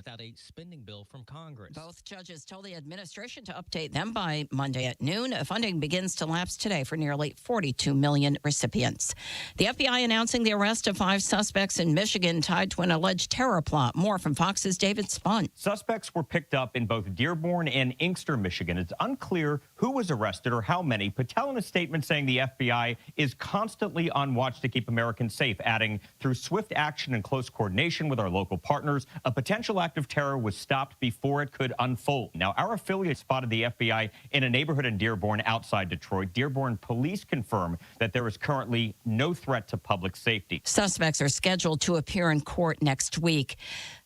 without a spending bill from Congress. Both judges told the administration to update them by Monday at noon. Funding begins to lapse today for nearly 42 million recipients. The FBI announcing the arrest of 5 suspects in Michigan tied to an alleged terror plot. More from Fox's David Spun. Suspects were picked up in both Dearborn and Inkster, Michigan. It's unclear who was arrested or how many. Patel in a statement saying the FBI is constantly on watch to keep Americans safe, adding, through swift action and close coordination with our local partners, a potential act of terror was stopped before it could unfold. Now, our affiliate spotted the FBI in a neighborhood in Dearborn outside Detroit. Dearborn police confirm that there is currently no threat to public safety. Suspects are scheduled to appear in court next week.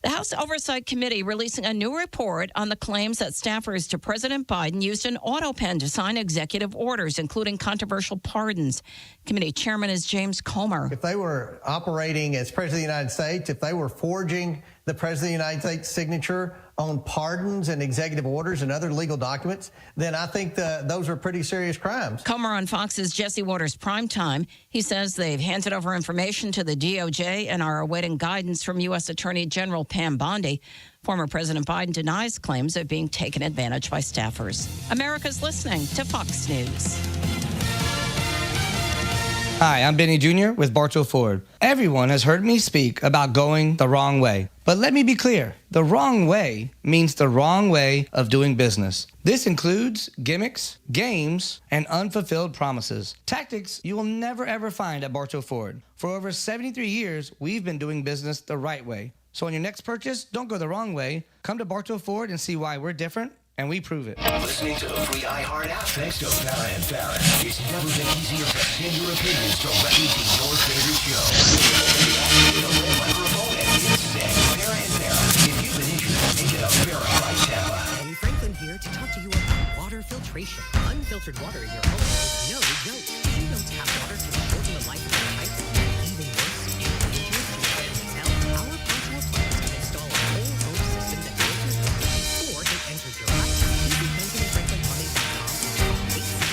The House Oversight Committee releasing a new report on the claims that staffers to President Biden used an auto pen to sign executive orders, including controversial pardons. Committee chairman is James Comer. If they were operating as President of the United States, if they were forging the President of the United States signature on pardons and executive orders and other legal documents, then I think those are pretty serious crimes. Comer on Fox's Jesse Waters Primetime. He says they've handed over information to the DOJ and are awaiting guidance from U.S. Attorney General Pam Bondi. Former President Biden denies claims of being taken advantage by staffers. America's listening to Fox News. Hi, I'm Benny Jr. with Bartow Ford. Everyone has heard me speak about going the wrong way. But let me be clear. The wrong way means the wrong way of doing business. This includes gimmicks, games, and unfulfilled promises. Tactics you will never ever find at Bartow Ford. For over 73 years, we've been doing business the right way. So on your next purchase, don't go the wrong way. Come to Bartow Ford and see why we're different, and we prove it. Listening to the free iHeart app. Thanks to Farrah and Farrah. It's never been easier to send your opinions directly to your favorite show. The red microphone and the internet. Farrah and Farrah. If you've been injured, make it a Farrah by Tampa. Annie Franklin here to talk to you about water filtration. Unfiltered water in your home is no joke. Did you know tap water can shorten the life of your pipes? Even worse, if you're injured, you can tell our Bartow plants can install a whole home system that filters water before it enters your pipe. Visit Benjamin Franklin Plumbing.com or 877-877-877.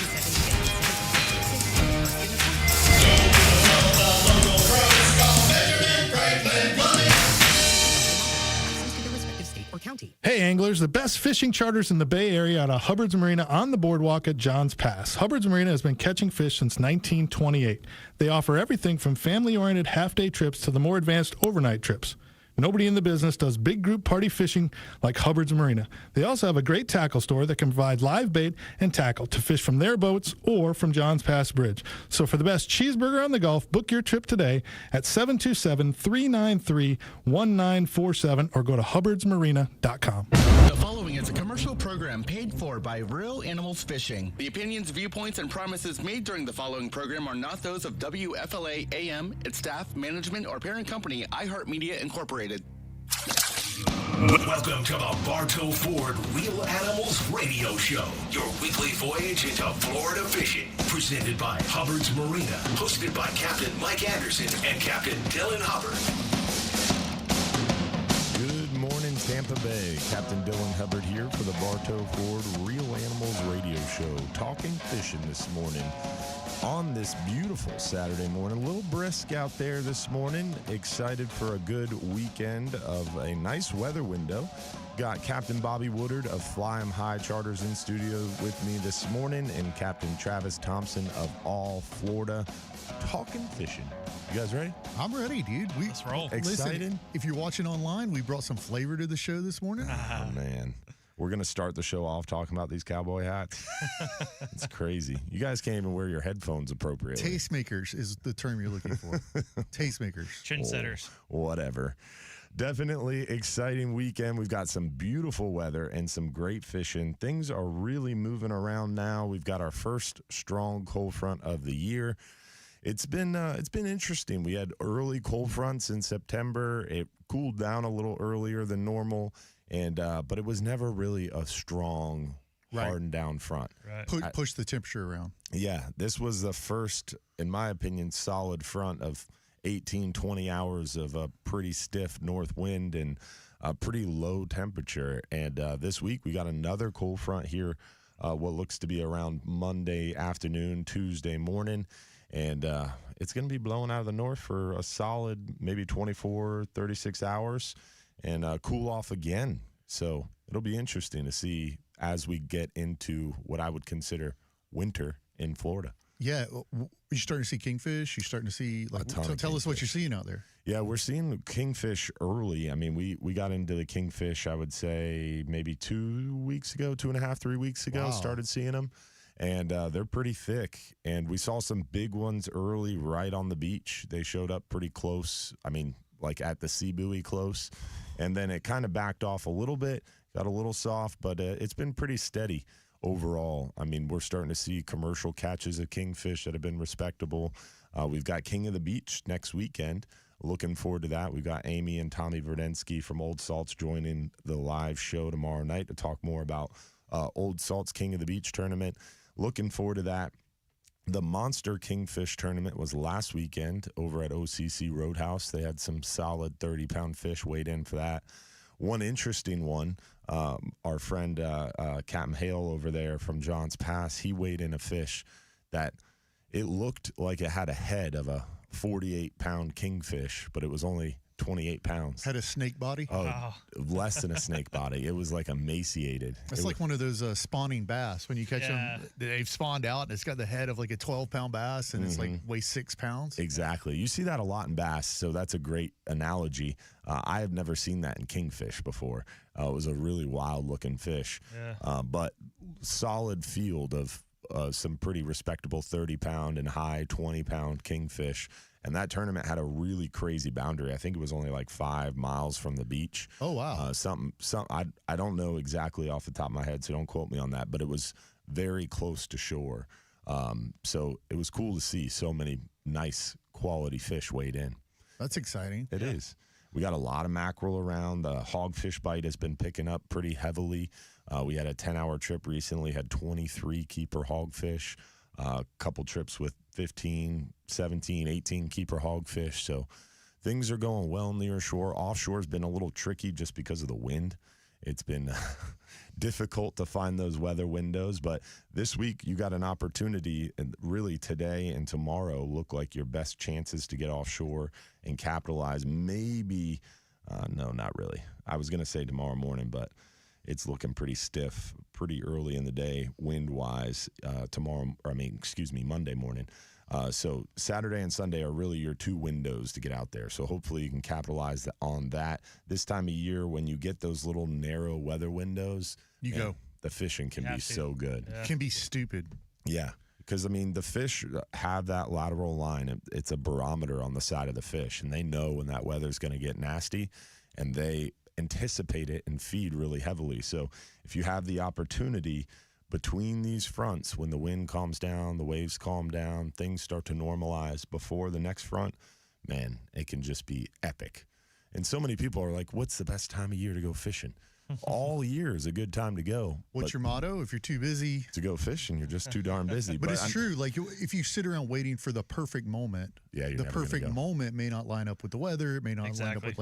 Hey anglers, the best fishing charters in the Bay Area out of Hubbard's Marina on the boardwalk at Johns Pass. Hubbard's Marina has been catching fish since 1928. They offer everything from family-oriented half-day trips to the more advanced overnight trips. Nobody in the business does big group party fishing like Hubbard's Marina. They also have a great tackle store that can provide live bait and tackle to fish from their boats or from Johns Pass Bridge. So for the best cheeseburger on the Gulf, book your trip today at 727-393-1947 or go to hubbardsmarina.com. The following is a commercial program paid for by Real Animals Fishing. The opinions, viewpoints, and promises made during the following program are not those of WFLA AM, its staff, management, or parent company, iHeartMedia Incorporated. Welcome to the Bartow Ford Real Animals Radio Show, your weekly voyage into Florida fishing. Presented by Hubbard's Marina, hosted by Captain Mike Anderson and Captain Dylan Hubbard. Good morning, Tampa Bay. Captain Dylan Hubbard here for the Bartow Ford Real Animals Radio Show. Talking fishing this morning on this beautiful Saturday morning. A little brisk out there this morning. Excited for a good weekend of a nice weather window. Got Captain Bobby Woodard of Fly 'em High Charters in studio with me this morning, and Captain Travis Thompson of All Florida. Talking fishing. You guys ready? I'm ready, dude. Let's roll. Excited? Listen, if you're watching online, we brought some flavor to the show this morning. Oh, man. We're going to start the show off talking about these cowboy hats. It's crazy. You guys can't even wear your headphones appropriately. Tastemakers is the term you're looking for. Tastemakers. Trendsetters. Whatever. Definitely exciting weekend. We've got some beautiful weather and some great fishing. Things are really moving around now. We've got our first strong cold front of the year. It's been interesting. We had early cold fronts in September. It cooled down a little earlier than normal. But it was never really a strong, hardened down front. Right. Push the temperature around. Yeah, this was the first, in my opinion, solid front of 18, 20 hours of a pretty stiff north wind and a pretty low temperature. And this week we got another cold front here, what looks to be around Monday afternoon, Tuesday morning. And it's going to be blowing out of the north for a solid maybe 24, 36 hours. and cool off again. So it'll be interesting to see as we get into what I would consider winter in Florida. Yeah, you're starting to see kingfish. You're starting to see, like, tell us what you're seeing out there. Yeah, we're seeing kingfish early. I mean, we got into the kingfish, I would say, maybe 2 weeks ago, 2.5, 3 weeks ago, Wow. started seeing them. And they're pretty thick. And we saw some big ones early right on the beach. They showed up pretty close. I mean, like at the sea buoy close. And then it kind of backed off a little bit, got a little soft, but it's been pretty steady overall. I mean, we're starting to see commercial catches of kingfish that have been respectable. We've got King of the Beach next weekend. Looking forward to that. We've got Amy and Tommy Verdensky from Old Salts joining the live show tomorrow night to talk more about Old Salts King of the Beach tournament. Looking forward to that. The Monster Kingfish tournament was last weekend over at OCC Roadhouse. They had some solid 30-pound fish weighed in for that. One interesting one, our friend Capt Hale over there from John's Pass, he weighed in a fish that it looked like it had a head of a 48-pound kingfish, but it was only 28 pounds. Had a snake body? Oh, less than a snake body. It was like emaciated. It's like one of those spawning bass. When you catch them, they've spawned out, and it's got the head of like a 12-pound bass, and it's like weighs 6 pounds. Exactly. You see that a lot in bass, so that's a great analogy. I have never seen that in kingfish before. It was a really wild-looking fish, but solid field of some pretty respectable 30-pound and high 20-pound kingfish. And that tournament had a really crazy boundary. I think it was only like 5 miles from the beach. Oh, wow. I don't know exactly off the top of my head, so don't quote me on that, but it was very close to shore. So it was cool to see so many nice quality fish weighed in. That's exciting. It is. We got a lot of mackerel around. The hogfish bite has been picking up pretty heavily. We had a 10-hour trip recently, had 23 keeper hogfish. A couple trips with 15, 17, 18 keeper hogfish. So things are going well near shore. Offshore has been a little tricky just because of the wind. It's been difficult to find those weather windows. But this week you got an opportunity, and really today and tomorrow look like your best chances to get offshore and capitalize. Maybe, no, not really. I was going to say tomorrow morning, but it's looking pretty stiff, pretty early in the day, wind-wise, Monday morning. So Saturday and Sunday are really your 2 windows to get out there. So hopefully you can capitalize on that. This time of year, when you get those little narrow weather windows, the fishing can be so good. Yeah. Can be stupid. Yeah, because, I mean, the fish have that lateral line. It's a barometer on the side of the fish, and they know when that weather's going to get nasty, and they anticipate it and feed really heavily. So if you have the opportunity between these fronts, when the wind calms down, the waves calm down, things start to normalize before the next front, man, it can just be epic. And so many people are like, what's the best time of year to go fishing? All year is a good time to go. What's your motto? If you're too busy to go fishing, you're just too darn busy. But it's true. Like, if you sit around waiting for the perfect moment, the perfect moment may not line up with the weather. It may not line up with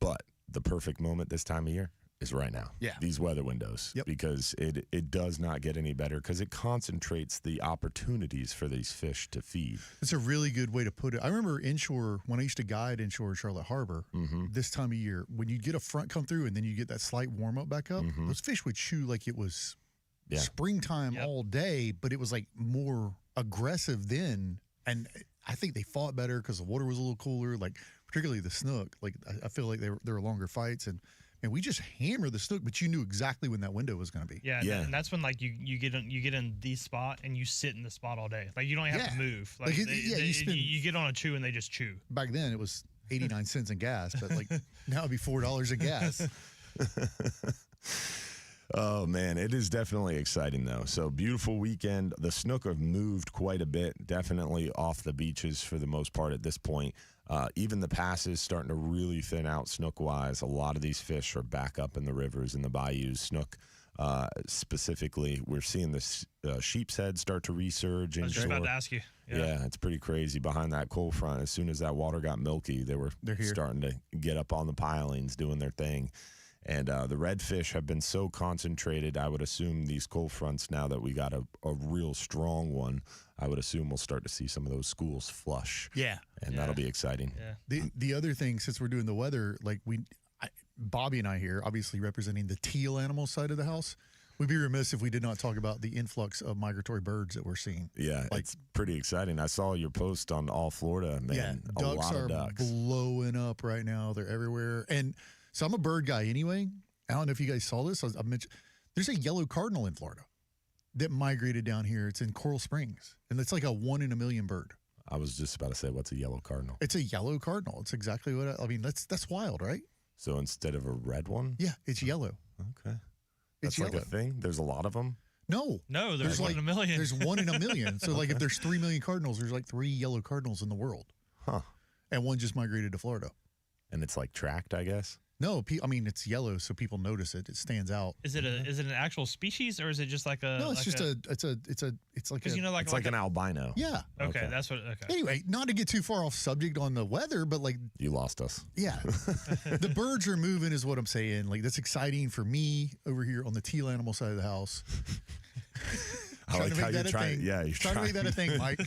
But the perfect moment this time of year is right now. Yeah. These weather windows. Yep. Because it does not get any better, because it concentrates the opportunities for these fish to feed. It's a really good way to put it. I remember inshore, when I used to guide inshore in Charlotte Harbor, this time of year, when you'd get a front come through and then you get that slight warm up back up, those fish would chew like it was springtime all day, but it was like more aggressive then. And I think they fought better because the water was a little cooler, like particularly the snook. Like, I feel like there were longer fights, and we just hammered the snook, but you knew exactly when that window was going to be. Yeah, and that's when, like, you get in the spot and you sit in the spot all day. Like, you don't have to move. Like, you get on a chew and they just chew. Back then it was 89 cents in gas, but like now it'd be $4 in gas. Oh, man, it is definitely exciting, though. So, beautiful weekend. The snook have moved quite a bit, definitely off the beaches for the most part at this point. Even the passes starting to really thin out snook-wise. A lot of these fish are back up in the rivers and the bayous. Snook, specifically, we're seeing the sheep's head start to resurge. I was just about to ask you. Yeah, it's pretty crazy behind that cold front. As soon as that water got milky, they're starting to get up on the pilings, doing their thing. And the redfish have been so concentrated, I would assume these cold fronts, now that we got a real strong one, I would assume we'll start to see some of those schools flush. Yeah. And that'll be exciting. Yeah. The other thing, since we're doing the weather, like Bobby and I here, obviously representing the teal animal side of the house, we'd be remiss if we did not talk about the influx of migratory birds that we're seeing. Yeah, it's pretty exciting. I saw your post on All Florida, man. Yeah, a lot of ducks blowing up right now. They're everywhere. And so I'm a bird guy anyway. I don't know if you guys saw this. I mentioned there's a yellow cardinal in Florida that migrated down here. It's in Coral Springs, and it's like a 1 in a million bird. I was just about to say, what's a yellow cardinal? It's a yellow cardinal. It's exactly what I mean. That's wild, right? So instead of a red one? Yeah, it's yellow. Okay. That's like a thing? There's a lot of them? No, there's 1 in a million. There's 1 in a million. So, like, if there's 3 million cardinals, there's like 3 yellow cardinals in the world. Huh. And one just migrated to Florida. And it's like tracked, I guess? No, I mean, it's yellow, so people notice it. It stands out. Is it an actual species, or is it just like a? No, it's like it's like it's like an albino. Yeah. Okay, that's what. Okay. Anyway, not to get too far off subject on the weather, but like you lost us. Yeah, the birds are moving, is what I'm saying. Like that's exciting for me over here on the teal animal side of the house. I like how you're trying. Yeah, you're trying to make that a thing, Mike.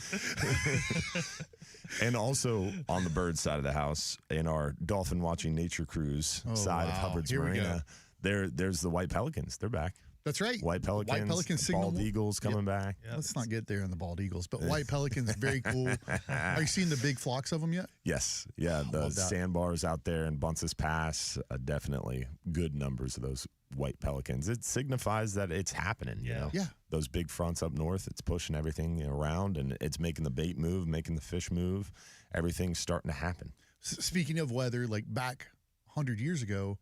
And also on the bird side of the house, in our dolphin watching nature cruise side of Hubbard's Marina, there's the white pelicans. They're back. That's right. White pelicans, bald eagles coming back. Yep. Let's not get there in the bald eagles, but white pelicans, very cool. Are you seeing the big flocks of them yet? Yes. Yeah, the sandbars out there in Bunce's Pass, definitely good numbers of those white pelicans. It signifies that it's happening, you know? Yeah. Those big fronts up north, it's pushing everything around, and it's making the bait move, making the fish move. Everything's starting to happen. Speaking of weather, like back 100 years ago,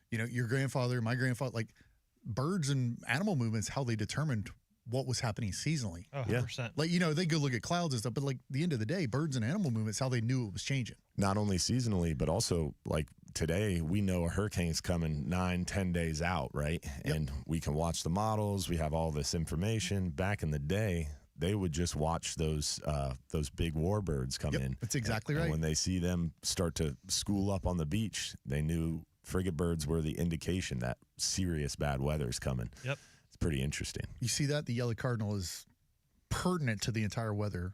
you know, your grandfather, my grandfather, like birds and animal movements, how they determined what was happening seasonally. Oh, 100%. Like, you know, they go look at clouds and stuff, but like the end of the day, birds and animal movements, how they knew it was changing. Not only seasonally, but also like today, we know a hurricane's coming 9-10 days out, right? Yep. And we can watch the models. We have all this information. Back in the day, they would just watch those big warbirds come in. That's exactly right. And when they see them start to school up on the beach, they knew frigate birds were the indication that serious bad weather is coming. Yep. It's pretty interesting. You see that? The yellow cardinal is pertinent to the entire weather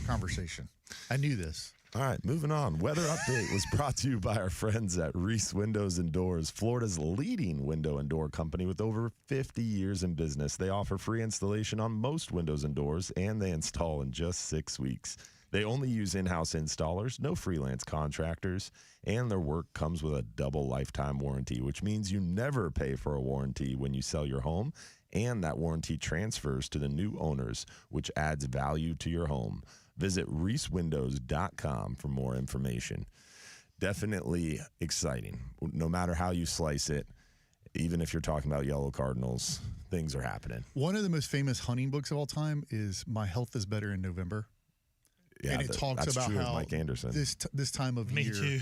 conversation. I knew this. All right, moving on. Weather Update was brought to you by our friends at Reese Windows and Doors, Florida's leading window and door company with over 50 years in business. They offer free installation on most windows and doors, and they install in just 6 weeks. They only use in-house installers, no freelance contractors, and their work comes with a double lifetime warranty, which means you never pay for a warranty when you sell your home, and that warranty transfers to the new owners, which adds value to your home. Visit reesewindows.com for more information. Definitely exciting. No matter how you slice it, even if you're talking about yellow cardinals, things are happening. One of the most famous hunting books of all time is My Health is Better in November. Yeah, and it talks that's about true how Mike Anderson. this time of Me year, too.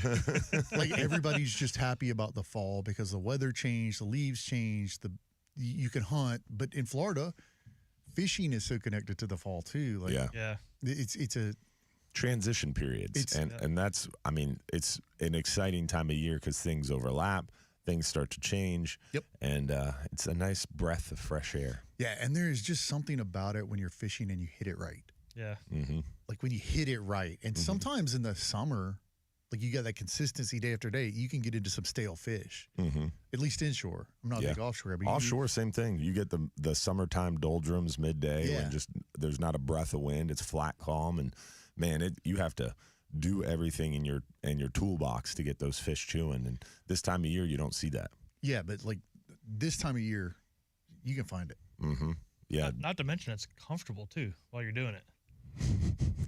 like everybody's just happy about the fall because the weather changed, the leaves changed, you can hunt. But in Florida, fishing is so connected to the fall too. Like, Yeah. It's a transition periods, and that's, I mean, it's an exciting time of year because things overlap, things start to change. Yep. And it's a nice breath of fresh air. Yeah, and there is just something about it when you're fishing and you hit it right. Yeah. Mm-hmm. Like when you hit it right. And sometimes in the summer, like you got that consistency day after day, you can get into some stale fish. Mm-hmm. At least inshore. I'm not big offshore. But offshore, same thing. You get the summertime doldrums midday when just there's not a breath of wind. It's flat calm, and man, you have to do everything in your toolbox to get those fish chewing. And this time of year, you don't see that. Yeah, but like this time of year, you can find it. Mm-hmm. Yeah. Not to mention it's comfortable too while you're doing it.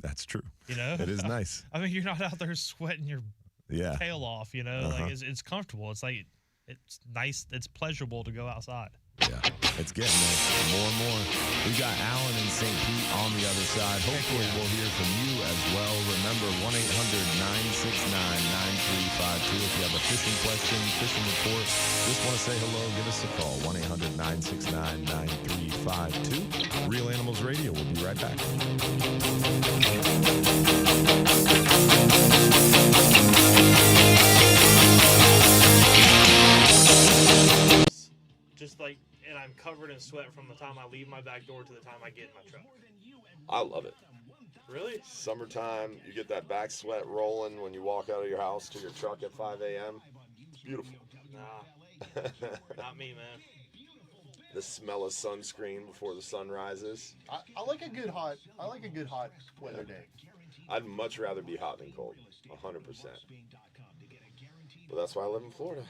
That's true. You know, it is nice. I mean, you're not out there sweating your tail off. You know, like it's comfortable. It's like it's nice. It's pleasurable to go outside. Yeah, it's getting there more and more. We got Alan in St. Pete on the other side. Hopefully we'll hear from you as well. Remember, 1-800-969-9352. If you have a fishing question, fishing report, just want to say hello, give us a call. 1-800-969-9352. Real Animals Radio. We'll be right back. Just like, and I'm covered in sweat from the time I leave my back door to the time I get in my truck. I love it. Really? Summertime, you get that back sweat rolling when you walk out of your house to your truck at 5 a.m. It's beautiful. Nah, not me, man. The smell of sunscreen before the sun rises. I like a good hot weather day. I'd much rather be hot than cold, 100%. But that's why I live in Florida.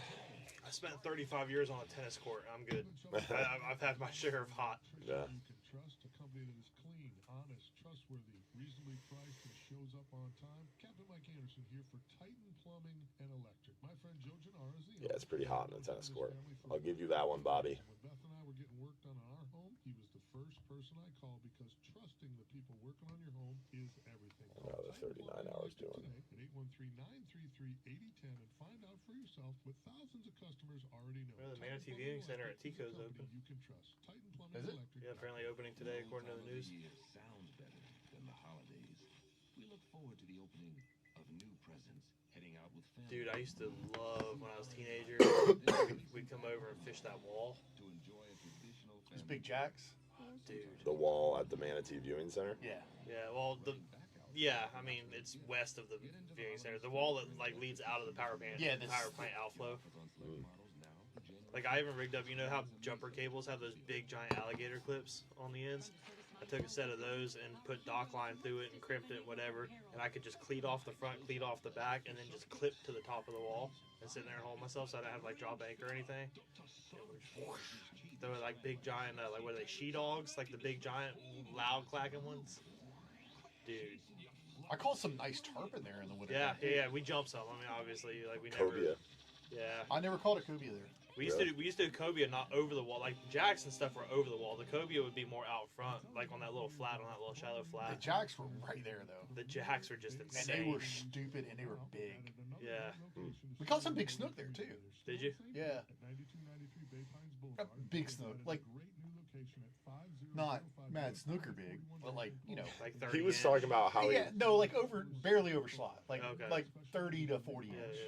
I spent 35 years on a tennis court. I'm good. I've had my share of hot. Yeah. Trust a company that is clean, honest, trustworthy, reasonably priced, and shows up on time. Captain Mike Anderson here for Titan Plumbing and Electric. My friend Joe Gennaro is the Yeah, it's pretty hot in a tennis court. I'll give you that one, Bobby. When Beth and I were getting work done on our home, he was the first person I called because trusting the people working on your home is everything. Another 39 hours doing it. At 813-933-8010 and find out for yourself what thousands of customers already know. The Manatee Viewing Center at Tico's open. You can trust. Titan Plumbing Is it? Electric. Yeah, apparently opening today, according to the news. Sounds better than the holidays. We look forward to the opening of new presents, heading out with family. Dude, I used to love when I was a teenager. We'd come over and fish that wall. To enjoy a traditional These big jacks. Dude. The wall at the Manatee Viewing Center? Yeah. Yeah, well, I mean, it's west of the viewing center. The wall that like leads out of the power plant. Yeah, power plant outflow. Like I even rigged up. You know how jumper cables have those big giant alligator clips on the ends? I took a set of those and put dock line through it and crimped it, whatever, and I could just cleat off the front, cleat off the back, and then just clip to the top of the wall and sit there and hold myself so I didn't have like drop anchor or anything. They were like big giant, like what are they, she dogs? Like the big giant loud clacking ones. Dude. I caught some nice tarp in there in the winter. Yeah, we jumped some. I mean, obviously, like we Cobia. never. Yeah. I never caught a cobia there. We used to do cobia not over the wall. Like jacks and stuff were over the wall. The cobia would be more out front, like on that little flat, on that little shallow flat. The jacks were right there though. The jacks were just insane. And they were stupid and they were big. Yeah. We caught some big snook there too. Did you? Yeah. A big snook, like not mad snooker big, but like like 30. He was talking about how like barely over slot, like 30 to 40 inch.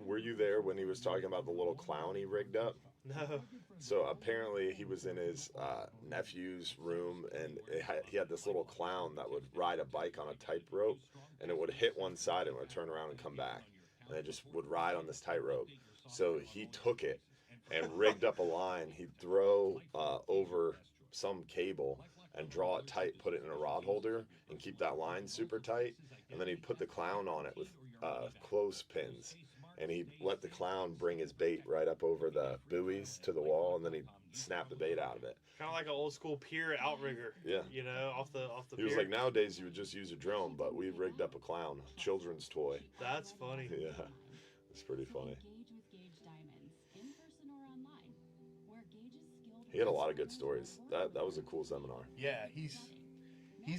Were you there when he was talking about the little clown he rigged up? No. So apparently he was in his nephew's room, and he had this little clown that would ride a bike on a tightrope, and it would hit one side and it would turn around and come back, and it just would ride on this tightrope. So he took it and rigged up a line. He'd throw over some cable and draw it tight, put it in a rod holder, and keep that line super tight, and then he'd put the clown on it with clothespins, and he'd let the clown bring his bait right up over the buoys to the wall, and then he'd snap the bait out of it. Kind of like an old school pier outrigger. Yeah. Off the He pier. was like, nowadays you would just use a drone, but we rigged up a clown, children's toy. That's funny. Yeah, it's pretty funny. He had a lot of good stories. That was a cool seminar. Yeah, he's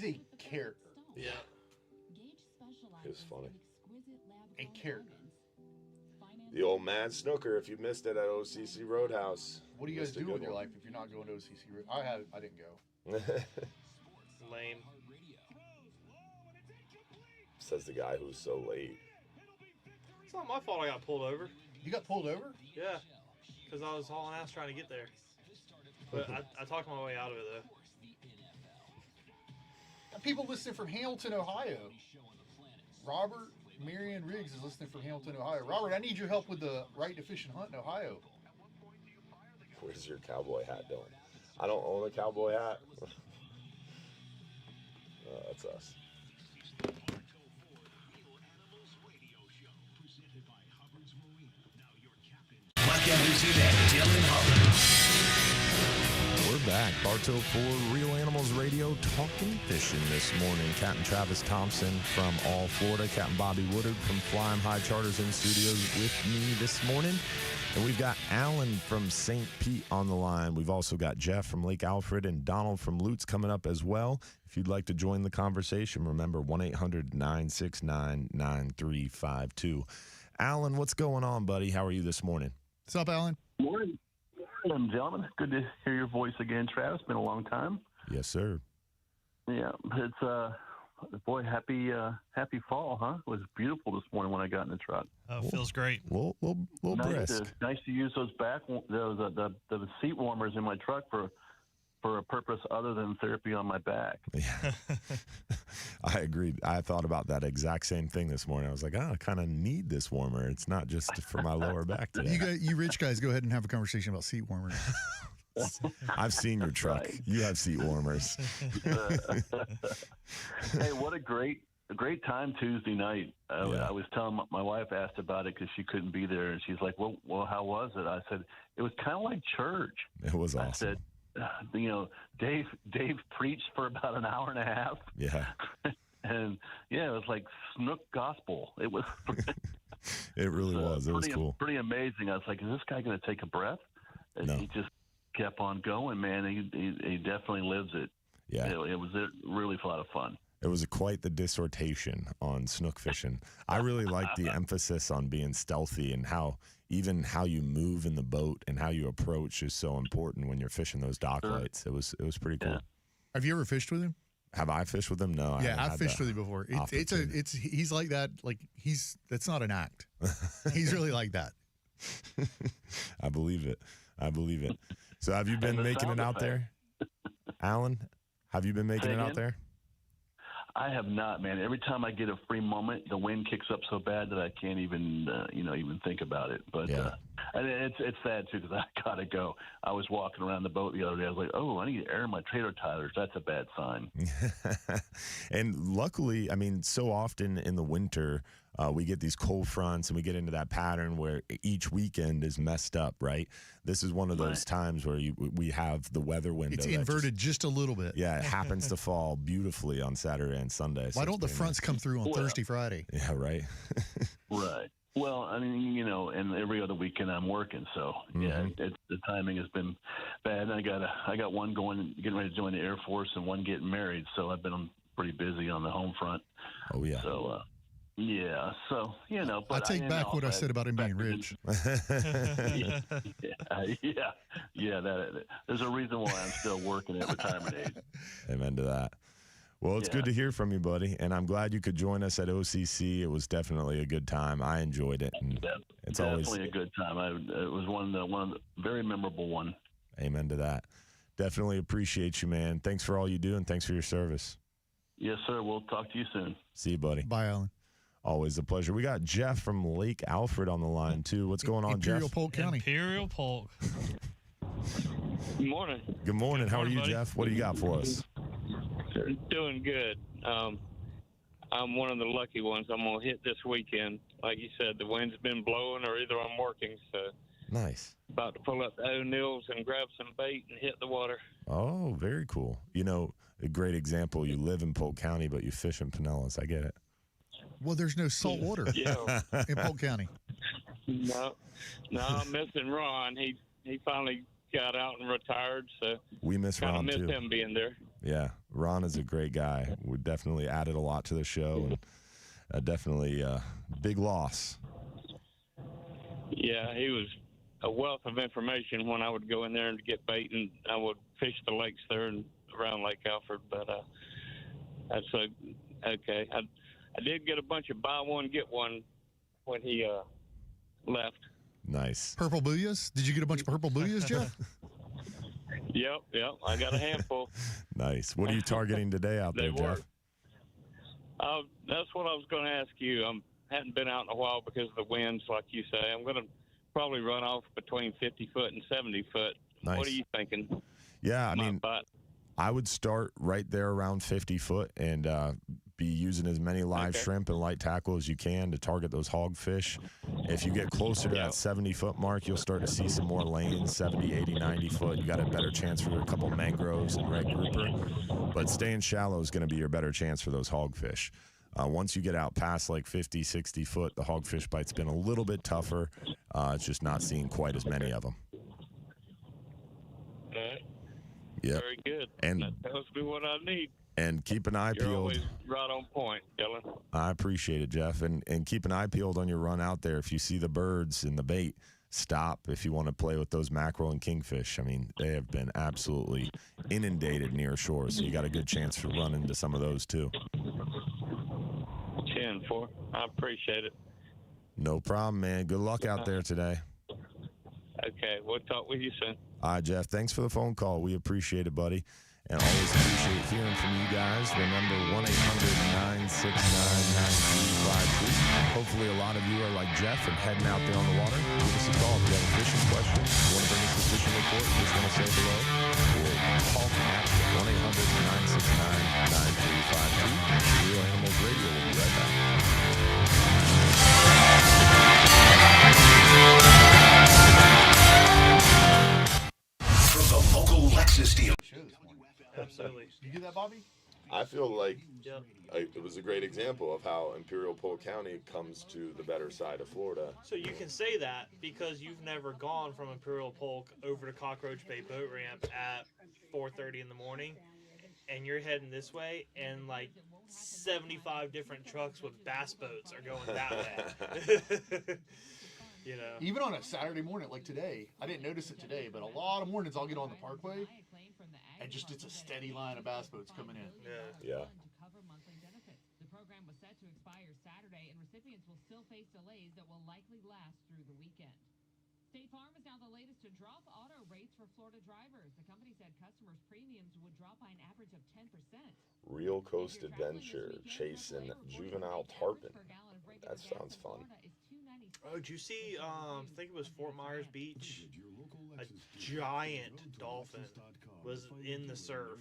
a character. Yeah. He was funny. A character. The old Mad Snooker, if you missed it at OCC Roadhouse. What do you guys do with your life if you're not going to OCC Road? I didn't go. Lame. Says the guy who's so late. It's not my fault I got pulled over. You got pulled over? Yeah. Because I was hauling ass trying to get there. But I talked my way out of it, though. Got people listening from Hamilton, Ohio. Robert Marion Riggs is listening from Hamilton, Ohio. Robert, I need your help with the right to fish and hunt in Ohio. Where's your cowboy hat doing? I don't own a cowboy hat. That's us. Mike Anderson and Dylan Hubbard. We're back. Bartow for Real Animals Radio, talking fishing this morning. Captain Travis Thompson from All Florida. Captain Bobby Woodard from Flying High Charters in studios with me this morning. And we've got Alan from St. Pete on the line. We've also got Jeff from Lake Alfred and Donald from Lutz coming up as well. If you'd like to join the conversation, remember 1-800-969-9352. Alan, what's going on, buddy? How are you this morning? What's up, Alan? Morning, gentlemen. Good to hear your voice again, Travis. Been a long time. Yes, sir. Yeah, it's boy, happy fall, huh? It was beautiful this morning when I got in the truck. Oh, feels great. Little brisk. Nice to use those the seat warmers in my truck for a purpose other than therapy on my back. Yeah. I agreed. I thought about that exact same thing this morning. I was like, I kind of need this warmer. It's not just for my lower back today. You rich guys, go ahead and have a conversation about seat warmers. I've seen your truck. Right. You have seat warmers. Hey, what a great time Tuesday night. I was telling my wife, asked about it because she couldn't be there, and she's like, well, how was it? I said, it was kind of like church. It was awesome. I said, Dave preached for about an hour and a half. Yeah. And it was like snook gospel. It was. It really was. It was cool. Pretty amazing. I was like, is this guy going to take a breath? And no. He just kept on going, man. He definitely lives it. Yeah. It was really a lot of fun. It was quite the dissertation on snook fishing. I really liked the emphasis on being stealthy and how you move in the boat and how you approach is so important when you're fishing those dock lights. It was pretty cool. Yeah. Have you ever fished with him? Have I fished with him? No. Yeah, I've fished with him before. He's like that. Like that's not an act. He's really like that. I believe it. So have you been making it out there, Alan? Have you been making it out there? I have not, man. Every time I get a free moment, the wind kicks up so bad that I can't even think about it. But and it's sad too because I gotta go. I was walking around the boat the other day. I was like, oh, I need to air my trailer tires. That's a bad sign. And luckily, I mean, so often in the winter, we get these cold fronts and we get into that pattern where each weekend is messed up, right? This is one of those times where we have the weather window. It's inverted just a little bit. Yeah, it happens to fall beautifully on Saturday and Sunday. Why don't the fronts come through on Thursday, Friday? Yeah, right. Right. Well, I mean, and every other weekend I'm working, so the timing has been bad. And I got one getting ready to join the Air Force, and one getting married, so I've been pretty busy on the home front. Oh yeah. So. But I take back what I said about him being rich. Yeah. There's a reason why I'm still working at retirement age. Amen to that. Well, it's good to hear from you, buddy, and I'm glad you could join us at OCC. It was definitely a good time. I enjoyed it. And it's definitely a good time. It was one of the very memorable one. Amen to that. Definitely appreciate you, man. Thanks for all you do, and thanks for your service. Yes, sir. We'll talk to you soon. See you, buddy. Bye, Alan. Always a pleasure. We got Jeff from Lake Alfred on the line, too. What's going on, Imperial Jeff? Polk County. Imperial Polk. Good morning. Good morning. How are you, buddy. Jeff? What do you got for us? Doing good. I'm one of the lucky ones. I'm going to hit this weekend. Like you said, the wind's been blowing or either I'm working, so. Nice. About to pull up the O'Neills and grab some bait and hit the water. Oh, very cool. A great example. You live in Polk County, but you fish in Pinellas. I get it. Well, there's no salt water in Polk County. No, I'm missing Ron. He finally got out and retired, so we miss Ron too. Miss him being there. Yeah, Ron is a great guy. We definitely added a lot to the show, and definitely a big loss. Yeah, he was a wealth of information when I would go in there and get bait, and I would fish the lakes there and around Lake Alfred. But that's okay. I did get a bunch of buy one, get one when he left. Nice. Purple booyahs? Did you get a bunch of purple booyahs, Jeff? Yep. I got a handful. Nice. What are you targeting today out there, Jeff? That's what I was going to ask you. I hadn't been out in a while because of the winds, like you say. I'm going to probably run off between 50 foot and 70 foot. Nice. What are you thinking? Yeah, I would start right there around 50 foot and be using as many live shrimp and light tackle as you can to target those hogfish. If you get closer to that 70-foot mark, you'll start to see some more lanes, 70, 80, 90 foot. You got a better chance for a couple mangroves and red grouper. But staying shallow is going to be your better chance for those hogfish. Once you get out past like 50, 60 foot, the hogfish bite's been a little bit tougher. It's just not seeing quite as many of them. All right. Yeah. Very good. And that tells me what I need. And keep an eye You're peeled. Always right on point, Dylan. I appreciate it, Jeff. And keep an eye peeled on your run out there. If you see the birds and the bait, stop if you want to play with those mackerel and kingfish. I mean, they have been absolutely inundated near shore, so you got a good chance to run into some of those too. 10-4. I appreciate it. No problem, man. Good luck out there today. Okay, we'll talk with you soon. All right, Jeff. Thanks for the phone call. We appreciate it, buddy. And always appreciate hearing from you guys. Remember, 1-800-969-9352. Hopefully a lot of you are like Jeff and heading out there on the water. Give us a call if you have a fishing question, you want to bring us a fishing report, just want to say hello, or call Capt at 1-800-969-9352. Real Animals Radio will be right back. From the local Lexus dealer. Absolutely. You get that, Bobby? I feel like Yep. it was a great example of how Imperial Polk County comes to the better side of Florida. So you can say that because you've never gone from Imperial Polk over to Cockroach Bay Boat Ramp at 4:30 in the morning, and you're heading this way, and like 75 different trucks with bass boats are going that way. You know, Even on a Saturday morning like today, I didn't notice it today, but a lot of mornings I'll get on the Parkway, and just it's a steady line of bass boats coming in. Yeah. The program was set to expire Saturday, and recipients will still face delays that will likely last through the weekend. State Farm is now the latest to drop auto rates for Florida drivers. The company said customers' premiums would drop by an average of 10%. Real Coast Adventure chasing juvenile tarpon. That sounds fun. Oh, did you see? I think it was Fort Myers Beach. A giant dolphin was in the surf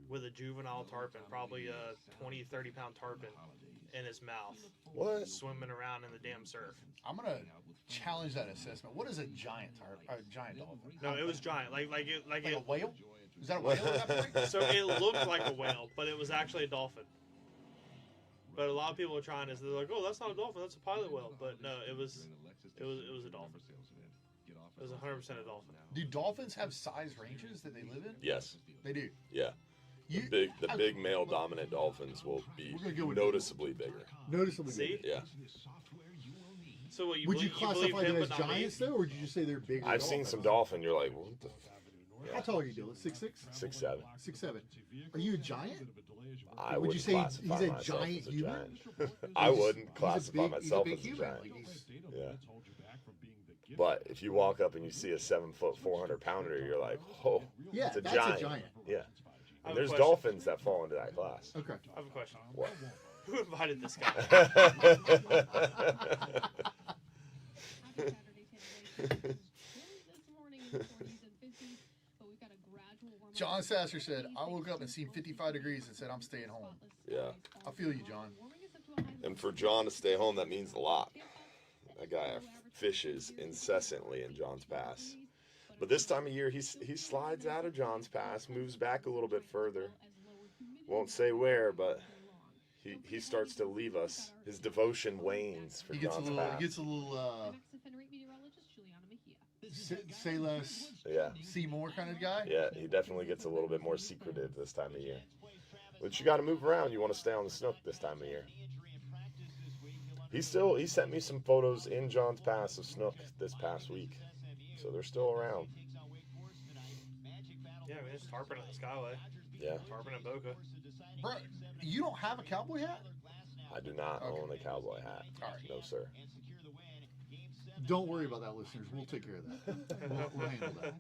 with a juvenile tarpon, probably a 20, 30-pound tarpon in his mouth. What? Swimming around in the damn surf. I'm gonna challenge that assessment. What is a giant giant dolphin? No, it was giant. Like a whale? Is that a whale? So it looked like a whale, but it was actually a dolphin. But a lot of people are trying this. They're like, "Oh, that's not a dolphin. That's a pilot whale." But no, it was a dolphin. It was 100% a dolphin. Do dolphins have size ranges that they live in? Yes. They do. Yeah. The big male dominant dolphins will be noticeably bigger. Noticeably See? bigger. Yeah. So what, Would you classify them as giants though, or did you say they're bigger? I've seen some dolphin. You're like, what the? How tall are you, Dylan? 6'6"? 6'7". 6'7". Are you a giant? I would you say he's classify a myself giant as a human? giant. I wouldn't classify he's a myself big as a human. giant. Like Yeah. But if you walk up and you see a 7-foot 400-pounder, you're like, oh, yeah, it's a that's giant. a giant. Yeah. I have And there's a question. dolphins that fall into that class. Okay. I have a question. What? Who invited this guy? John Sasser said, I woke up and seen 55 degrees and said, I'm staying home. Yeah. I feel you, John. And for John to stay home, that means a lot. That guy fishes incessantly in John's Pass. But this time of year, he slides out of John's Pass, moves back a little bit further. Won't say where, but he starts to leave us. His devotion wanes for John's Pass. He gets a little say less, see more kind of guy. Yeah, he definitely gets a little bit more secretive this time of year. But you got to move around. You want to stay on the snook this time of year. He sent me some photos in John's Pass of snook this past week, so they're still around. Yeah, I mean, it's tarpon at the Skyway. Yeah. Tarpon at Boca. Bro, you don't have a cowboy hat? I do not own a cowboy hat. All right. No, sir. Don't worry about that, listeners. We'll take care of that. We'll handle that.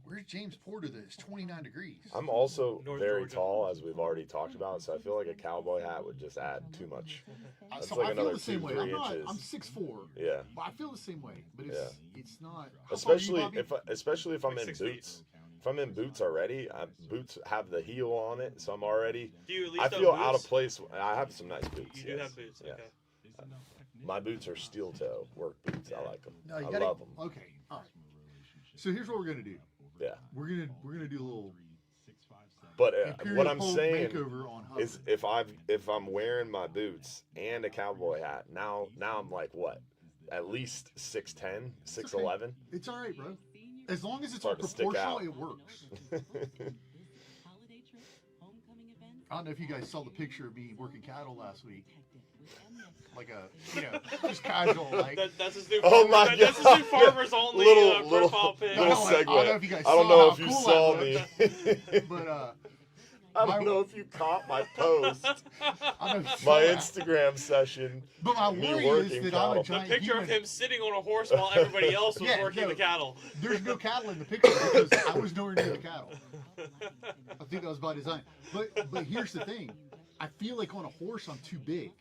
Where's James Porter that is 29 degrees? I'm also North very Georgia. tall, as we've already talked about, so I feel like a cowboy hat would just add too much. That's So like I feel another the same way. 2-3 I'm inches. 6'4". Yeah. But I feel the same way. But it's not. How Especially tall are you, Bobby? if I'm Like in 6 feet. boots. If I'm in boots already, boots have the heel on it, so I'm already. Do you at least I have feel out of boots? place. I have some nice boots. You do yes. have boots, Yeah. okay. My boots are steel toe work boots. I like them. No, you I gotta, love them. Okay, all right. So here's what we're gonna do. Yeah. We're gonna do a little. But Imperial what I'm Polk saying makeover on Hubbard. is, if I'm wearing my boots and a cowboy hat, now I'm like what? At least 6'10", 6'11". It's all right, bro. As long as it's Hard to stick proportional, out. it works. I don't know if you guys saw the picture of me working cattle last week. Like just casual, like. That's his new. Oh my That's his new farmers only little profile pic. little I don't know segue. if you guys I don't know saw if you how saw cool me. that looked. But I don't know if you caught my post, my Instagram session. But my me worry working is that cattle. I'm a giant The picture human. of him sitting on a horse while everybody else was working the cattle. There's no cattle in the picture because I was nowhere near the cattle. I think that was by design. But here's the thing. I feel like on a horse I'm too big.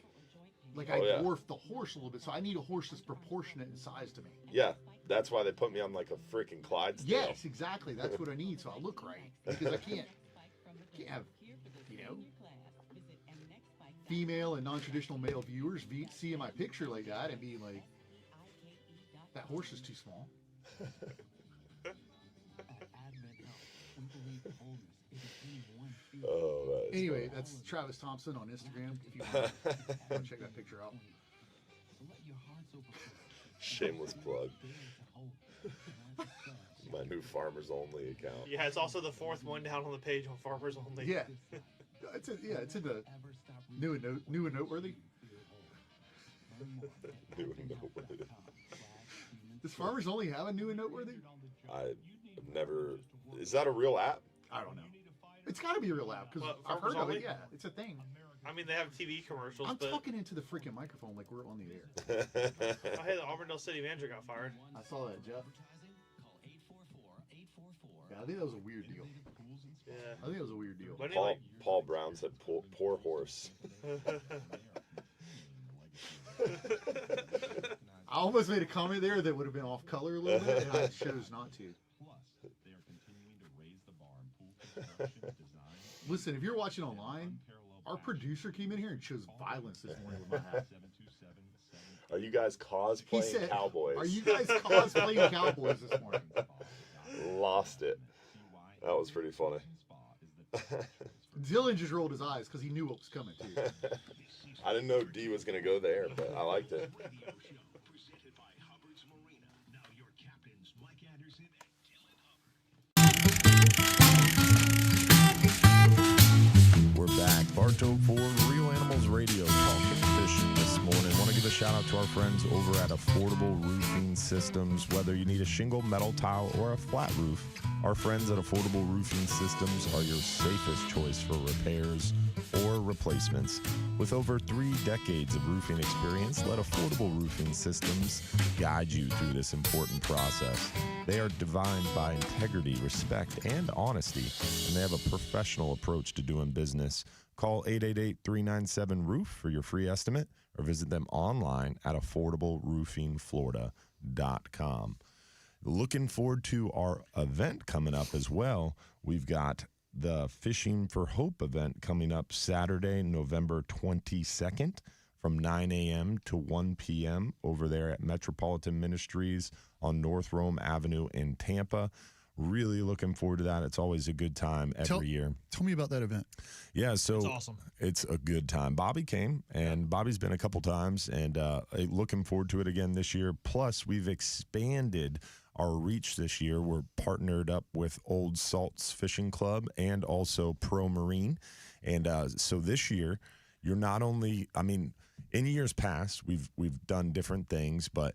Like I dwarf the horse a little bit, so I need a horse that's proportionate in size to me. Yeah, that's why they put me on like a freaking Clydesdale. Yes, exactly. That's what I need, so I look right. Because I can't have, female and non-traditional male viewers seeing my picture like that and being like, that horse is too small. Anyway, that's Travis Thompson on Instagram. If you want to check that picture out. Shameless plug. My new Farmers Only account. Yeah, it's also the fourth one down on the page on Farmers Only. Yeah, it's in the new and noteworthy. New and noteworthy. Does Farmers Only have a new and noteworthy? I've never. Is that a real app? I don't know. It's got to be a real app because I've heard of it. Yeah, it's a thing. I mean, they have TV commercials. I'm but... talking into the freaking microphone like we're on the air. Oh, hey, the Auburndale City manager got fired. I saw that, Jeff. Yeah, I think that was a weird deal. Yeah, I think it was a weird deal. Paul Brown said, "Poor horse." I almost made a comment there that would have been off color a little bit, and I chose not to. Listen, if you're watching online, our producer came in here and chose violence this morning with my hat. Are you guys cosplaying cowboys? Are you guys cosplaying cowboys this morning? Lost it. That was pretty funny. Dylan just rolled his eyes because he knew what was coming, too. I didn't know D was going to go there, but I liked it. We're back. Bartow Ford, Real Animals Radio, talking fishing this morning. Want to give a shout out to our friends over at Affordable Roofing Systems. Whether you need a shingle, metal tile, or a flat roof, our friends at Affordable Roofing Systems are your safest choice for repairs or replacements. With over 3 decades of roofing experience, let Affordable Roofing Systems guide you through this important process. They are defined by integrity, respect, and honesty, and they have a professional approach to doing business. Call 888-397-ROOF for your free estimate or visit them online at affordableroofingflorida.com. Looking forward to our event coming up as well. We've got the Fishing for Hope event coming up Saturday, November 22nd from 9 a.m. to 1 p.m. over there at Metropolitan Ministries on North Rome Avenue in Tampa. Really looking forward to that. It's always a good time every year. Tell me about that event. Yeah, so it's awesome. It's a good time. Bobby came, and Bobby's been a couple times, and looking forward to it again this year. Plus, we've expanded our reach this year. We're partnered up with Old Salts Fishing Club and also Pro Marine. And so this year, you're not only, I mean, in years past, we've done different things, but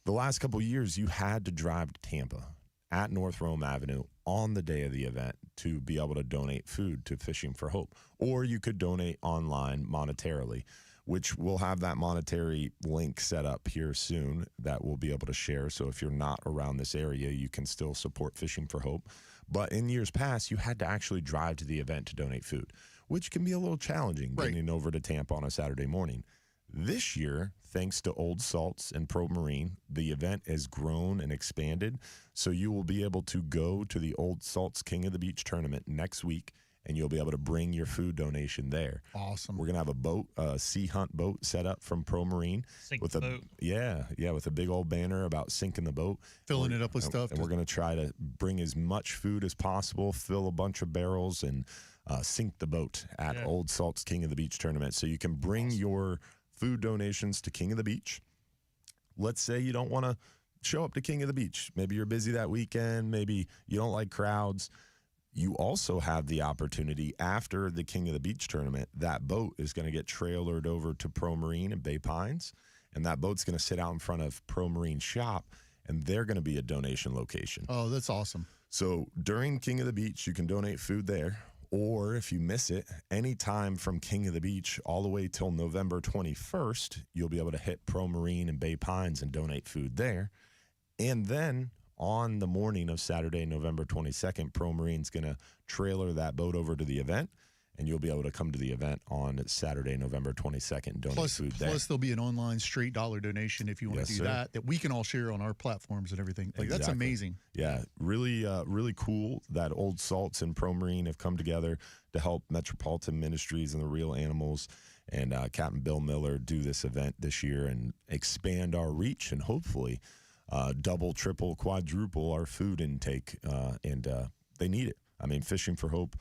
the last couple of years, you had to drive to Tampa at North Rome Avenue on the day of the event to be able to donate food to Fishing for Hope. Or you could donate online monetarily, which we'll have that monetary link set up here soon that we'll be able to share. So if you're not around this area, you can still support Fishing for Hope. But in years past, you had to actually drive to the event to donate food, which can be a little challenging getting over to Tampa on a Saturday morning. This year, thanks to Old Salts and Pro Marine, the event has grown and expanded. So you will be able to go to the Old Salts King of the Beach tournament next week, and you'll be able to bring your food donation there. Awesome. We're going to have a boat, a sea hunt boat set up from Pro Marine. Sink the boat. Yeah, with a big old banner about sinking the boat. Filling it up with stuff. And we're going to try to bring as much food as possible, fill a bunch of barrels, and sink the boat at Old Salts King of the Beach tournament. So you can bring your food donations to King of the Beach. Let's say you don't want to show up to King of the Beach. Maybe you're busy that weekend. Maybe you don't like crowds. You also have the opportunity after the King of the Beach tournament, that boat is going to get trailered over to Pro Marine in Bay Pines, and that boat's going to sit out in front of Pro Marine shop, and they're going to be a donation location. Oh, that's awesome. So during King of the Beach, you can donate food there, Or if you miss it, anytime from King of the Beach all the way till November 21st, you'll be able to hit Pro Marine and Bay Pines and donate food there. And then on the morning of Saturday, November 22nd, Pro Marine's going to trailer that boat over to the event, and you'll be able to come to the event on Saturday, November 22nd, and donate food there. Plus, there'll be an online straight dollar donation if you want to do that we can all share on our platforms and everything. Like, that's amazing. Yeah, really, really cool that Old Salts and Pro Marine have come together to help Metropolitan Ministries and the Real Animals and Captain Bill Miller do this event this year and expand our reach and hopefully double, triple, quadruple our food intake. And they need it. I mean, Fishing for Hope,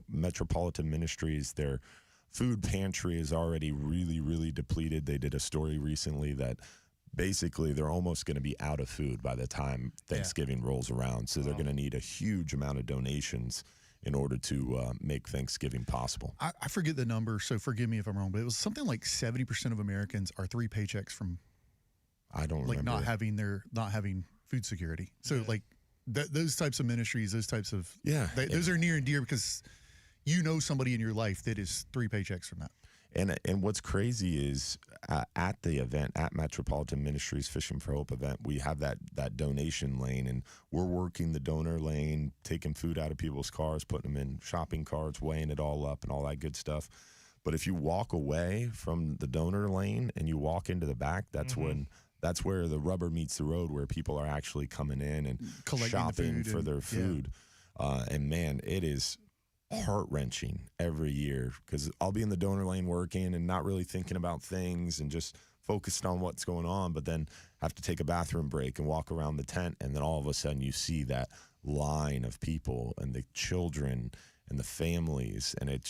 Metropolitan Ministries, their food pantry is already really, really depleted. They did a story recently that basically they're almost going to be out of food by the time Thanksgiving rolls around. So they're going to need a huge amount of donations in order to make Thanksgiving possible. I forget the number, so forgive me if I'm wrong, but it was something like 70% of Americans are 3 paychecks from not having food security. So those types of ministries, those types of those are near and dear because you know somebody in your life that is 3 paychecks from that. And what's crazy is at the event, at Metropolitan Ministries Fishing for Hope event, we have that donation lane, and we're working the donor lane, taking food out of people's cars, putting them in shopping carts, weighing it all up and all that good stuff. But if you walk away from the donor lane and you walk into the back, that's where the rubber meets the road, where people are actually coming in and shopping for their food. And man, it is heart-wrenching every year because I'll be in the donor lane working and not really thinking about things and just focused on what's going on, but then have to take a bathroom break and walk around the tent, and then all of a sudden you see that line of people and the children and the families, and it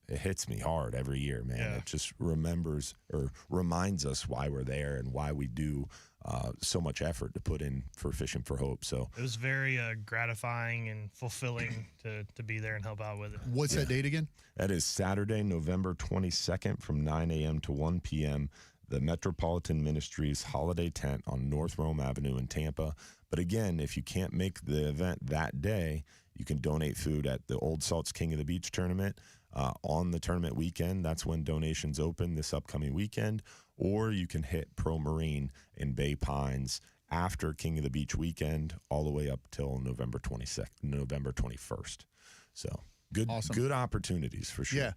hits me hard every year, man. It just reminds us why we're there and why we do so much effort to put in for Fishing for Hope. So it was very gratifying and fulfilling to be there and help out with it. What's that date again? That is Saturday, November 22nd from 9 a.m. to 1 p.m., the Metropolitan Ministries Holiday Tent on North Rome Avenue in Tampa. But again, if you can't make the event that day, you can donate food at the Old Salts King of the Beach tournament on the tournament weekend. That's when donations open this upcoming weekend. Or you can hit Pro Marine in Bay Pines after King of the Beach weekend all the way up till November 21st. So good opportunities for sure. Yeah.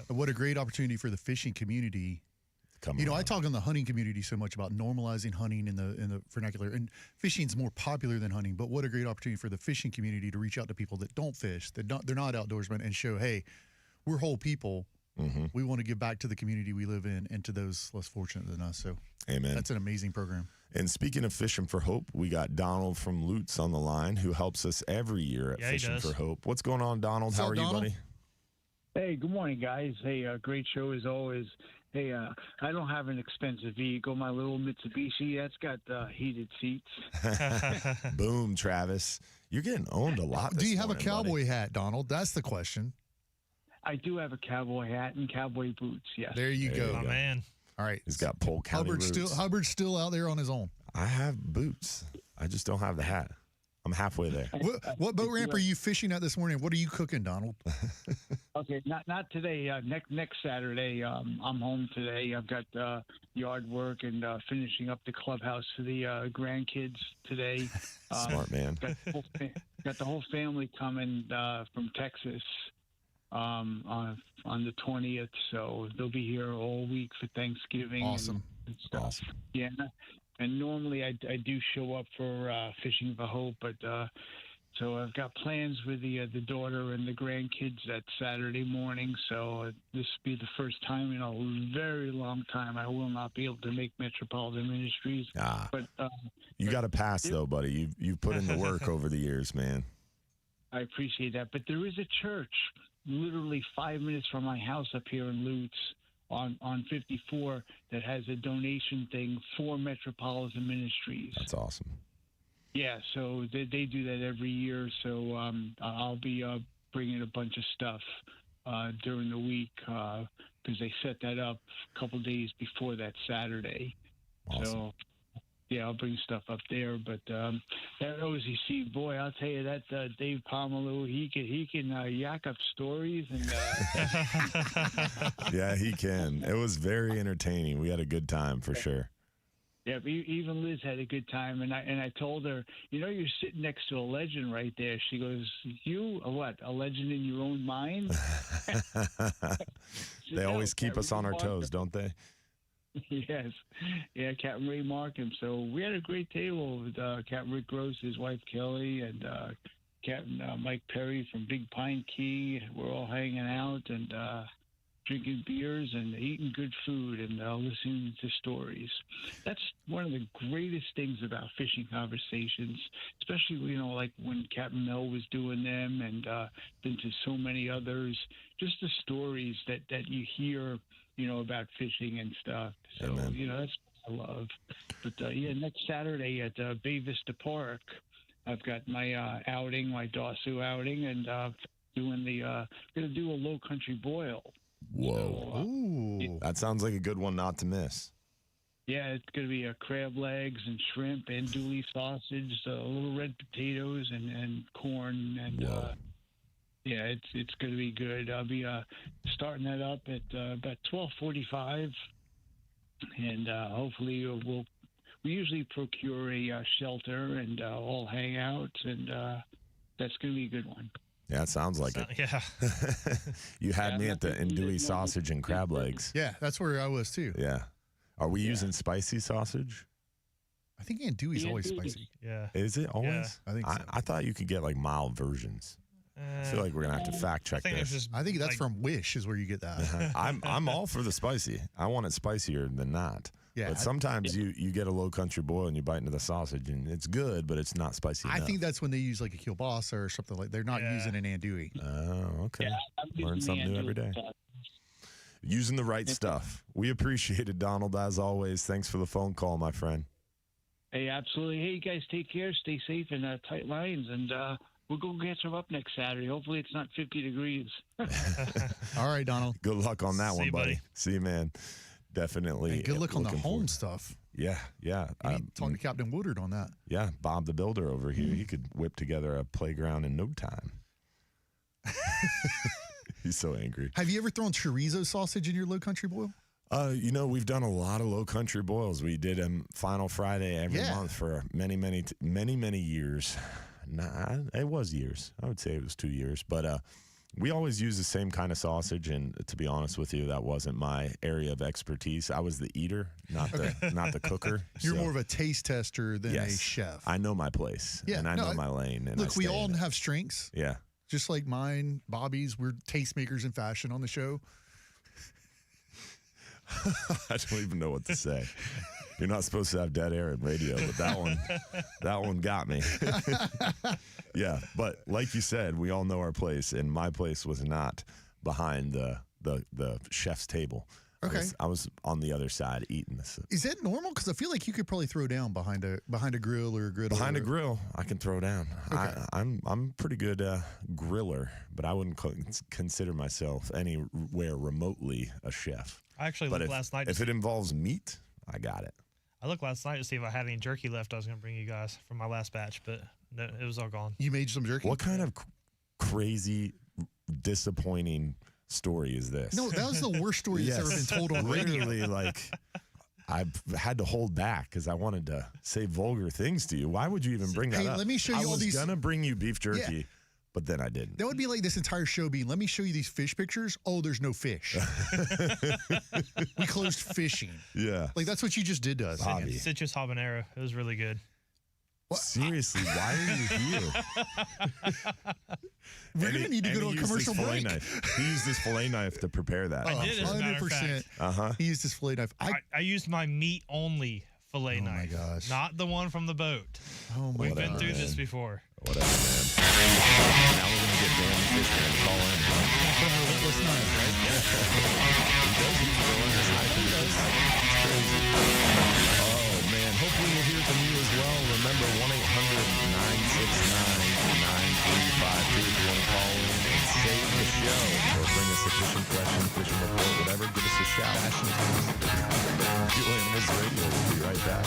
And what a great opportunity for the fishing community. I talk in the hunting community so much about normalizing hunting in the vernacular, and fishing's more popular than hunting. But what a great opportunity for the fishing community to reach out to people that don't fish, they're not outdoorsmen, and show, hey, we're whole people. We want to give back to the community we live in and to those less fortunate than us. So, amen. That's an amazing program. And speaking of Fishing for Hope, we got Donald from Lutz on the line, who helps us every year at Fishing for Hope. What's going on, Donald? How are you, buddy? Hey, good morning, guys. Hey, great show as always. Hey, I don't have an expensive vehicle. My little Mitsubishi, that's got heated seats. Boom, Travis. You're getting owned a lot. Do you have a cowboy hat, Donald? That's the question. I do have a cowboy hat and cowboy boots, yes. There you go. Oh, man. All right. He's got Polk County roots. Hubbard's still out there on his own. I have boots. I just don't have the hat. I'm halfway there. What boat ramp are you fishing at this morning? What are you cooking, Donald? Okay, not today. Next Saturday, I'm home today. I've got yard work and finishing up the clubhouse for the grandkids today. Smart man. Got the whole family coming from Texas on the 20th, so they'll be here all week for Thanksgiving. Awesome. And stuff. Awesome. Yeah. And normally I do show up for Fishing for Hope, but so I've got plans with the daughter and the grandkids that Saturday morning. So this will be the first time in a very long time I will not be able to make Metropolitan Ministries. But you got to pass though, buddy. You've put in the work over the years, man. I appreciate that. But there is a church literally 5 minutes from my house up here in Lutz. On 54 that has a donation thing for Metropolitan Ministries. That's awesome. Yeah, so they do that every year. So I'll be bringing a bunch of stuff during the week because they set that up a couple days before that Saturday. Awesome. yeah, I'll bring stuff up there. But that OZC boy, I'll tell you that Dave Pomeroy, he can yak up stories and. Yeah, he can. It was very entertaining. We had a good time for sure. Yeah, even Liz had a good time, and I told her, you're sitting next to a legend right there. She goes, "You a what? A legend in your own mind?" They always keep us on our toes, don't they? Yes, yeah, Captain Ray Markham. So we had a great table with Captain Rick Gross, his wife Kelly, and Captain Mike Perry from Big Pine Key. We're all hanging out and drinking beers and eating good food and listening to stories. That's one of the greatest things about fishing conversations, especially, like when Captain Mel was doing them and been to so many others, just the stories that you hear, about fishing and stuff. So, that's what I love. But, next Saturday at Bay Vista Park, I've got my outing, my Dawsu outing, and going to do a low country boil. Whoa. So, that sounds like a good one not to miss. Yeah, it's going to be crab legs and shrimp and andouille sausage, little red potatoes and corn. And yeah, it's going to be good. I'll be starting that up at about 12:45. And hopefully we usually procure a shelter and all hang out. And that's going to be a good one. Yeah, it sounds like it. Yeah. You had me at the andouille sausage and crab legs. Yeah, that's where I was too. Yeah. Are we using spicy sausage? I think andouille's always spicy. Yeah. Is it always? Yeah. I think so. I thought you could get like mild versions. I feel like we're gonna have to fact check this. I think that's from Wish is where you get that. I'm all for the spicy. I want it spicier than not. Yeah, but sometimes you get a low country boil and you bite into the sausage and it's good, but it's not spicy enough. I think that's when they use like a kielbasa or something like. They're not using an andouille. Oh, okay. Yeah, learn something new every day. Using the right stuff. We appreciate it, Donald, as always. Thanks for the phone call, my friend. Hey, absolutely. Hey, you guys take care. Stay safe and tight lines. And we'll go catch them up next Saturday. Hopefully it's not 50 degrees. All right, Donald. Good luck on that See one, you, buddy. buddy. See you, man. Definitely. And good luck on the looking home forward. stuff. Yeah, yeah. You need to talk to Captain Woodard on that. Yeah, Bob the Builder over here. He could whip together a playground in no time. He's so angry. Have you ever thrown chorizo sausage in your low country boil? We've done a lot of low country boils. We did them Final Friday every month for many years. Nah, it was years. I would say it was 2 years. But we always use the same kind of sausage. And to be honest with you, that wasn't my area of expertise. I was the eater, not the cooker. You're more of a taste tester than a chef. I know my place. Yeah, and I know my lane. And look, we all have strengths. Yeah. Just like mine, Bobby's. We're tastemakers in fashion on the show. I don't even know what to say. You're not supposed to have dead air in radio, but that one got me. Yeah, but like you said, we all know our place, and my place was not behind the chef's table. Okay, I was on the other side eating this. Is that normal? Because I feel like you could probably throw down behind a grill or a griddle. Behind a grill, I can throw down. Okay. I'm pretty good griller, but I wouldn't consider myself anywhere remotely a chef. I actually looked last night. If it involves meat, I got it. I looked last night to see if I had any jerky left. I was going to bring you guys from my last batch, but no, it was all gone. You made some jerky? What kind of crazy, disappointing story is this? No, that was the worst story that's ever been told on radio. Literally, like, I had to hold back because I wanted to say vulgar things to you. Why would you even bring that up? Let me show you all these. I was going to bring you beef jerky. But then I didn't. That would be like this entire show being, let me show you these fish pictures. Oh, there's no fish. We closed fishing. Yeah. Like, that's what you just did to us. Bobby. Citrus habanero. It was really good. Seriously, why are you here? We're going to need to go to a commercial break. He used his fillet knife to prepare that. I did, as a matter of fact. 100%. He used his fillet knife. I used my meat-only fillet knife. Oh, my gosh. Not the one from the boat. Oh, my We've been through this before. Whatever, man. Now we're going to get Dan Fisher and call in. Hopeless knife, right? He does use fillet knife. He does. It's crazy. Oh, man. Hopefully we'll hear from you as well. Remember, 1-800-969-9352 if you want to call in and save the show or bring us a fishing question, fishing report, whatever. Give us a shout. Real Animals Radio. We'll be right back.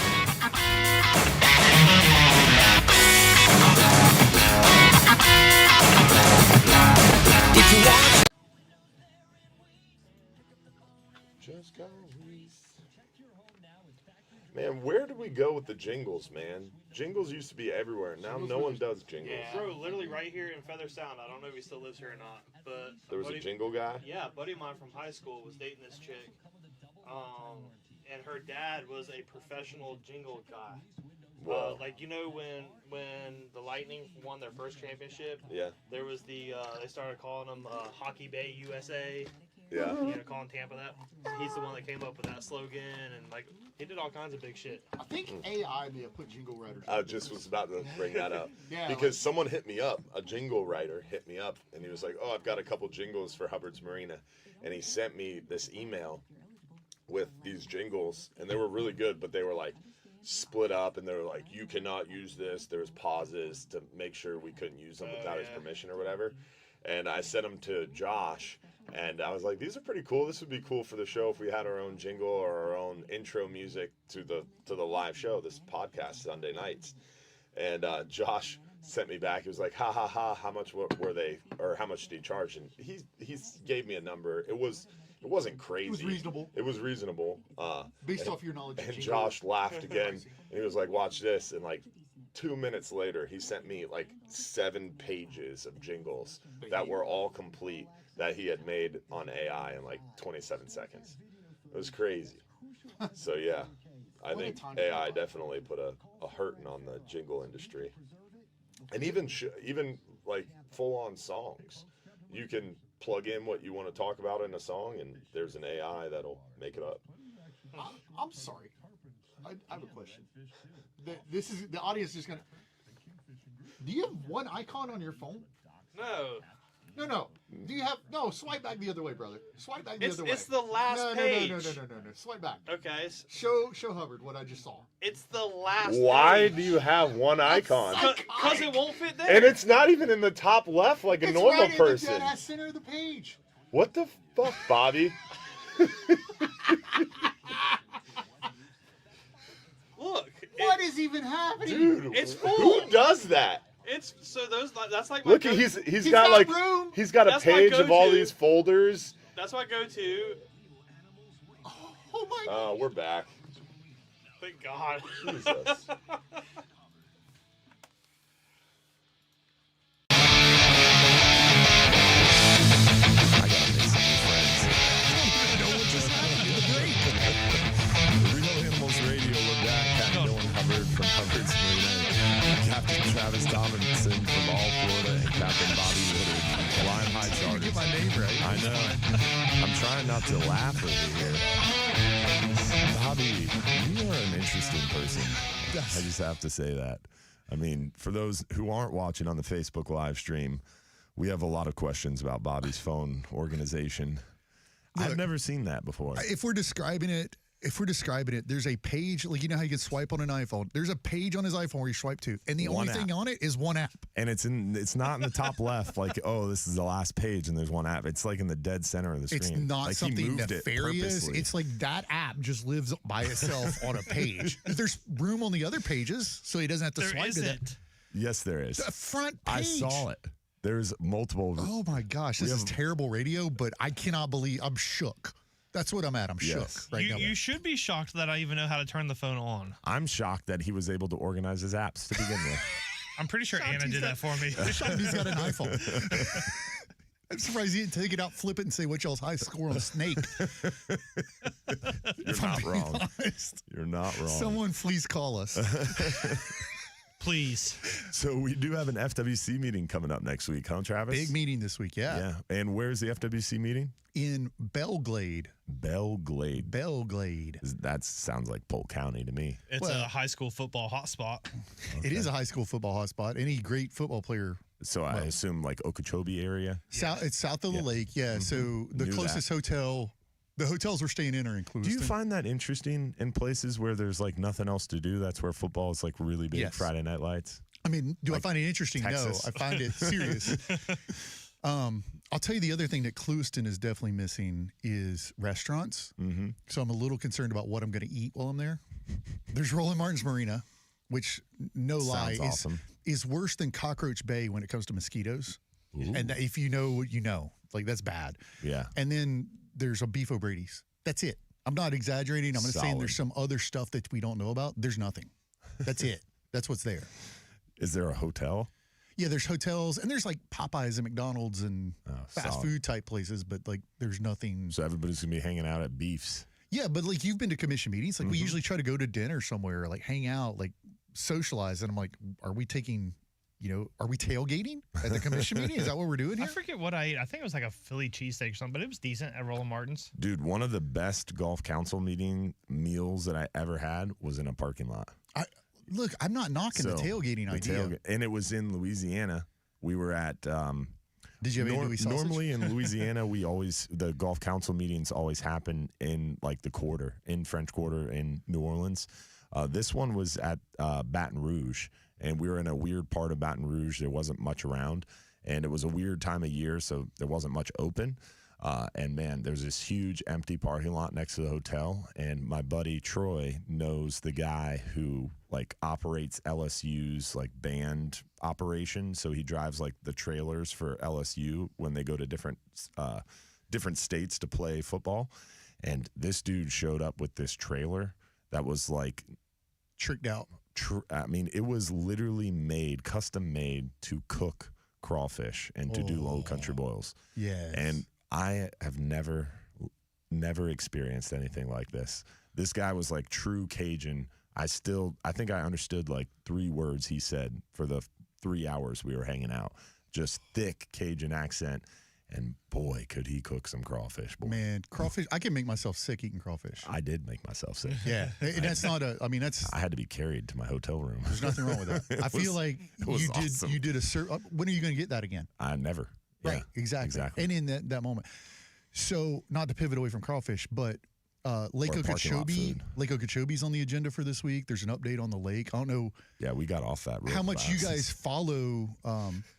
Man, where do we go with the jingles, man? Jingles used to be everywhere. Now no one does jingles. Yeah. Bro, literally right here in Feather Sound. I don't know if he still lives here or not, but There was a jingle guy? Yeah, a buddy of mine from high school was dating this chick. And her dad was a professional jingle guy. Whoa. Like, you know, when the Lightning won their first championship, Yeah. there was they started calling them Hockey Bay USA. Yeah. You know, calling Tampa that. He's the one that came up with that slogan, and like he did all kinds of big shit. I think AI may have put jingle writers. I just was about to bring that up. Yeah, because someone hit me up, a jingle writer hit me up, and he was like, "Oh, I've got a couple jingles for Hubbard's Marina," and he sent me this email with these jingles, and they were really good, but they were like split up, and they were like, "You cannot use this." There was pauses to make sure we couldn't use them without his permission or whatever. And I sent them to Josh, and I was like, "These are pretty cool. This would be cool for the show if we had our own jingle or our own intro music to the live show, this podcast Sunday nights." And Josh sent me back. He was like, "Ha ha ha! How much were they, or how much did he charge?" And he gave me a number. It wasn't crazy. It was reasonable. It was reasonable. Based off your knowledge of And jingle. Josh laughed again, and he was like, "Watch this!" And like 2 minutes later, he sent me like 7 pages of jingles that were all complete that he had made on AI in like 27 seconds. It was crazy. So yeah, I think AI definitely put a hurting on the jingle industry. And even like full-on songs, you can plug in what you want to talk about in a song, and there's an AI that'll make it up. I'm sorry. I have a question. The audience is gonna. Do you have one icon on your phone? No. No. Do you have Swipe back the other way, brother. Swipe back the other way. It's the last page. No. Swipe back. Okay. Show Hubbard what I just saw. It's the last. Why page. do you have one icon? Because it won't fit there. And it's not even in the top left like a It's normal right person. in the dead-ass center of the page. What the fuck, Bobby? Look. What is even happening? Dude, It's full. Who does that? It's so those. That's like my Look, he's got like room. he's got a That's my page of all go-to. these folders. That's my go-to. Oh my. Oh, we're back. Thank God. Jesus. Real Animals Radio, we're back. Capt. Dylan Hubbard from Hubbard's Marina, Captain Travis Tomlinson from All Florida, and Captain Bobby Woodard, Flying High Charters. Get my name right. I know. I'm trying not to laugh over here. Bobby, you are an interesting person. I just have to say that. I mean, for those who aren't watching on the Facebook live stream, we have a lot of questions about Bobby's phone organization. Look, I've never seen that before. If we're describing it, there's a page, like you know how you can swipe on an iPhone. There's a page on his iPhone where you swipe to, and the One only thing app. on it is one app. And it's not in the top left, like, oh, this is the last page and there's one app. It's like in the dead center of the screen. It's not like something he moved it nefarious. purposely. It's like that app just lives by itself on a page. There's room on the other pages, so he doesn't have to swipe to that. Yes, there is. The front page. I saw it. There's multiple. Oh my gosh, this is terrible radio, but I cannot believe I'm shook. That's what I'm at. I'm shook right now. You should be shocked that I even know how to turn the phone on. I'm shocked that he was able to organize his apps to begin with. I'm pretty sure Anna did that for me. I'm shocked he's got an iPhone. I'm surprised he didn't take it out, flip it, and say, "What's y'all's high score on Snake?" You're not wrong. You're not wrong. Someone please call us. Please. So we do have an FWC meeting coming up next week, huh, Travis? Big meeting this week, yeah. Yeah. And where's the FWC meeting? In Belglade. Belglade. That sounds like Polk County to me. It's a high school football hotspot. It is a high school football hotspot. Any great football player. So I assume like Okeechobee area? It's south of the lake, yeah. So the closest hotel, the hotels we're staying in are in Clewiston. Do you find that interesting in places where there's like nothing else to do? That's where football is like really big. Yes. Friday Night Lights. I mean, do I find it interesting? Texas. No, I find it serious. I'll tell you the other thing that Clewiston is definitely missing is restaurants. Mm-hmm. So I'm a little concerned about what I'm going to eat while I'm there. There's Roland Martin's Marina, which, no lie, awesome. is worse than Cockroach Bay when it comes to mosquitoes. Ooh. And if you know what you know, like that's bad. Yeah. And then there's a Beef O'Brady's. That's it. I'm not exaggerating. I'm going to say Solid. there's some other stuff that we don't know about. There's nothing. That's it. That's what's there. Is there a hotel? Yeah, there's hotels, and there's like Popeyes and McDonald's and fast solid. food type places, but like there's nothing. So everybody's going to be hanging out at Beefs. Yeah, but like you've been to commission meetings. Like we usually try to go to dinner somewhere, like hang out, like socialize. And I'm like, are we tailgating at the commission meeting? Is that what we're doing I here? forget what I ate. I think it was like a Philly cheesesteak or something, but it was decent at Roland Martin's. Dude, one of the best golf council meeting meals that I ever had was in a parking lot. Look, I'm not knocking the tailgating idea. And it was in Louisiana. We were at. Did you have andouille sausage? Normally in Louisiana, the golf council meetings always happen in like the Quarter, in French Quarter in New Orleans. This one was at Baton Rouge, and we were in a weird part of Baton Rouge. There wasn't much around, and it was a weird time of year, so there wasn't much open. And man, there's this huge empty parking lot next to the hotel, and my buddy Troy knows the guy who like operates LSU's like band operation. So he drives like the trailers for LSU when they go to different states to play football. And this dude showed up with this trailer that was like tricked out. I mean, it was literally custom made to cook crawfish and to do Old Country boils. Yes. And I have never experienced anything like this. This guy was like true Cajun. I think I understood like 3 words he said for the 3 hours we were hanging out. Just thick Cajun accent. And boy, could he cook some crawfish. Boy. Man, crawfish, I can make myself sick eating crawfish. I did make myself sick. Yeah. And that's not I had to be carried to my hotel room. There's nothing wrong with that. I feel like you did when are you going to get that again? I never. Right, Yeah, exactly. And in that moment. So, not to pivot away from crawfish, but Lake Okeechobee's on the agenda for this week. There's an update on the lake. I don't know. Yeah, we got off that real how much fast. you guys follow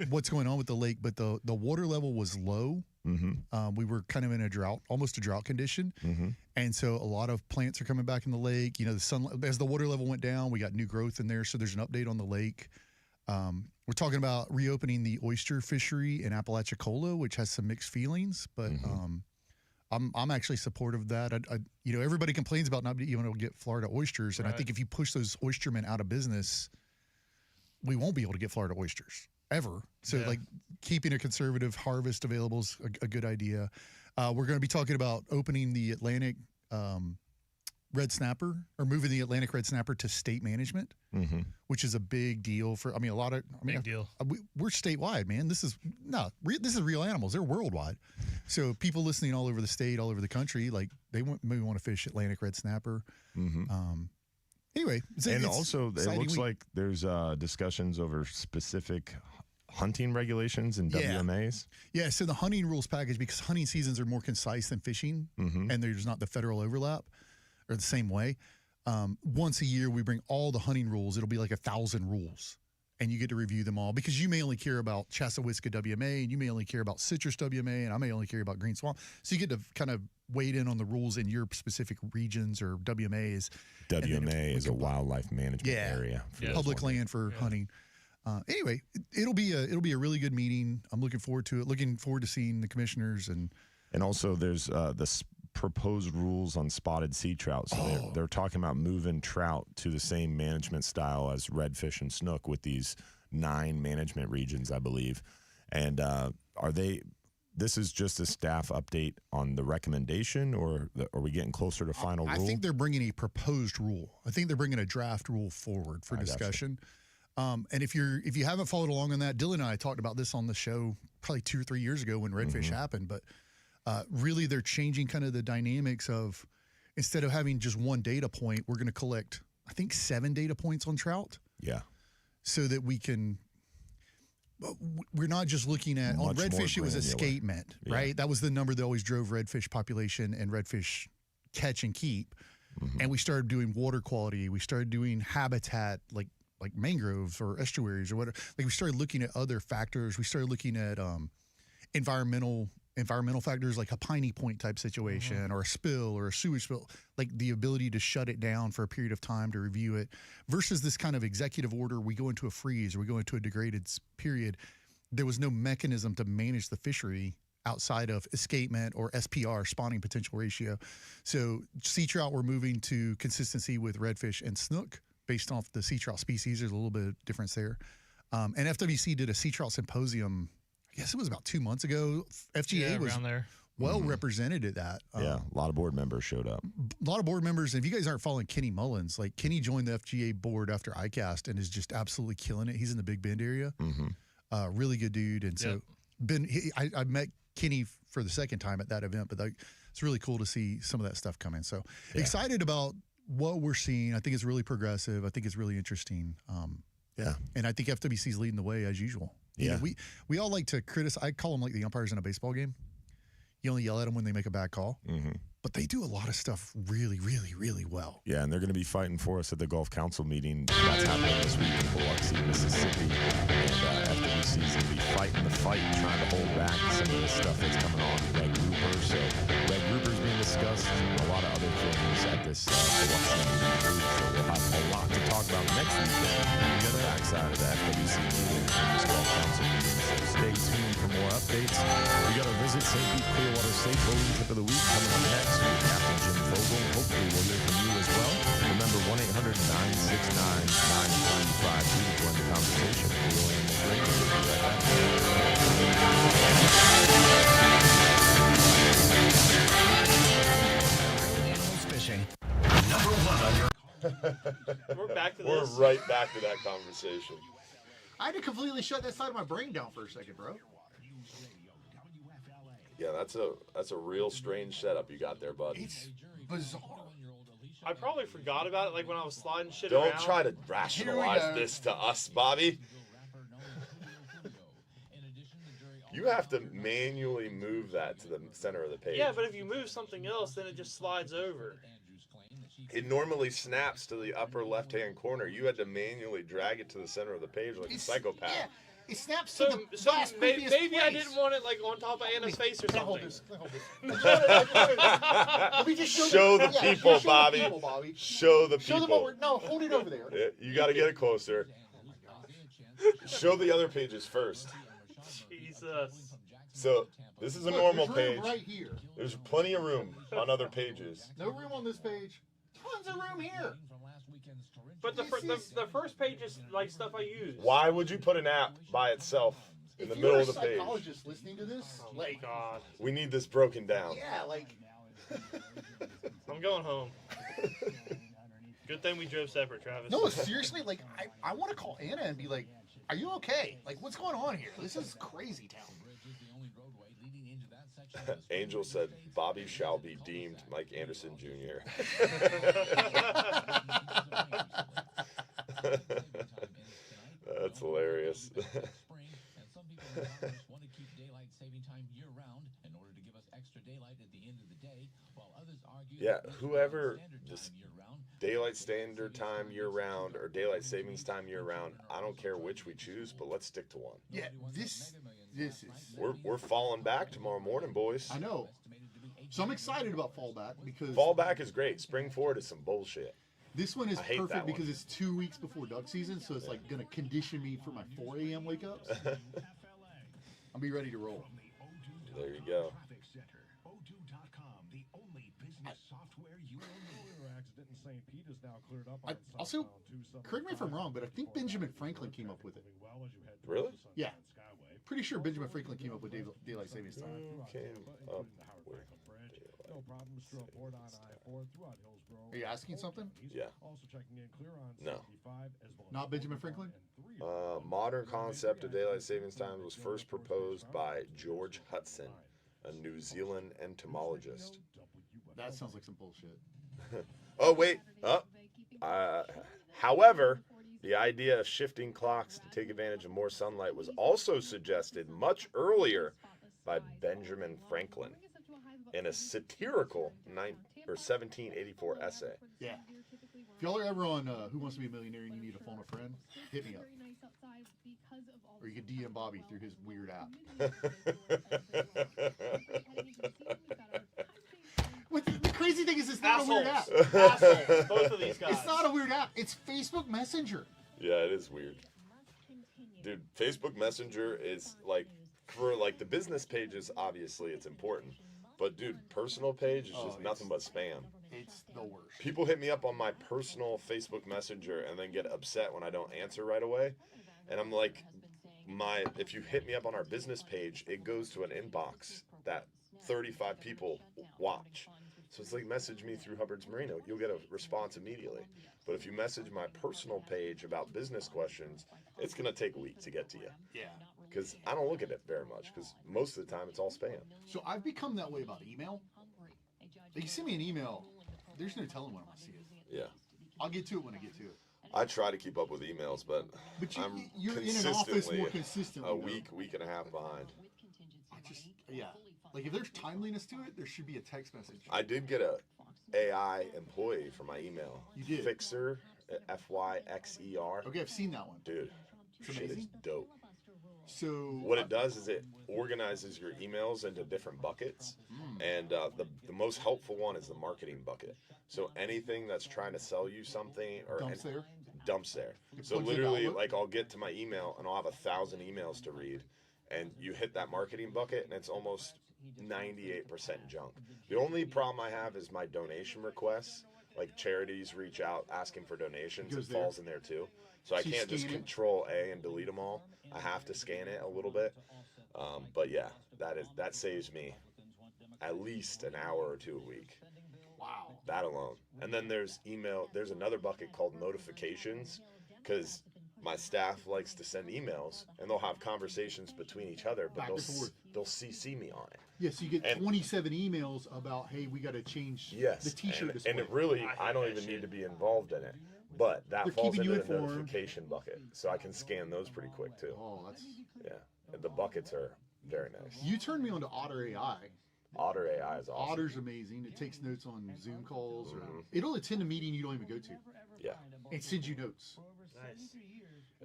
what's going on with the lake, but the water level was low. Mm-hmm. We were kind of in a drought, almost a drought condition. Mm-hmm. And so a lot of plants are coming back in the lake. You know, as the water level went down, we got new growth in there. So there's an update on the lake. We're talking about reopening the oyster fishery in Apalachicola, which has some mixed feelings, but I'm actually supportive of that. Everybody complains about not being able to get Florida oysters, and I think if you push those oystermen out of business, we won't be able to get Florida oysters ever. So, like, keeping a conservative harvest available is a good idea. We're going to be talking about opening the Atlantic red snapper, or moving the Atlantic red snapper to state management, which is a big deal for. Big deal. We're statewide, man. This is real animals. They're worldwide. So people listening all over the state, all over the country, like maybe want to fish Atlantic red snapper. Anyway, it looks like there's discussions over specific hunting regulations and WMAs. Yeah, so the hunting rules package, because hunting seasons are more concise than fishing, and there's not the federal overlap, or the same way. Once a year, we bring all the hunting rules. It'll be like 1,000 rules, and you get to review them all, because you may only care about Chassahowiska WMA, and you may only care about citrus WMA, and I may only care about green swamp. So you get to kind of wade in on the rules in your specific regions or WMAs. WMA is a wildlife management area. Public land for hunting. Anyway, it'll be a really good meeting. I'm looking forward to it. Looking forward to seeing the commissioners and also there's the proposed rules on spotted sea trout. So they're talking about moving trout to the same management style as redfish and snook with these 9 management regions, I believe. And this is just a staff update on the recommendation, or are we getting closer to final rule? I think they're bringing a proposed rule. I think they're bringing a draft rule forward for discussion. And if you haven't followed along on that, Dylan and I talked about this on the show probably 2 or 3 years ago when redfish happened. But really, they're changing kind of the dynamics of, instead of having just one data point, we're going to collect, I think, 7 data points on trout. Yeah. So that we can. We're not just looking at on redfish. It was escapement, right? That was the number that always drove redfish population and redfish catch and keep. And we started doing water quality. We started doing habitat, like mangroves or estuaries or whatever. Like, we started looking at other factors. We started looking at environmental factors, like a piney point type situation, or a spill or a sewage spill, like the ability to shut it down for a period of time to review it, versus this kind of executive order. We go into a freeze, or we go into a degraded period. There was no mechanism to manage the fishery outside of escapement or SPR, spawning potential ratio. So sea trout were moving to consistency with redfish and snook based off the sea trout species. There's a little bit of difference there. And FWC did a sea trout symposium, I guess it was about 2 months ago. FGA was there. well represented at that. Yeah, a lot of board members showed up. A lot of board members. And if you guys aren't following Kenny Mullins, like Kenny joined the FGA board after ICAST and is just absolutely killing it. He's in the Big Bend area. Really good dude. And so I met Kenny for the second time at that event, but it's really cool to see some of that stuff come in. So excited about what we're seeing. I think it's really progressive. I think it's really interesting. And I think FWC is leading the way as usual. You know, we all like to criticize. I call them like the umpires in a baseball game. You only yell at them when they make a bad call. But they do a lot of stuff really, really, really well. Yeah, and they're going to be fighting for us at the Gulf Council meeting that's happening this week in Biloxi, Mississippi. And FWC is going to be fighting the fight, trying to hold back some of the stuff that's coming on red grouper. So red grouper is being discussed, and a lot of other things at this Biloxi meeting too. So we'll have a lot to talk about next weekend. On the backside of the FWC meeting and this Gulf Council meeting. So stay tuned for more updates. We got our visit St. Pete Clearwater Safe Boating Tip of the Week coming up next with Captain Jim Vogel. Hopefully we'll hear from you as well. Remember 1-800-969-9352 to join the conversation. Real Animals Radio. We'll be right back. Animals fishing. Number one on your. We're back to this. We're right back to that conversation. I had to completely shut that side of my brain down for a second, bro. Yeah, that's a real strange setup you got there, bud. It's bizarre. I probably forgot about it, like when I was sliding shit around. Don't try to rationalize this to us, Bobby. You have to manually move that to the center of the page. Yeah, but if you move something else, then it just slides over. It normally snaps to the upper left-hand corner. You had to manually drag it to the center of the page like a psychopath. Yeah, it snaps So, to the so last maybe previous I place. didn't want it like on top of Anna's face or something. Hold this. Let me just Show the people, show Bobby. The people, Bobby. Show the Show them people. over. No, hold it over there. Yeah, you got to get it closer. Show the other pages first. Jesus. So this is a Look, normal there's room page. right here. There's plenty of room on other pages. No room on this page. Tons of room here. But the first page is like stuff I use. Why would you put an app by itself in the If middle you're of a the page? psychologist listening to this, like, God. We need this broken down. yeah, like. I'm going home. Good thing we drove separate, Travis. No, seriously, like, I want to call Anna and be like, are you okay? Like, what's going on here? This is crazy town. Angel said, Bobby shall be deemed Mike Anderson Jr. That's hilarious. Yeah, whoever this daylight standard time year round or daylight savings time year round, I don't care which we choose, but let's stick to one. Yeah, this is. We're falling back tomorrow morning, boys. I know. So I'm excited about fallback because Fallback is great. Spring forward is some bullshit. this one is I hate that perfect one. because it's 2 weeks before duck season, so it's like gonna condition me for my 4 a.m. wake ups. I'll be ready to roll. There you go. Also, correct me if I'm wrong, but I think Benjamin Franklin came up with it. Really? Yeah. Pretty sure Benjamin Franklin came up with daylight savings time. Are you asking something? Yeah. No. Not Benjamin Franklin? Modern concept of daylight savings time was first proposed by George Hudson, a New Zealand entomologist. That sounds like some bullshit. Oh, wait. However, the idea of shifting clocks to take advantage of more sunlight was also suggested much earlier by Benjamin Franklin in a satirical 1784 essay. Yeah. If y'all are ever on Who Wants to Be a Millionaire and you need to phone a friend, hit me up. Or you can DM Bobby through his weird app. The crazy thing is it's not a weird app. Assholes, both of these guys. It's not a weird app. It's Facebook Messenger. Yeah, it is weird. Dude, Facebook Messenger is like for like the business pages, obviously it's important. But dude, personal page is just nothing but spam. It's the worst. People hit me up on my personal Facebook Messenger and then get upset when I don't answer right away. And I'm like, if you hit me up on our business page, it goes to an inbox that 35 people watch. So it's like, message me through Hubbard's Marina. You'll get a response immediately. But if you message my personal page about business questions, it's going to take a week to get to you. Yeah. Because I don't look at it very much, because most of the time it's all spam. So I've become that way about email. Like, you send me an email, there's no telling when I'm going to see it. Yeah. I'll get to it when I get to it. I try to keep up with emails, but you're in an office more consistently. A week and a half behind. Yeah. Like, if there's timeliness to it, there should be a text message. I did get a AI employee for my email. You did? Fixer, Fyxer. Okay, I've seen that one. Dude, It's shit is amazing. dope. So what it does is it organizes your emails into different buckets, and the most helpful one is the marketing bucket. So anything that's trying to sell you something or dumps there. So literally, like, I'll get to my email and I'll have 1,000 emails to read, and you hit that marketing bucket and it's almost 98% junk. The only problem I have is my donation requests. Like, charities reach out asking for donations, it falls in there too. So I can't just Control A and delete them all. I have to scan it a little bit. But yeah, that saves me at least an hour or two a week. Wow. That alone. And then there's another bucket called notifications, because my staff likes to send emails and they'll have conversations between each other, but they'll CC me on it. Yeah, so you get 27 emails about, hey, we got to change the T-shirt display. And it really, I don't even need to be involved in it. But that falls into the notification bucket, so I can scan those pretty quick too. Oh, that's... Yeah, and the buckets are very nice. You turned me on to Otter AI. Otter AI is awesome. Otter's amazing. It takes notes on Zoom calls. Or it'll attend a meeting you don't even go to. Yeah. And send you notes. Nice.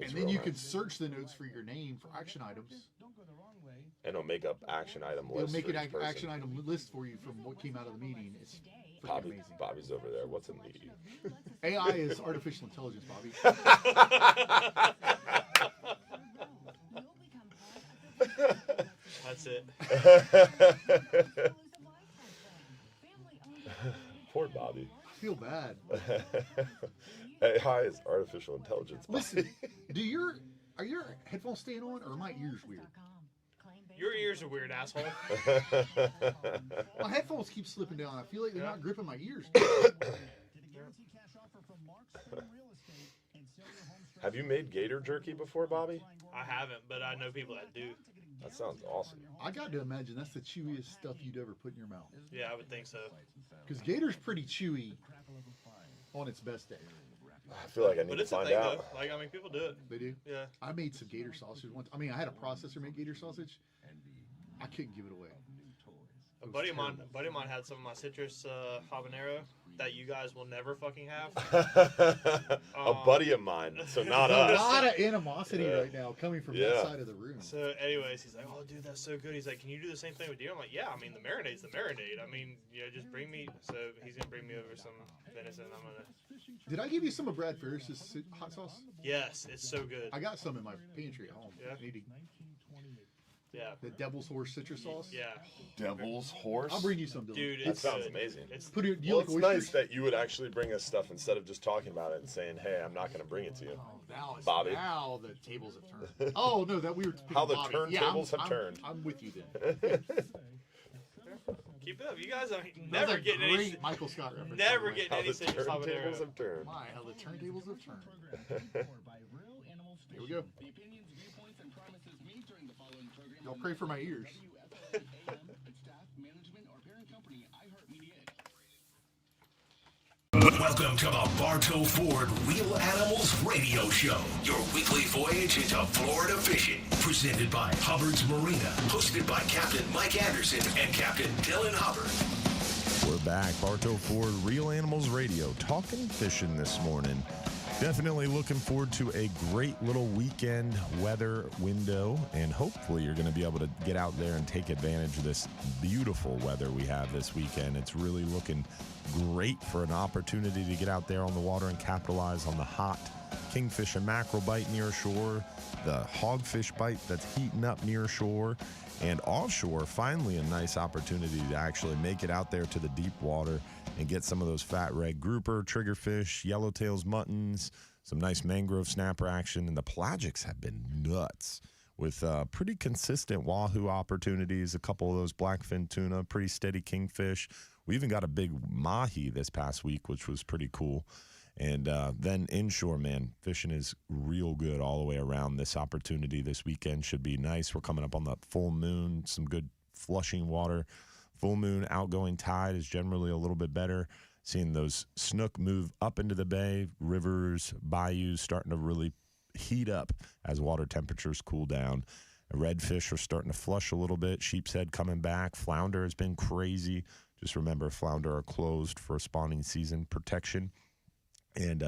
And then you can search the notes for your name for action items. And it'll make up action item lists. It'll make an action item list for you from what came out of the meeting. It's amazing. Bobby's over there. What's a meeting? AI is artificial intelligence, Bobby. That's it. Poor Bobby. I feel bad. AI is artificial intelligence. Bobby. Listen, are your headphones staying on, or are my ears weird? Your ears are weird, asshole. My headphones keep slipping down. I feel like they're not gripping my ears. Have you made gator jerky before, Bobby? I haven't, but I know people that do. That sounds awesome. I got to imagine that's the chewiest stuff you'd ever put in your mouth. Yeah, I would think so. Because gator's pretty chewy on its best day. I feel like I need to find out. Though. Like, I mean, people do it. They do? Yeah. I made some gator sausage once. I mean, I had a processor make gator sausage. I couldn't give it away. A buddy of mine had some of my citrus habanero that you guys will never fucking have. A buddy of mine, so not us. A lot of animosity right now coming from that side of the room. So, anyways, he's like, "Oh, dude, that's so good." He's like, "Can you do the same thing with deer?" I'm like, "Yeah, I mean, the marinade's the marinade. I mean, just bring me." So he's gonna bring me over some venison. I'm gonna. Did I give you some of Brad Ferris's hot sauce? Yes, it's so good. I got some in my pantry at home. Yeah. Yeah. The Devil's Horse citrus sauce? Yeah. Devil's Horse? I'll bring you some, Dylan. Dude, that sounds amazing. It's nice that you would actually bring us stuff instead of just talking about it and saying, hey, I'm not going to bring it to you. Bobby. Now the tables have turned. Oh, no, that we were... How the Bobby. turntables have turned. I'm with you then. Keep it up. You guys are never getting any... Michael Scott reference. Never getting any citrus habanero. habanero. Have turned. My, how the turntables have turned. Here we go. Y'all pray for my ears. Welcome to the Bartow Ford Real Animals Radio Show, your weekly voyage into Florida fishing. Presented by Hubbard's Marina, hosted by Captain Mike Anderson and Captain Dylan Hubbard. We're back. Bartow Ford Real Animals Radio, talking fishing this morning. Definitely looking forward to a great little weekend weather window, and hopefully you're going to be able to get out there and take advantage of this beautiful weather we have this weekend. It's really looking great for an opportunity to get out there on the water and capitalize on the hot kingfish and mackerel bite near shore, the hogfish bite that's heating up near shore, and offshore, finally a nice opportunity to actually make it out there to the deep water and get some of those fat red grouper, triggerfish, yellowtails, muttons, some nice mangrove snapper action, and the pelagics have been nuts with pretty consistent wahoo opportunities, a couple of those blackfin tuna, pretty steady kingfish. We even got a big mahi this past week, which was pretty cool. And then inshore, man, fishing is real good all the way around. This opportunity this weekend should be nice. We're coming up on the full moon, some good flushing water. Full moon, outgoing tide is generally a little bit better. Seeing those snook move up into the bay, rivers, bayous starting to really heat up as water temperatures cool down. Redfish are starting to flush a little bit. Sheep's head coming back. Flounder has been crazy. Just remember, flounder are closed for spawning season protection. And,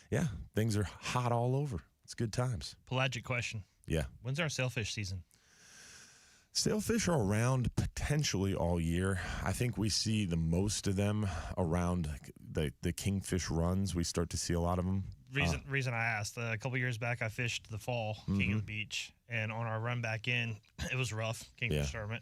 yeah, things are hot all over. It's good times. Pelagic question. Yeah. When's our sailfish season? Sailfish are around potentially all year. I think we see the most of them around the kingfish runs. We start to see a lot of them. Reason I asked, a couple years back I fished the fall King of the Beach, and on our run back in, it was rough, kingfish tournament.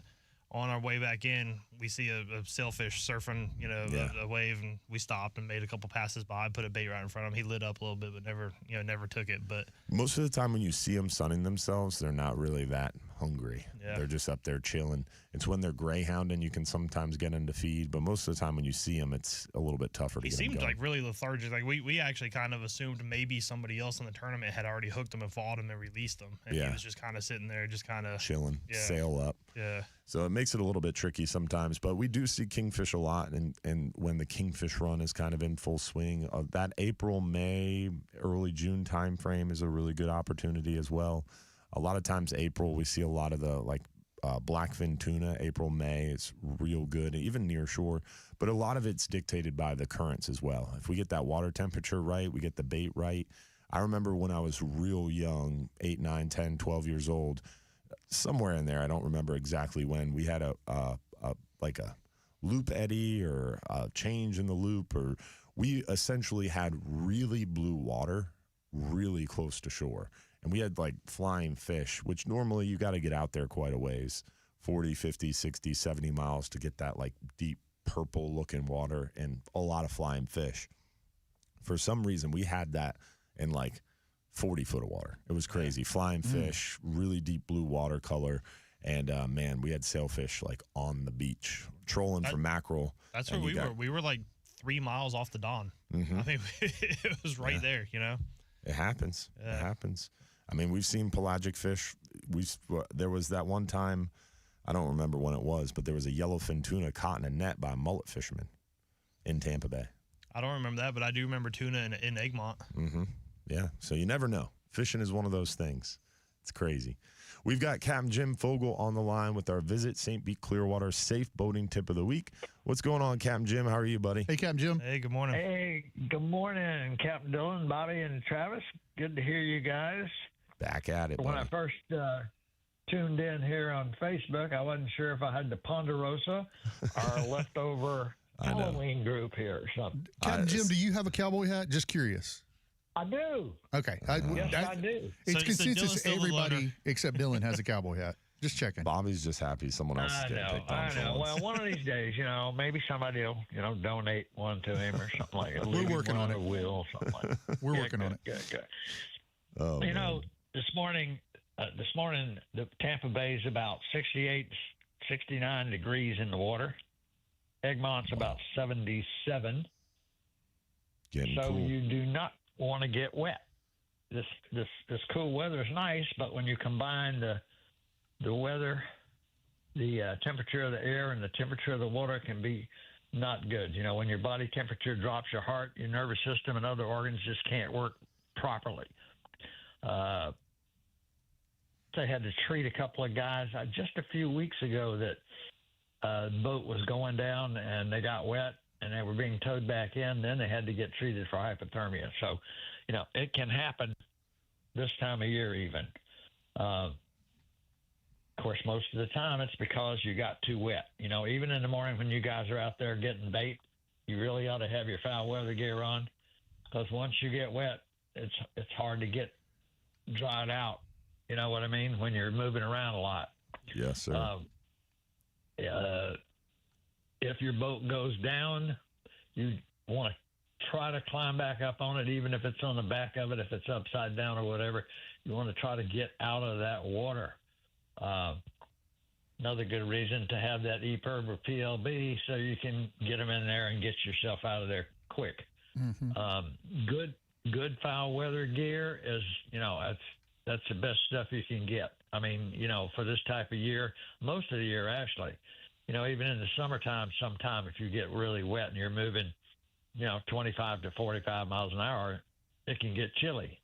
On our way back in, we see a sailfish surfing, a wave, and we stopped and made a couple passes by, put a bait right in front of him. He lit up a little bit, but never took it. But most of the time when you see them sunning themselves, they're not really that hungry. Yeah. They're just up there chilling. It's when they're greyhounding you can sometimes get them to feed, but most of the time when you see them, it's a little bit tougher to get them He seemed going. like really lethargic. Like we actually kind of assumed maybe somebody else in the tournament had already hooked him and fought him and released him, and he was just kind of sitting there, just kind of chilling, sail up. Yeah. So it makes it a little bit tricky sometimes, but we do see kingfish a lot, and when the kingfish run is kind of in full swing, that April, May, early June time frame is a really good opportunity as well. A lot of times April, we see a lot of the blackfin tuna. April, May, it's real good, even near shore, but a lot of it's dictated by the currents as well. If we get that water temperature right, we get the bait right. I remember when I was real young, 8, 9, 10, 12 years old, somewhere in there, I don't remember exactly when, we had a loop eddy or a change in the loop, or we essentially had really blue water really close to shore. And we had flying fish, which normally you got to get out there quite a ways, 40, 50, 60, 70 miles to get that deep purple looking water and a lot of flying fish. For some reason, we had that in 40 foot of water. It was crazy. Flying fish, really deep blue water color. And man, we had sailfish on the beach, trolling for mackerel. That's where we were. We were 3 miles off the Don. Mm-hmm. I mean, it was right there, It happens. Yeah. It happens. I mean, we've seen pelagic fish. There was that one time, I don't remember when it was, but there was a yellowfin tuna caught in a net by a mullet fisherman in Tampa Bay. I don't remember that, but I do remember tuna in Egmont. Mm-hmm. Yeah, so you never know. Fishing is one of those things. It's crazy. We've got Captain Jim Fogel on the line with our Visit St. Pete Clearwater Safe Boating Tip of the Week. What's going on, Captain Jim? How are you, buddy? Hey, Captain Jim. Hey, good morning. Hey, good morning, Captain Dylan, Bobby, and Travis. Good to hear you guys. Back at it, When buddy. I first tuned in here on Facebook, I wasn't sure if I had the Ponderosa or a leftover Halloween group here or something. Captain Jim, do you have a cowboy hat? Just curious. I do. Okay. Yes, I do. It's consensus everybody except Dylan has a cowboy hat. Just checking. Bobby's just happy someone else is getting picked on. I know. Well, one of these days, maybe somebody will, donate one to him or something like that. We're working on it. Will, something like that. We're working on it. Good. Oh, this morning, the Tampa Bay is about 68, 69 degrees in the water. Egmont's about 77. Getting so cool. you do not want to get wet. This cool weather is nice, but when you combine the weather, the temperature of the air and the temperature of the water can be not good. When your body temperature drops, your heart, your nervous system, and other organs just can't work properly. They had to treat a couple of guys just a few weeks ago that the boat was going down and they got wet and they were being towed back in. Then they had to get treated for hypothermia. So, it can happen this time of year even. Of course, most of the time it's because you got too wet. Even in the morning when you guys are out there getting bait, you really ought to have your foul weather gear on, because once you get wet, it's hard to get dried out. You know what I mean? When you're moving around a lot. Yes, sir. If your boat goes down, you want to try to climb back up on it, even if it's on the back of it, if it's upside down or whatever. You want to try to get out of that water. Another good reason to have that EPIRB or PLB so you can get them in there and get yourself out of there quick. Good foul weather gear is, that's the best stuff you can get. I mean, for this type of year, most of the year actually, even in the summertime, sometime if you get really wet and you're moving, 25 to 45 miles an hour, it can get chilly.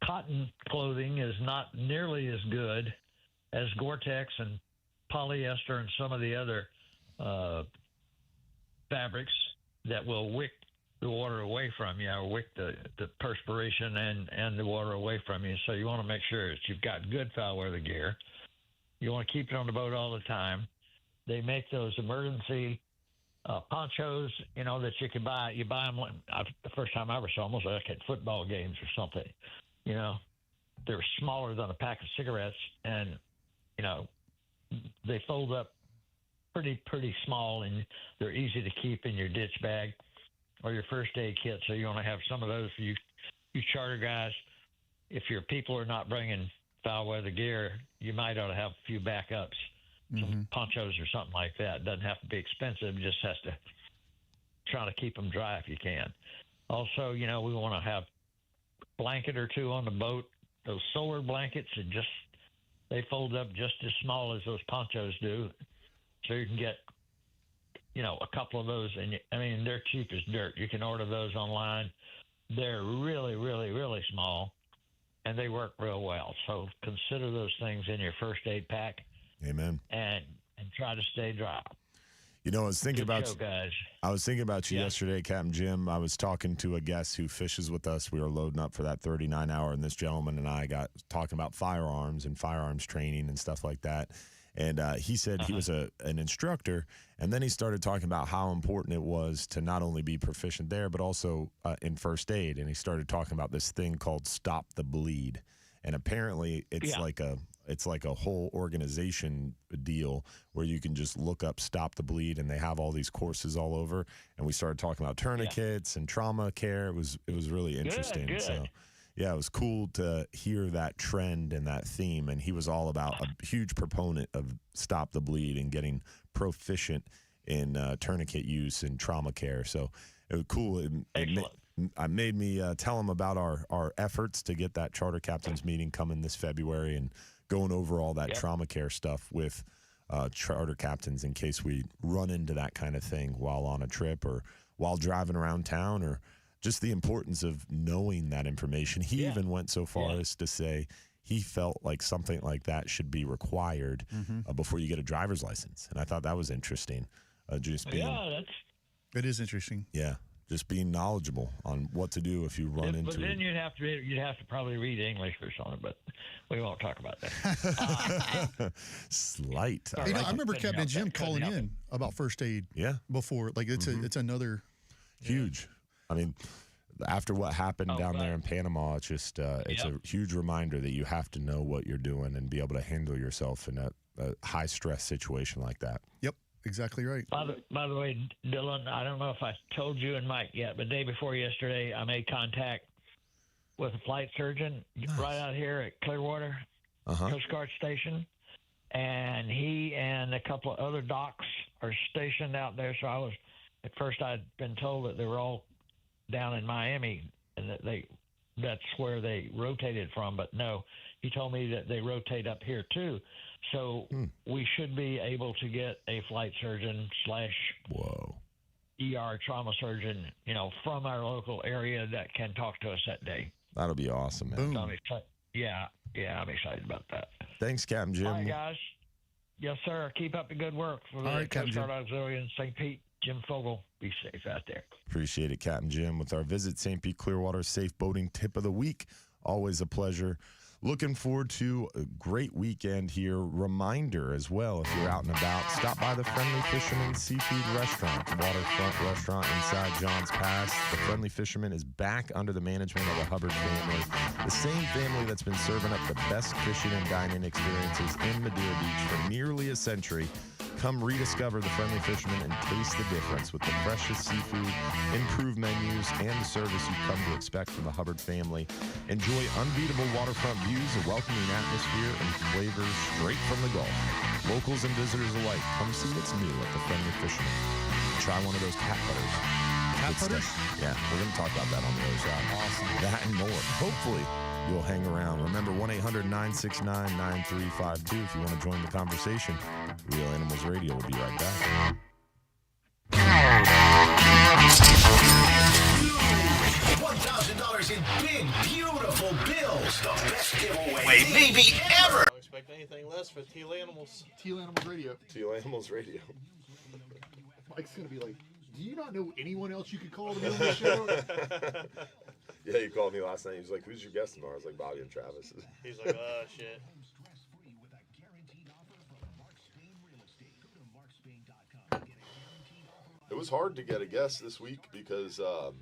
Cotton clothing is not nearly as good as Gore-Tex and polyester and some of the other fabrics that will wick the water away from you, or wick the perspiration and the water away from you. So you want to make sure that you've got good foul weather gear. You want to keep it on the boat all the time. They make those emergency ponchos, that you can buy. You buy them. The first time I ever saw them was like at football games or something. They're smaller than a pack of cigarettes, and they fold up pretty small, and they're easy to keep in your ditch bag or your first aid kit. So you want to have some of those for you charter guys. If your people are not bringing foul weather gear, you might ought to have a few backups, some ponchos or something like that. It doesn't have to be expensive. It just has to try to keep them dry if you can. Also, we want to have a blanket or two on the boat. Those solar blankets they fold up just as small as those ponchos do, so you can get a couple of those. And they're cheap as dirt. You can order those online. They're really, really, really small, and they work real well. So consider those things in your first aid pack. Amen. And try to stay dry. I was thinking about show, guys. I was thinking about you yesterday, Captain Jim. I was talking to a guest who fishes with us. We were loading up for that 39-hour, and this gentleman and I got talking about firearms and firearms training and stuff like that. And he said he was an instructor, and then he started talking about how important it was to not only be proficient there, but also in first aid. And he started talking about this thing called Stop the Bleed. And apparently it's like a whole organization deal where you can just look up Stop the Bleed, and they have all these courses all over. And we started talking about tourniquets and trauma care. It was really interesting. Good. So yeah, it was cool to hear that trend and that theme. And he was all about a huge proponent of Stop the Bleed and getting proficient in tourniquet use and trauma care. So it was cool. It made me tell him about our efforts to get that charter captains meeting coming this February, and going over all that trauma care stuff with charter captains in case we run into that kind of thing while on a trip or while driving around town, or just the importance of knowing that information. He even went so far as to say he felt like something like that should be required before you get a driver's license. And I thought that was interesting. It is interesting. Yeah. Just being knowledgeable on what to do if you run into. But then you'd have to probably read English or something. But we won't talk about that. Slight. I remember Captain Jim calling in about first aid. Yeah. Before, like it's another huge. I mean, after what happened down there in Panama, it's just it's a huge reminder that you have to know what you're doing and be able to handle yourself in a high stress situation like that. Yep. Exactly right. By the way, Dylan, I don't know if I told you and Mike yet, but day before yesterday, I made contact with a flight surgeon right out here at Clearwater Coast Guard Station, and he and a couple of other docs are stationed out there. So at first I'd been told that they were all down in Miami and that that's where they rotated from, but no, he told me that they rotate up here too. So we should be able to get a flight surgeon / ER trauma surgeon, from our local area that can talk to us that day. That'll be awesome, man. Boom. I'm excited about that. Thanks, Captain Jim. All right, guys. Yes, sir. Keep up the good work for the Coast Guard Auxiliary in St. Pete. Jim Fogel, be safe out there. Appreciate it, Captain Jim, with our Visit St. Pete Clearwater Safe Boating Tip of the Week. Always a pleasure. Looking forward to a great weekend here. Reminder as well, if you're out and about, stop by the Friendly Fisherman Seafood Restaurant, waterfront restaurant inside Johns Pass. The Friendly Fisherman is back under the management of the Hubbard family, the same family that's been serving up the best fishing and dining experiences in Madeira Beach for nearly a century. Come rediscover the Friendly Fisherman and taste the difference with the freshest seafood, improved menus, and the service you've come to expect from the Hubbard family. Enjoy unbeatable waterfront views, a welcoming atmosphere, and flavors straight from the Gulf. Locals and visitors alike, come see what's new at the Friendly Fisherman. Try one of those cat butters. Cat butters? Yeah, we're going to talk about that on the other side. Awesome. That and more. Hopefully, you'll hang around. Remember, 1-800-969-9352 if you want to join the conversation. Real Animals Radio will be right back. $1,000 in big, beautiful bills. The best giveaway maybe ever. I don't expect anything less for Teal Animals. Teal Animals Radio. Teal Animals Radio. Mike's going to be like, do you not know anyone else you could call to be on the show? Yeah, he called me last night. He was like, who's your guest tomorrow? I was like, Bobby and Travis. He's like, oh, shit. It was hard to get a guest this week because... Oh,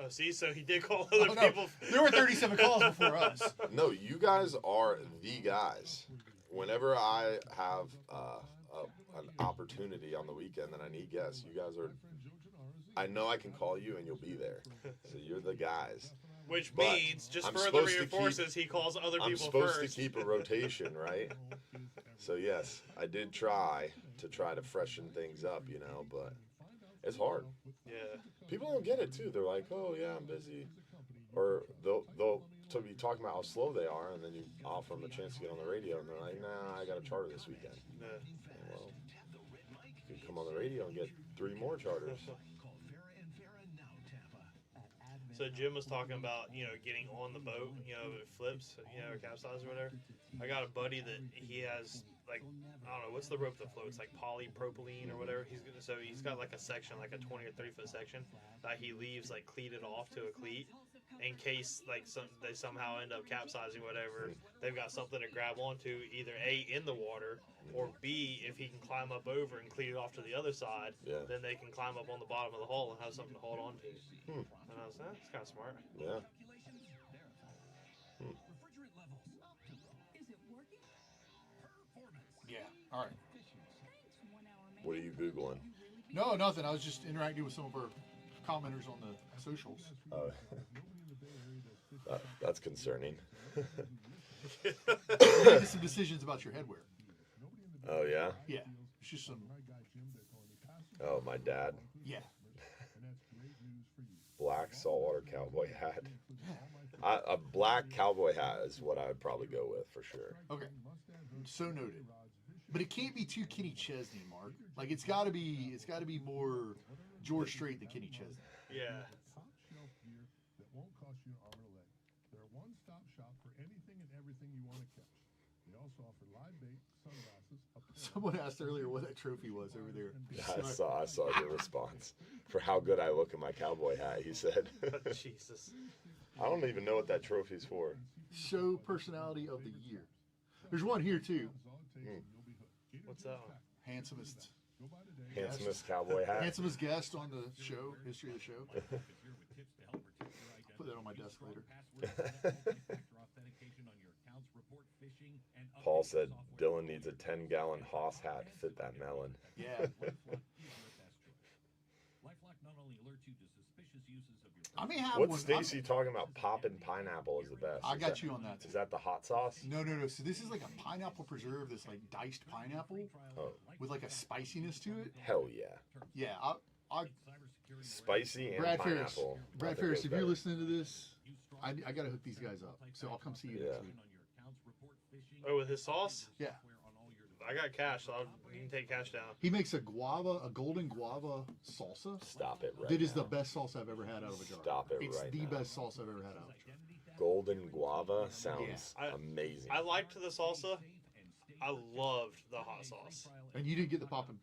see, so he did call other people. There were 37 calls before us. No, you guys are the guys. Whenever I have an opportunity on the weekend that I need guests, you guys are... I know I can call you and you'll be there. So you're the guys. Which But means, just I'm further supposed to reinforces, he calls other I'm people supposed first. to keep a rotation, right? So, yes, I did try to freshen things up, you know, but it's hard. Yeah. People don't get it, too. They're like, oh, yeah, I'm busy. Or they'll be talking about how slow they are, and then you offer them a chance to get on the radio, and they're like, nah, I got a charter this weekend. Yeah. Well, you can come on the radio and get 3 more charters. So Jim was talking about, getting on the boat, it flips, or capsize or whatever. I got a buddy that he has, like, I don't know, what's the rope that floats, like polypropylene or whatever. He's got like a section, like a 20 or 30 foot section that he leaves like cleated off to a cleat in case like they somehow end up capsizing, whatever. They've got something to grab onto, either A, in the water, or B, if he can climb up over and cleat it off to the other side, then they can climb up on the bottom of the hull and have something to hold on to. And I was like, that's kind of smart. Yeah. Yeah. All right. What are you Googling? No, nothing. I was just interacting with some of our commenters on the socials. Oh. That's concerning. Making some decisions about your headwear. Oh, yeah? Yeah. It's just some... Oh, my dad. Yeah. Black saltwater cowboy hat. A black cowboy hat is what I would probably go with for sure. Okay. So noted. But it can't be too Kenny Chesney, Mark. Like it's got to be more George Strait than Kenny Chesney. Yeah. Someone asked earlier what that trophy was over there. I saw your response for how good I look in my cowboy hat. He said, Jesus. I don't even know what that trophy's for. Show personality of the year. There's one here too. What's that one? Handsomest cowboy hat. Handsomest guest on the show, history of the show. Put that on my desk later. Paul said Dylan needs a 10-gallon Haas hat to fit that melon. Yeah. I may have What's one. Stacy talking about? Poppin' pineapple is the best. I got you on that. Is that the hot sauce? No. So this is like a pineapple preserve that's like diced pineapple with like a spiciness to it. Hell yeah. Yeah. Spicy and Brad pineapple. Brad Ferris, if you're listening to this, I got to hook these guys up. So I'll come see you next week. Oh, with his sauce? Yeah. I got cash, so you can take cash down. He makes a golden guava salsa. Stop it right That is now. the best sauce I've ever had out of a jar. Stop it it's right the now. best sauce I've ever had out of a jar. Golden guava sounds amazing. I liked the salsa. I loved the hot sauce. And you didn't get the poppin'.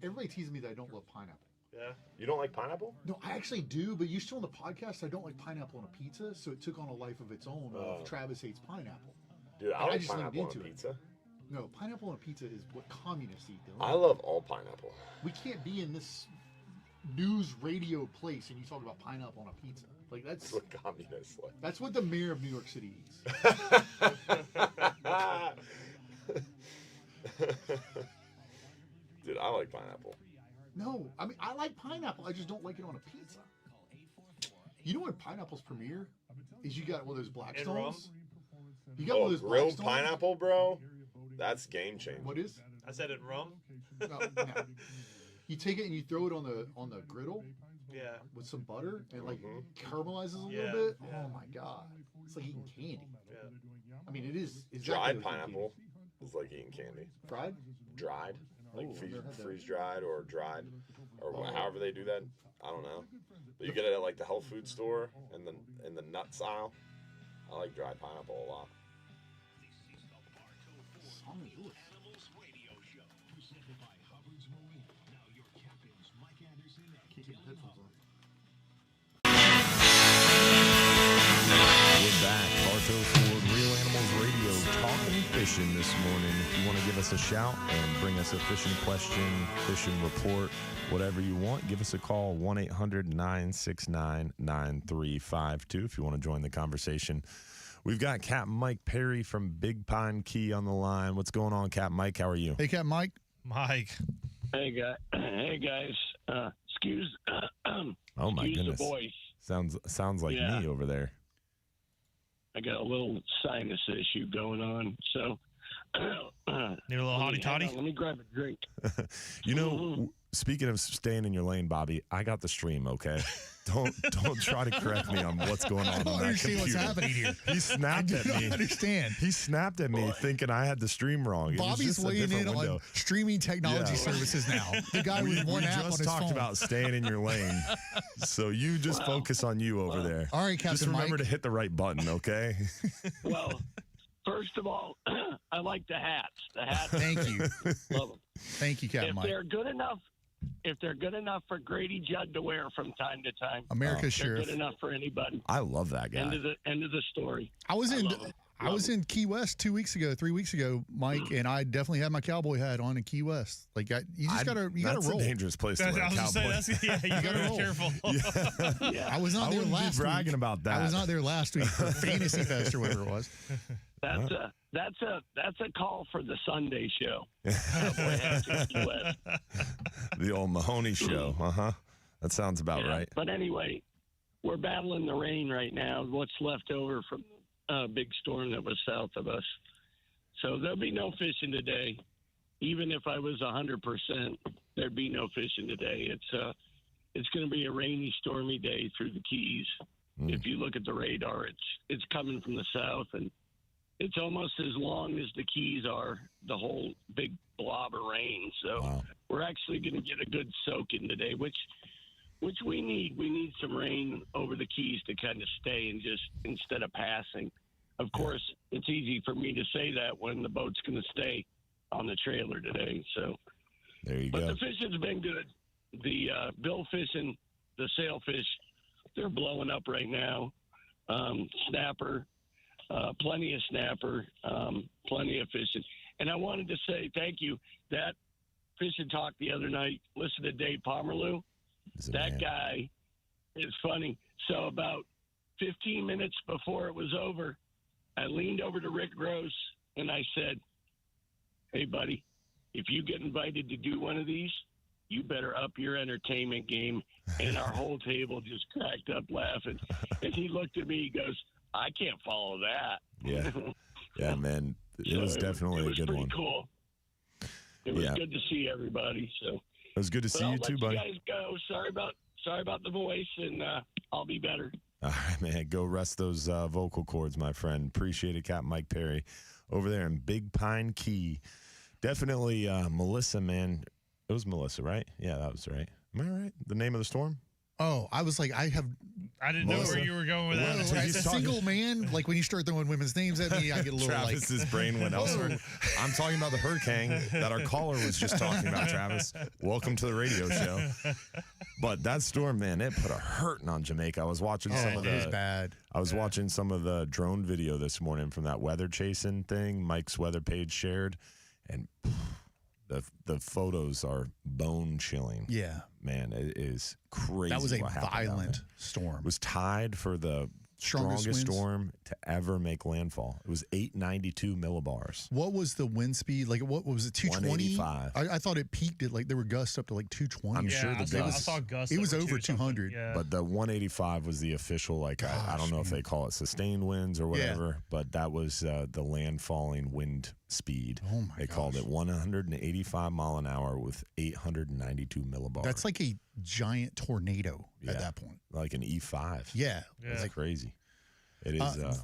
Everybody teases me that I don't love pineapple. Yeah. You don't like pineapple? No, I actually do, but you still on the podcast, I don't like pineapple on a pizza, so it took on a life of its own of Travis hates pineapple. Dude, I And like just leaned pineapple on a into it. pizza. No, pineapple on a pizza is what communists eat, though. I love all pineapple. We can't be in this news radio place and you talk about pineapple on a pizza. Like that's what communists like. That's what the mayor of New York City eats. Dude, I like pineapple. No, I mean I like pineapple. I just don't like it on a pizza. You know when pineapples premiere? Is you got one of those Blackstones. You got one of those grilled Blackstones? pineapple, bro. That's game changing. What is? I said it rum. No. You take it and you throw it on the griddle. Yeah. With some butter and like caramelizes a little bit. Oh my god, it's like eating candy. Yeah. I mean, it is. Dried pineapple is like eating candy. Fried? Dried. Like Oh, I've never had that. freeze dried or dried or however they do that. I don't know. But you get it at like the health food store and then in the nuts aisle. I like dried pineapple a lot. We're back. Bartow Ford Real Animals Radio talking fishing this morning. If you want to give us a shout and bring us a fishing question, fishing report, whatever you want, give us a call, 1-800-969-9352 if you want to join the conversation. We've got Capt Mike Perry from Big Pine Key on the line. What's going on, Capt Mike? How are you? Hey, Capt Mike. Mike. Hey, guys. Excuse Oh, my excuse goodness. the voice. Sounds like Yeah. me over there. I got a little sinus issue going on, so need a little hottie toddy. Let me grab a drink. You know, speaking of staying in your lane, Bobby, I got the stream, okay? Don't try to correct me on what's going on. I don't on that understand what's computer. happening here. He snapped at I me. don't understand. He snapped at me thinking I had the stream wrong. It was Bobby's just a weighing different in window. on streaming technology Yeah. services now. The guy with one we app on just his talked phone. about staying in your lane. So you just focus on you over there. All right, Captain Just remember Mike. to hit the right button, okay? Well, first of all, I like the hats. The hats. Thank you. Love them. Thank you, Captain If Mike. they're good enough for Grady Judd to wear from time to time, America's they're Sheriff. good enough for anybody. I love that guy. End of the story. I was in love 'em. I was in Key West 3 weeks ago, Mike, and I definitely had my cowboy hat on in Key West. Like you just gotta That's roll. a dangerous place to wear a I was gonna say, cowboy. you gotta be roll. careful. I was not there wouldn't last be bragging week. about that. I was not there last week for Fantasy Fest or whatever it was. That's a call for the Sunday show. Cowboy hats in Key West. The old Mahoney show. That sounds about right. But anyway, we're battling the rain right now. What's left over from a big storm that was south of us. So there'll be no fishing today. Even if I was 100%, there'd be no fishing today. It's going to be a rainy, stormy day through the Keys. If you look at the radar, it's coming from the south, and it's almost as long as the Keys are, the whole big blob of rain. So we're actually going to get a good soak in today, which we need. We need some rain over the Keys to kind of stay and just instead of passing. Of course, it's easy for me to say that when the boat's going to stay on the trailer today. So there you but go. the fishing's been good. The bill fishing, the sailfish, they're blowing up right now. Snapper, plenty of snapper, plenty of fishing. And I wanted to say thank you. That fishing talk the other night, listen to Dave Pomerleau. That guy is funny. So about 15 minutes before it was over, I leaned over to Rick Gross and I said, hey, buddy, if you get invited to do one of these, you better up your entertainment game. And our whole table just cracked up laughing. And he looked at me, he goes, I can't follow that. Yeah, man. It was definitely a good one. It was pretty cool. It was good to see everybody. So it was good to see you too, buddy. I'll let you guys go. Sorry about the voice, and I'll be better. All right, man. Go rest those vocal cords, my friend. Appreciate it, Capt Mike Perry, over there in Big Pine Key. Definitely Melissa, man. It was Melissa, right? Yeah, that was right. Am I right? The name of the storm? Oh, I was like, I didn't know where you were going with that. Whoa, as a single man, like when you start throwing women's names at me, I get a little Travis's brain went elsewhere. I'm talking about the hurricane that our caller was just talking about, Travis. Welcome to the radio show. But that storm, man, it put a hurting on Jamaica. I was watching some of the. It was bad. I was watching some of the drone video this morning from that weather chasing thing Mike's weather page shared, and the photos are bone chilling. Yeah. Man, it is crazy. That was a what happened down violent there. storm. It was tied for the Strongest strongest winds? storm to ever make landfall. It was 892 millibars. What was the wind speed? Like, what was it, 220? 185. I thought it peaked at, like, there were gusts up to, like, 220. I'm sure the I saw gusts. It was that were over 200. Yeah. But the 185 was the official, like, I don't know if they call it sustained winds or whatever, but that was the landfalling wind speed. Oh, my They called it 185 mile an hour with 892 millibars. That's like a giant tornado at that point. Like an E5. Yeah. It's Like, crazy. It is the other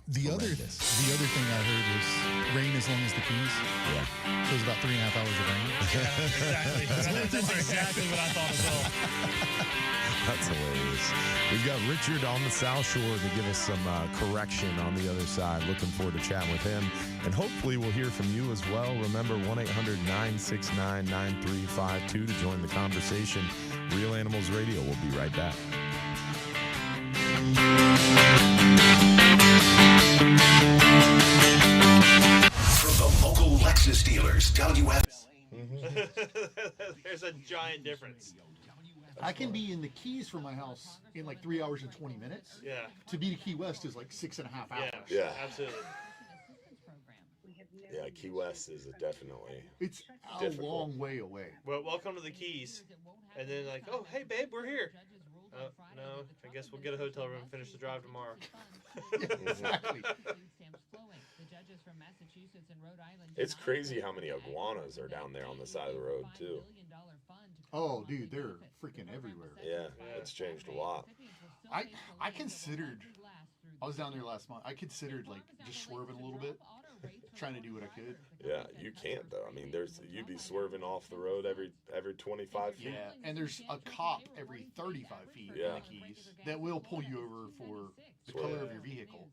horrendous. thing I heard was rain as long as the keys. Yeah. So it was about 3.5 hours of rain. Exactly. That's exactly what I thought as well. That's hilarious. We've got Richard on the South Shore to give us some correction on the other side. Looking forward to chatting with him. And hopefully we'll hear from you as well. Remember, 1-800-969-9352 to join the conversation. Real Animals Radio. We'll be right back. From the local Lexus dealers, WFLA. There's a giant difference. I can be in the Keys from my house in like 3 hours and 20 minutes. Yeah. To be to Key West is like 6.5 hours. Yeah. Absolutely. Yeah, Key West is definitely. It's a difficult. long way away. Well, welcome to the Keys. And then like, oh, hey, babe, we're here. No, I guess we'll get a hotel room and finish the drive tomorrow. Exactly. It's crazy how many iguanas are down there on the side of the road, too. Oh, dude, they're freaking everywhere. Yeah, it's changed a lot. I considered, I was down there last month. I considered like just swerving a little bit, trying to do what I could. Yeah, you can't though. I mean, you'd be swerving off the road every 25 feet. Yeah, and there's a cop every 35 feet in the Keys that will pull you over for the color of your vehicle.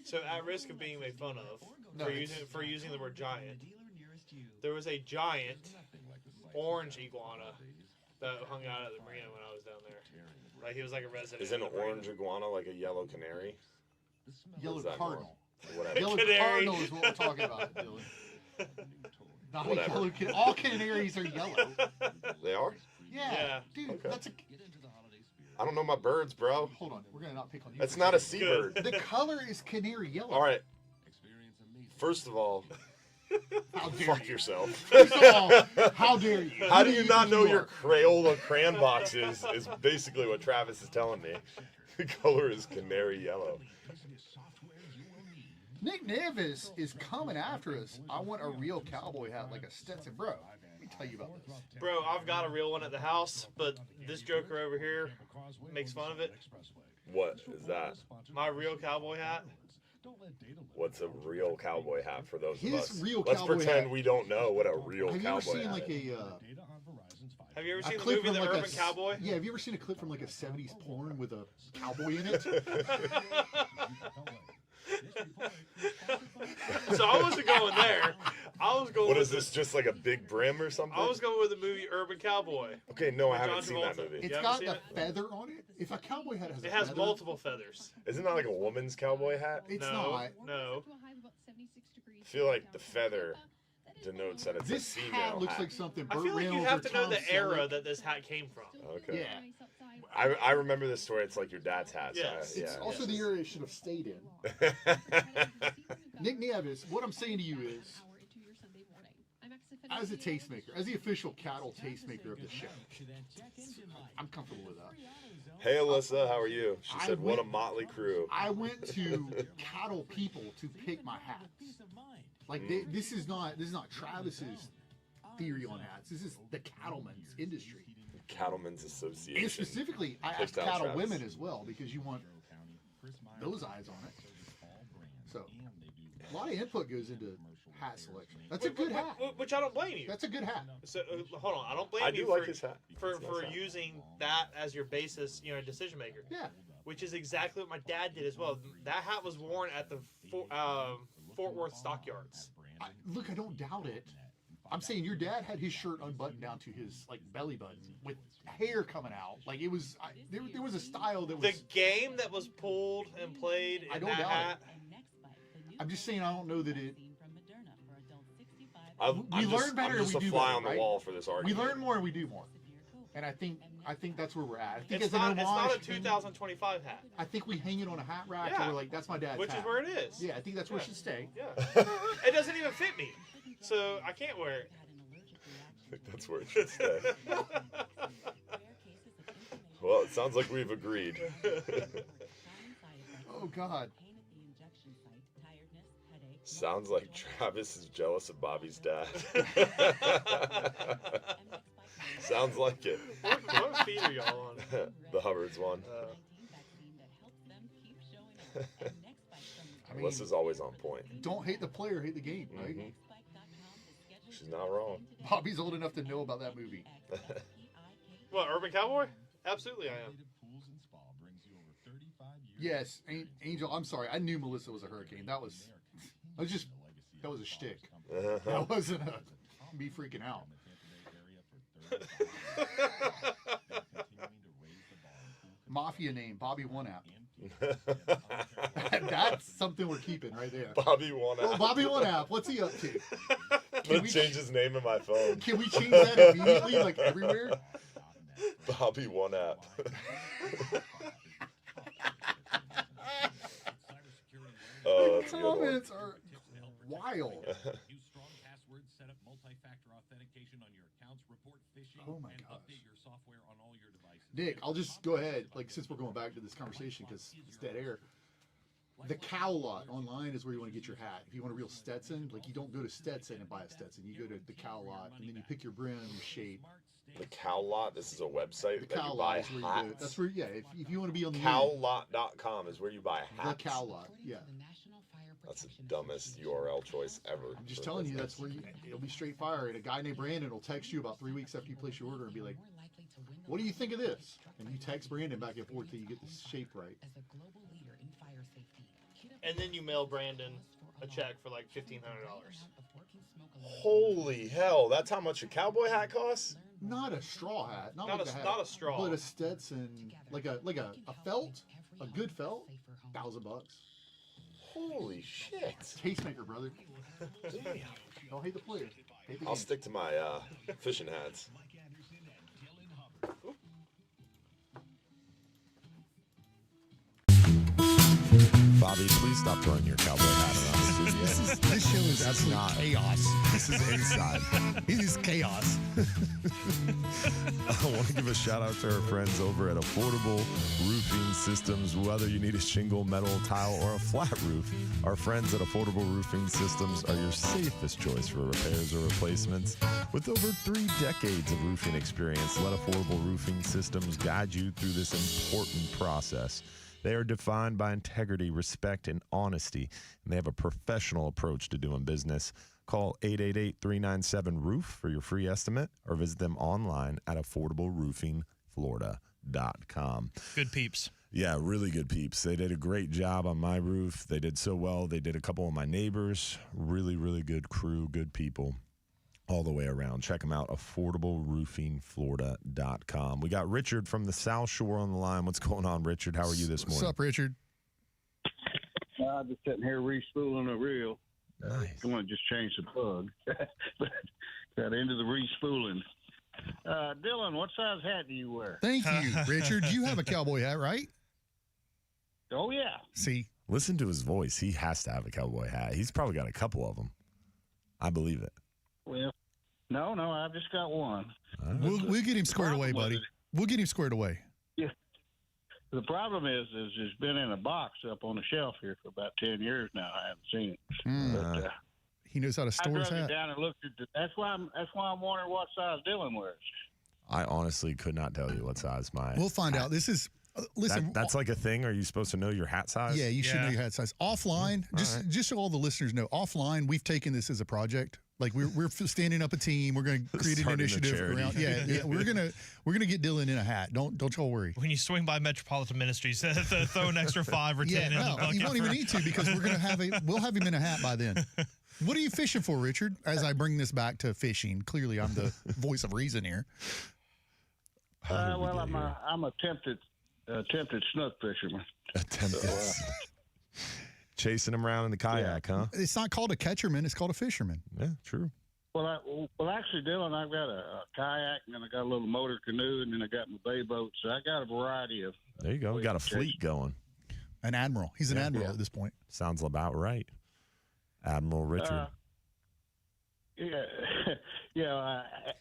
So at risk of being made fun of No, for using the word giant, there was a giant orange iguana that hung out at the marina when I was down there. Like he was like a resident. Isn't of an the marina. orange iguana like a yellow canary? Yellow Is that cardinal. Whatever. Yellow Canary. cardinal is what we're talking about, Dylan. Not a Whatever. yellow canary. All canaries are yellow. They are? Yeah, dude, Okay. that's a. I don't know my birds, bro. Hold on, we're gonna not pick on you. That's not a seabird. The color is canary yellow. All right. First of all, How dare fuck you. yourself. First of all, how dare you? How Who do you not think know you your are? Crayola crayon box is basically what Travis is telling me. The color is canary yellow. Nick Nevis is coming after us. I want a real cowboy hat like a Stetson. Bro, let me tell you about this. Bro, I've got a real one at the house, but this joker over here makes fun of it. What is that? My real cowboy hat. What's a real cowboy hat for those of His us? real Let's cowboy pretend hat. we don't know what a real Have you ever cowboy seen hat like is. Have you ever a seen the clip movie from The like Urban Cowboy? Yeah, have you ever seen a clip from like a 70s porn with a cowboy in it? So I wasn't going there. I was going. What with is this? Just like a big brim or something? I was going with the movie Urban Cowboy. Okay, no, I with haven't John seen that Travolta. movie. It's You haven't got seen the it? feather on it. If a cowboy hat has a It has feather, multiple feathers. Isn't that like a woman's cowboy hat? It's no, not. No. I feel like the feather denotes that it's This a female hat looks like something I Burt feel like you Reynolds have or to know Tom the era Selleck. that this hat came from. Okay. Yeah. I remember this story. It's like your dad's hat. So Yes. It's also the era it should have stayed in. yeah. Nick Nevis, what I'm saying to you is, as a tastemaker, as the official cattle tastemaker of the show, I'm comfortable with that. Hey, Alyssa, how are you? She I said, "What a went- motley crew." I went to cattle people to pick my hats. Like this is not Travis's theory on hats. This is the cattlemen's industry. Cattlemen's Association. And specifically, I asked Picked out cattle Travis. women as well because you want those eyes on it. So a lot of input goes into hat selection. That's a good hat. Which I don't blame you. That's a good hat. So hold on, I don't blame I you do like his hat. for using that as your basis, decision maker. Yeah. Which is exactly what my dad did as well. That hat was worn at the Fort Worth Stockyards. Look, I don't doubt it. I'm saying your dad had his shirt unbuttoned down to his belly button with hair coming out. Like it was, there was a style that was. The game that was pulled and played in that hat. I'm just saying I don't know that it. We learn better. I'm just a fly on the wall for this argument. We learn more and we do more, and I think that's where we're at. I think It's not a 2025 hat. I think we hang it on a hat rack and we're like, that's my dad's Which hat. is where it is. Yeah, I think that's where it should stay. Yeah. It doesn't even fit me, so I can't wear it. I think that's where it should stay. Well, it sounds like we've agreed. Oh, God. Sounds like Travis is jealous of Bobby's dad. Sounds like it. What feed are y'all on? The Hubbard's one. Melissa's always on point. Don't hate the player, hate the game, right? Mm-hmm. She's not wrong. Bobby's old enough to know about that movie. What, Urban Cowboy? Absolutely, I am. Yes, Angel. I'm sorry. I knew Melissa was a hurricane. That was a shtick. That wasn't me freaking out. Mafia name, Bobby One App. That's something we're keeping right there. Bobby One App. Well, Bobby One App. What's he up to? Can we change his name in my phone? Can we change that immediately, like everywhere? Bobby One App. Oh, that's a good one. Comments are wild. Oh my gosh. Nick, I'll just go ahead, since we're going back to this conversation because it's dead air. The cow lot online is where you want to get your hat. If you want a real Stetson, you don't go to Stetson and buy a Stetson. You go to the cow lot and then you pick your brim, your shape. The Cow Lot. This is a website that you buy hats. That's where, if you want to be on the Cowlot.com is where you buy hats. The Cow Lot, yeah. That's the dumbest URL choice ever. I'm just telling you, that's where it'll be straight fire. And a guy named Brandon will text you about 3 weeks after you place your order and be like, "What do you think of this?" And you text Brandon back and forth till you get the shape right. And then you mail Brandon a check for $1,500. Holy hell! That's how much a cowboy hat costs. Not a straw hat. Not a straw. But a Stetson, like a felt, a good felt, $1,000. Holy shit! Tastemaker, brother. Damn. Don't hate the player. Hate the I'll game. stick to my fishing hats. Bobby, please stop throwing your cowboy hat around the studio. This show is absolute chaos. This is inside. It is chaos. I want to give a shout out to our friends over at Affordable Roofing Systems. Whether you need a shingle, metal, tile, or a flat roof, our friends at Affordable Roofing Systems are your safest choice for repairs or replacements. With over 3 decades of roofing experience, let Affordable Roofing Systems guide you through this important process. They are defined by integrity, respect, and honesty, and they have a professional approach to doing business. Call 888-397-ROOF for your free estimate or visit them online at affordableroofingflorida.com. Good peeps. Yeah, really good peeps. They did a great job on my roof. They did so well. They did a couple of my neighbors. Really, really good crew, good people all the way around. Check them out, affordableroofingflorida.com. We got Richard from the South Shore on the line. What's going on, Richard? How are you this morning? What's up, Richard? I'm just sitting here respooling a reel. Nice. I want to just change the plug. But got into the respooling. Dylan, what size hat do you wear? Thank you, Richard. You have a cowboy hat, right? Oh, yeah. See? Listen to his voice. He has to have a cowboy hat. He's probably got a couple of them. I believe it. Well, no, I've just got one. We'll get him squared away, buddy. We'll get him squared away. Yeah. The problem is it's been in a box up on the shelf here for about 10 years now. I haven't seen it. But, he knows how to store his I drug hat. it down and looked at that's why I'm wondering what size Dylan wears. I honestly could not tell you what size my We'll find out. This is Listen, that's like a thing. Are you supposed to know your hat size? Yeah, you should know your hat size. Offline, just so all the listeners know, offline, we've taken this as a project. Like we're standing up a team. We're going to create an initiative around. Yeah, we're gonna get Dylan in a hat. Don't y'all worry. When you swing by Metropolitan Ministries, throw an extra 5 or 10 in the bucket. You won't even need to because we'll have him in a hat by then. What are you fishing for, Richard? As I bring this back to fishing, clearly I'm the voice of reason here. Well, I'm a tempted snook fisherman. Chasing them around in the kayak, huh? It's not called a catcherman; it's called a fisherman. Yeah, true. Well, actually, Dylan, I've got a kayak, and then I got a little motor canoe, and then I got my bay boat. So I got a variety of. There you go. We got a fleet going. An admiral. He's an admiral at this point. Sounds about right. Admiral Richard.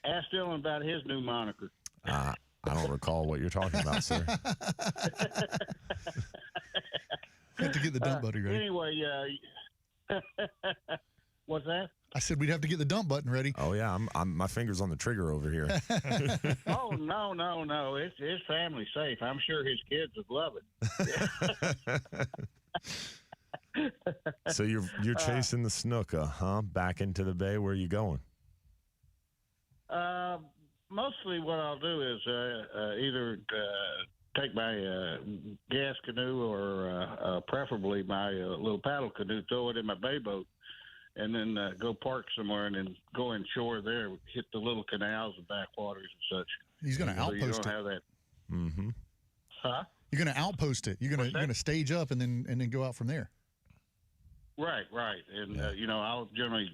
Ask Dylan about his new moniker. I don't recall what you're talking about, sir. Have to get the dump button ready. Anyway, what's that? I said we'd have to get the dump button ready. Oh yeah, I'm my fingers on the trigger over here. Oh no! It's family safe. I'm sure his kids would love it. So you're chasing the snook, huh? Back into the bay. Where are you going? Mostly, what I'll do is either take my gas canoe or preferably my little paddle canoe, throw it in my bay boat, and then go park somewhere and then go inshore there, hit the little canals and backwaters and such. He's going to outpost you don't it. have that. Mm-hmm. Huh? You're going to outpost it. You're going to stage up and then go out from there. Right. And I'll generally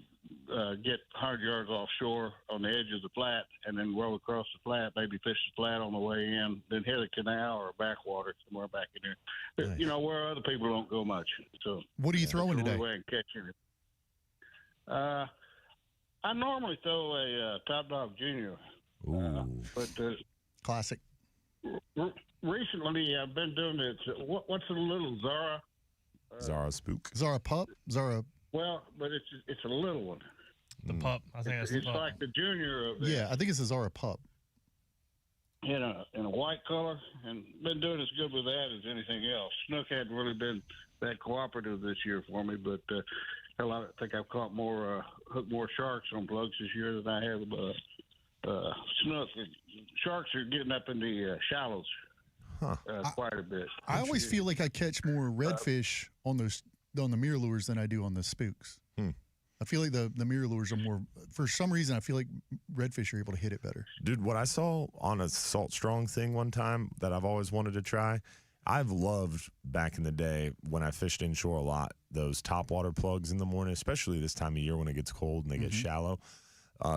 get 100 yards offshore on the edge of the flat and then roll across the flat, maybe fish the flat on the way in, then hit a canal or a backwater somewhere back in there. Nice. Where other people don't go much. So what are you throwing today? Way of catching it. I normally throw a Top Dog Junior. But classic. Recently, I've been doing it. What's a little Zara? Zara Spook. Zara Pup? Zara. Well, but it's a little one. The pup. I think that's the pup. It's like the junior of Yeah, I think it's a Zara Pup. In a white color, and been doing as good with that as anything else. Snook hadn't really been that cooperative this year for me, but I think I've caught hooked more sharks on plugs this year than I have snook. Sharks are getting up in the shallows quite a bit. I always feel like I catch more redfish on the mirror lures than I do on the spooks. I feel like the mirror lures are more, for some reason, I feel like redfish are able to hit it better. Dude, what I saw on a Salt Strong thing one time that I've always wanted to try, I've loved back in the day when I fished inshore a lot, those topwater plugs in the morning, especially this time of year when it gets cold and they get shallow.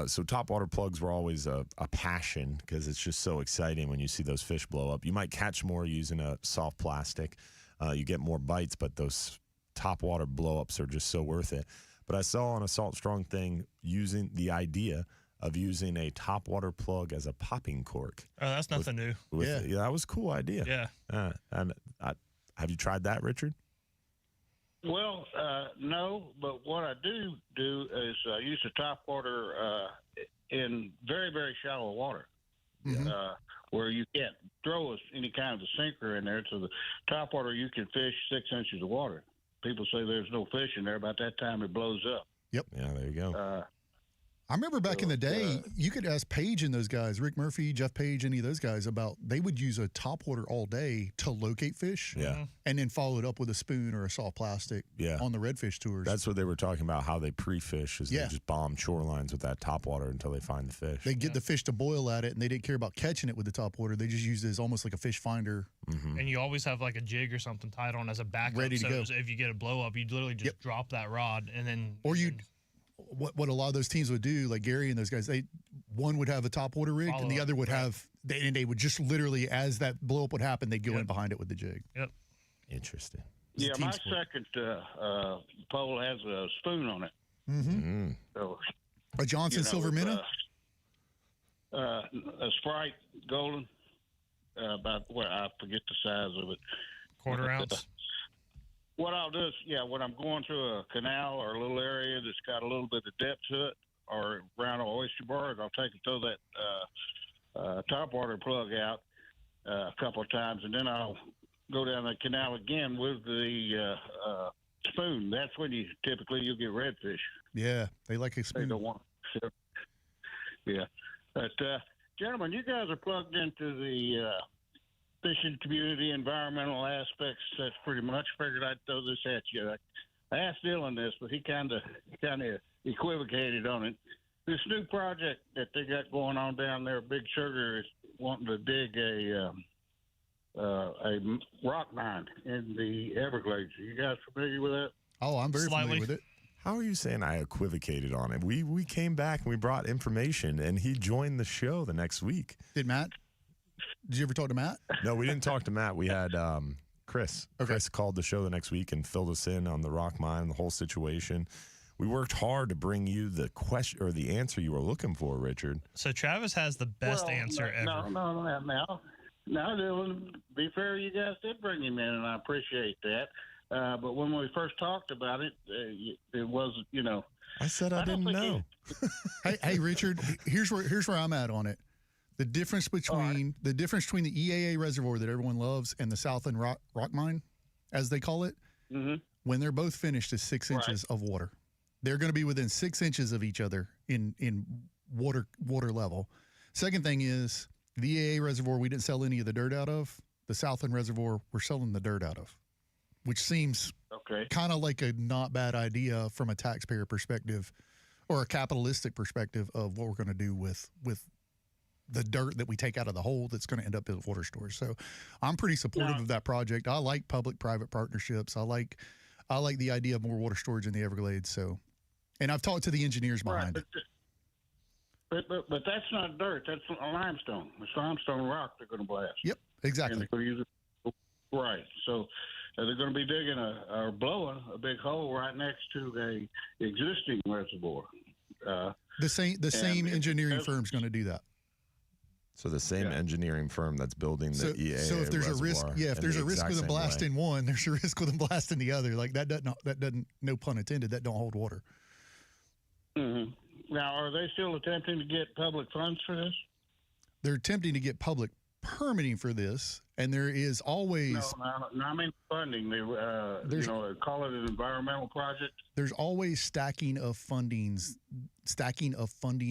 So topwater plugs were always a passion because it's just so exciting when you see those fish blow up. You might catch more using a soft plastic. You get more bites, but those topwater blow-ups are just so worth it. But I saw on a Salt Strong thing using the idea of using a topwater plug as a popping cork. Oh, that's nothing new. Yeah, that was a cool idea. Yeah. And have you tried that, Richard? Well, no, but what I do is use the topwater in very, very shallow water, where you can't throw any kind of a sinker in there. So the topwater, you can fish 6 inches of water. People say there's no fish in there. About that time, it blows up. Yep. Yeah, there you go. I remember back in the day, you could ask Page and those guys, Rick Murphy, Jeff Page, any of those guys, about they would use a topwater all day to locate fish. Yeah. And then follow it up with a spoon or a soft plastic on the redfish tours. That's what they were talking about, how they pre-fish is they just bomb shorelines with that topwater until they find the fish. They get the fish to boil at it, and they didn't care about catching it with the topwater. They just used it as almost like a fish finder. And you always have like a jig or something tied on as a backup. Ready to go. So if you get a blow up, you literally just drop that rod and then. Or what a lot of those teams would do, like Gary and those guys, one would have a topwater rig and the other would have, and they would just literally, as that blow up would happen, they'd go in behind it with the jig. Yep. Interesting. Yeah, my second pole has a spoon on it. So, a Johnson Silver Minnow? A Sprite Golden. I forget the size of it. Quarter ounce. What I'll do is, when I'm going through a canal or a little area that's got a little bit of depth to it, or around an oyster bar, I'll take and throw that topwater plug out, a couple of times, and then I'll go down the canal again with the spoon. That's when you'll get redfish. Yeah, they like a spoon. They don't want. So, yeah, but gentlemen, you guys are plugged into the fishing community, environmental aspects. That's pretty much. Figured I'd throw this at you. I asked Dylan this, but he kind of equivocated on it. This new project that they got going on down there, Big Sugar, is wanting to dig a rock mine in the Everglades. Are you guys familiar with that? Oh, I'm very familiar with it. How are you saying I equivocated on it? We came back and we brought information, and he joined the show the next week. Did Matt? Did you ever talk to Matt? No, we didn't talk to Matt. We had Chris. Okay. Chris called the show the next week and filled us in on the rock mine, the whole situation. We worked hard to bring you the question or the answer you were looking for, Richard. So Travis has the best answer ever. No, Dylan, be fair, you guys did bring him in, and I appreciate that. But when we first talked about it, it wasn't, I said I didn't know. Hey, Richard, here's where I'm at on it. The difference between the EAA reservoir that everyone loves and the Southland rock mine, as they call it, when they're both finished, is 6 inches of water. They're going to be within 6 inches of each other in water water level. Second thing is the EAA reservoir we didn't sell any of the dirt out of. The Southland reservoir we're selling the dirt out of, which seems kind of like a not bad idea from a taxpayer perspective or a capitalistic perspective of what we're going to do with the dirt that we take out of the hole that's going to end up in water storage. So I'm pretty supportive of that project. I like public-private partnerships. I like the idea of more water storage in the Everglades. So, and I've talked to the engineers behind it. But that's not dirt. That's a limestone. It's limestone rock they're going to blast. Yep, exactly. Right. So they're going to be digging or blowing a big hole right next to a existing reservoir. The same engineering firm's going to do that. So the same engineering firm that's building the EAA So if there's a risk, if there's a risk with them blasting one, there's a risk with them blasting the other. Like that doesn't, no pun intended, that don't hold water. Mm-hmm. Now, are they still attempting to get public funds for this? They're attempting to get public permitting for this, and there is always no, I mean funding. They call it an environmental project. There's always stacking of funding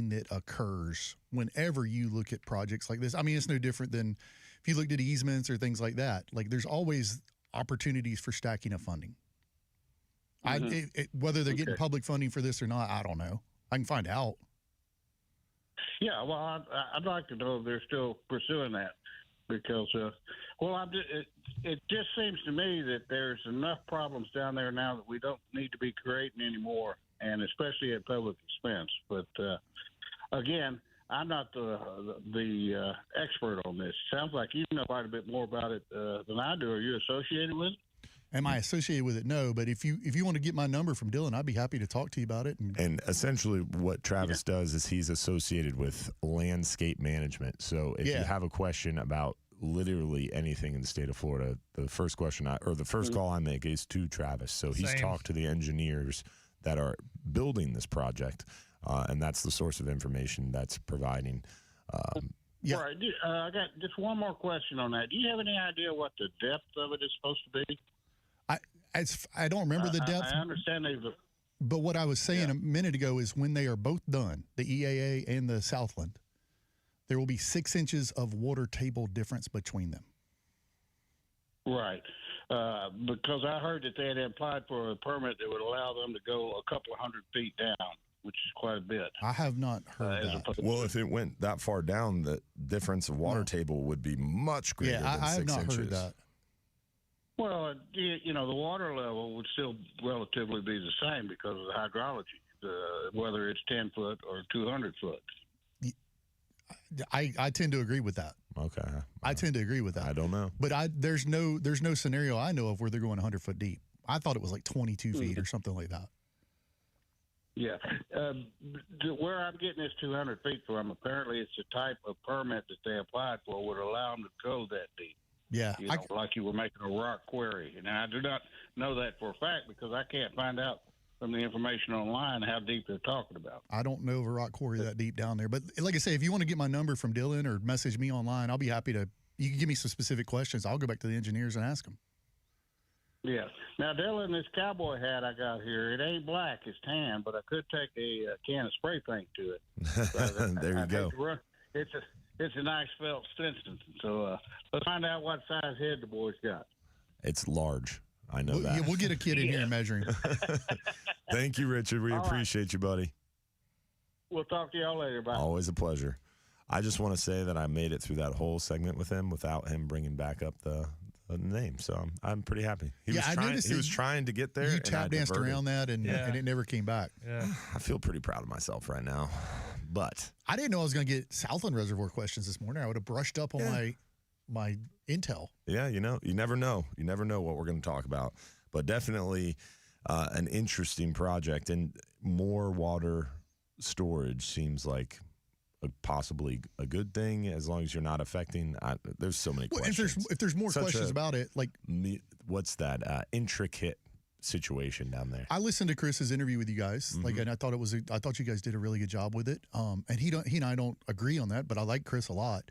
that occurs whenever you look at projects like this. I mean, it's no different than if you looked at easements or things like that. Like there's always opportunities for stacking of funding. Whether they're getting public funding for this or not, I don't know. I can find out. Yeah, well, I'd like to know if they're still pursuing that because, it just seems to me that there's enough problems down there now that we don't need to be creating anymore, and especially at public expense. But again, I'm not the expert on this. Sounds like you know quite a bit more about it than I do. Are you associated with it? Am I associated with it? No, but if you want to get my number from Dylan, I'd be happy to talk to you about it. And essentially what Travis does is he's associated with landscape management. So if you have a question about literally anything in the state of Florida, the first question call I make is to Travis. So he's talked to the engineers that are building this project, and that's the source of information that's providing. Right. I got just one more question on that. Do you have any idea what the depth of it is supposed to be? I don't remember the depth. I understand but what I was saying a minute ago is when they are both done, the EAA and the Southland, there will be 6 inches of water table difference between them. Right. Because I heard that they had applied for a permit that would allow them to go a couple of 100 feet down, which is quite a bit. I have not heard that. Well, if it went that far down, the difference of water table would be much greater than 6 inches. I have not heard that. Well, the water level would still relatively be the same because of the hydrology, whether it's 10 foot or 200 foot. I tend to agree with that. Okay. I tend to agree with that. I don't know. But there's no scenario I know of where they're going 100 foot deep. I thought it was like 22 feet or something like that. Yeah. Where I'm getting this 200 feet from, apparently it's the type of permit that they applied for would allow them to go that deep. Yeah. Like you were making a rock quarry. And I do not know that for a fact because I can't find out from the information online how deep they're talking about. I don't know of a rock quarry that deep down there. But like I say, if you want to get my number from Dylan or message me online, I'll be happy to you can give me some specific questions. I'll go back to the engineers and ask them. Yes. Now, Dylan, this cowboy hat I got here, it ain't black, it's tan, but I could take a can of spray paint to it. There you go. It's a nice felt Stinson. So let's find out what size head the boy's got. It's large. I know that. Yeah, we'll get a kid in here and measuring. Thank you, Richard. We appreciate you, buddy. We'll talk to y'all later. Bye. Always a pleasure. I just want to say that I made it through that whole segment with him without him bringing back up the name. So I'm pretty happy. He was trying to get there. You tap danced around that, and it never came back. Yeah. I feel pretty proud of myself right now. But I didn't know I was going to get Southland Reservoir questions this morning. I would have brushed up on my intel. Yeah, you never know. You never know what we're going to talk about. But definitely an interesting project, and more water storage seems like possibly a good thing as long as you're not affecting. There's so many questions. If there's more questions about it, like what's that intricate situation down there? I listened to Chris's interview with you guys, and I thought I thought you guys did a really good job with it. And he and I don't agree on that, but I like Chris a lot.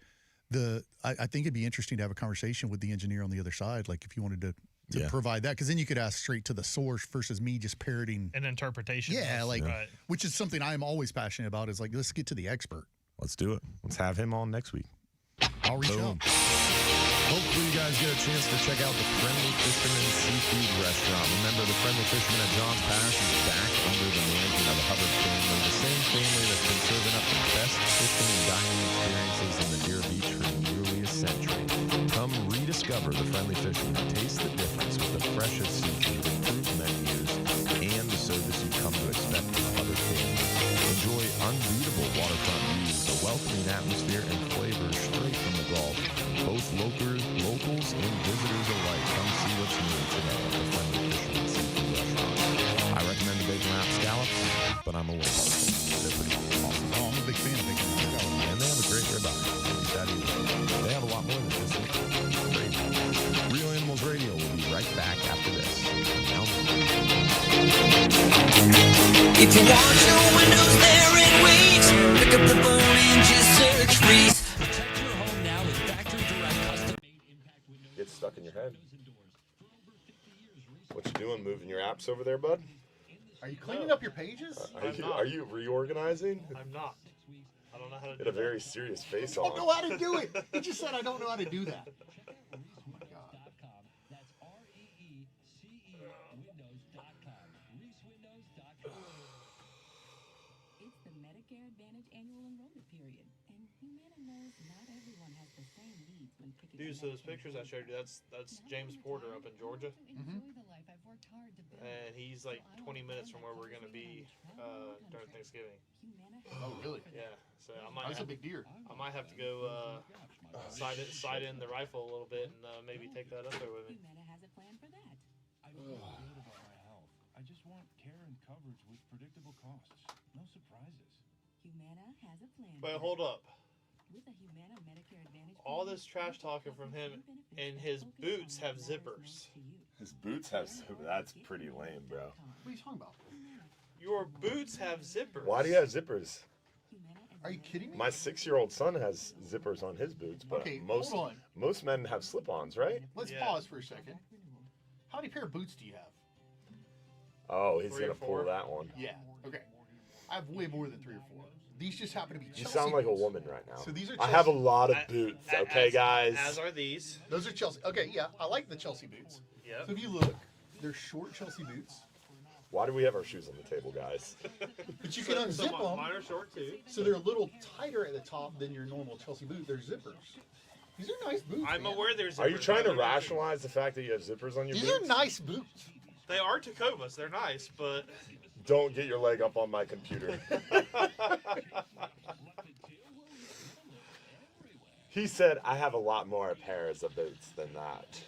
I think it'd be interesting to have a conversation with the engineer on the other side, like if you wanted to provide that, because then you could ask straight to the source versus me just parroting an interpretation. Yeah, which is something I'm always passionate about. Is like, let's get to the expert. Let's do it. Let's have him on next week. I'll reach out. Hopefully you guys get a chance to check out the Friendly Fisherman Seafood Restaurant. Remember, the Friendly Fisherman at John's Pass is back under the management of the Hubbard family, the same family that's been serving up the best fishing and dining experiences in the Deer Beach for nearly a century. Come rediscover the Friendly Fisherman and taste the difference with the freshest seafood, improved menus, and the service you've come to expect from the Hubbard family. Enjoy unbeatable waterfront views, the welcoming atmosphere, and flavors straight from the Gulf. Both locals and visitors alike, come see what's new today at the Friendly Fisherman Seafood Restaurant. I recommend the bacon wrap scallops, but I'm a little partial. They're pretty awesome. Oh, I'm a big fan of bacon wrap scallops. And they have a great ribeye. They have a lot more than this. Great. Real Animals Radio will be right back after this. If you want your windows there in weeks, pick up the phone and just search Reese. Protect your home now with factory direct custom Get stuck in your head. What you doing? Moving your apps over there, bud? Are you cleaning up your pages? Are you reorganizing? I'm not. I don't know how to do Get a very serious face I on. don't know how to do it. He just said I don't know how to do that. It's the Medicare Advantage annual enrollment period, and Humana knows not everyone has the same needs when picking. Dude, so those pictures I showed you, that's James Porter up in Georgia. And he's like 20 minutes from where we're going to be during Thanksgiving. Oh, really? Yeah. So I might. That's a big deer. I might have to go side in the rifle a little bit and maybe take that up there with me. Humana has a plan for that. I feel good about my health. I just want care and coverage with predictable costs. No surprises. Humana has a plan. Wait, hold up. With a Humana Medicare Advantage. All this trash talking from him, and his boots have zippers. His boots have. That's pretty lame, bro. What are you talking about? Your boots have zippers. Why do you have zippers? Are you kidding me? My 6-year-old son has zippers on his boots, but Okay, most hold on. most men have slip-ons, right? Let's pause for a second. How many pair of boots do you have? Oh, he's 3 gonna or 4? pull that one. Yeah. Okay. I have way more than 3 or 4. These just happen to be Chelsea You sound like a boots. woman right now. So these are I have a Chelsea- lot of boots. Okay, guys. As are these. Those are Chelsea. Okay, yeah, I like the Chelsea boots. Yep. So if you look, they're short Chelsea boots. Why do we have our shoes on the table, guys? But you can unzip them. Mine are short too. So they're a little tighter at the top than your normal Chelsea boot. They're zippers. These are nice boots. I'm man. aware there's. Are you trying to rationalize the fact that you have zippers on your These boots? are nice boots. They are Tacovas. They're nice, but Don't get your leg up on my computer. He said, I have a lot more pairs of boots than that.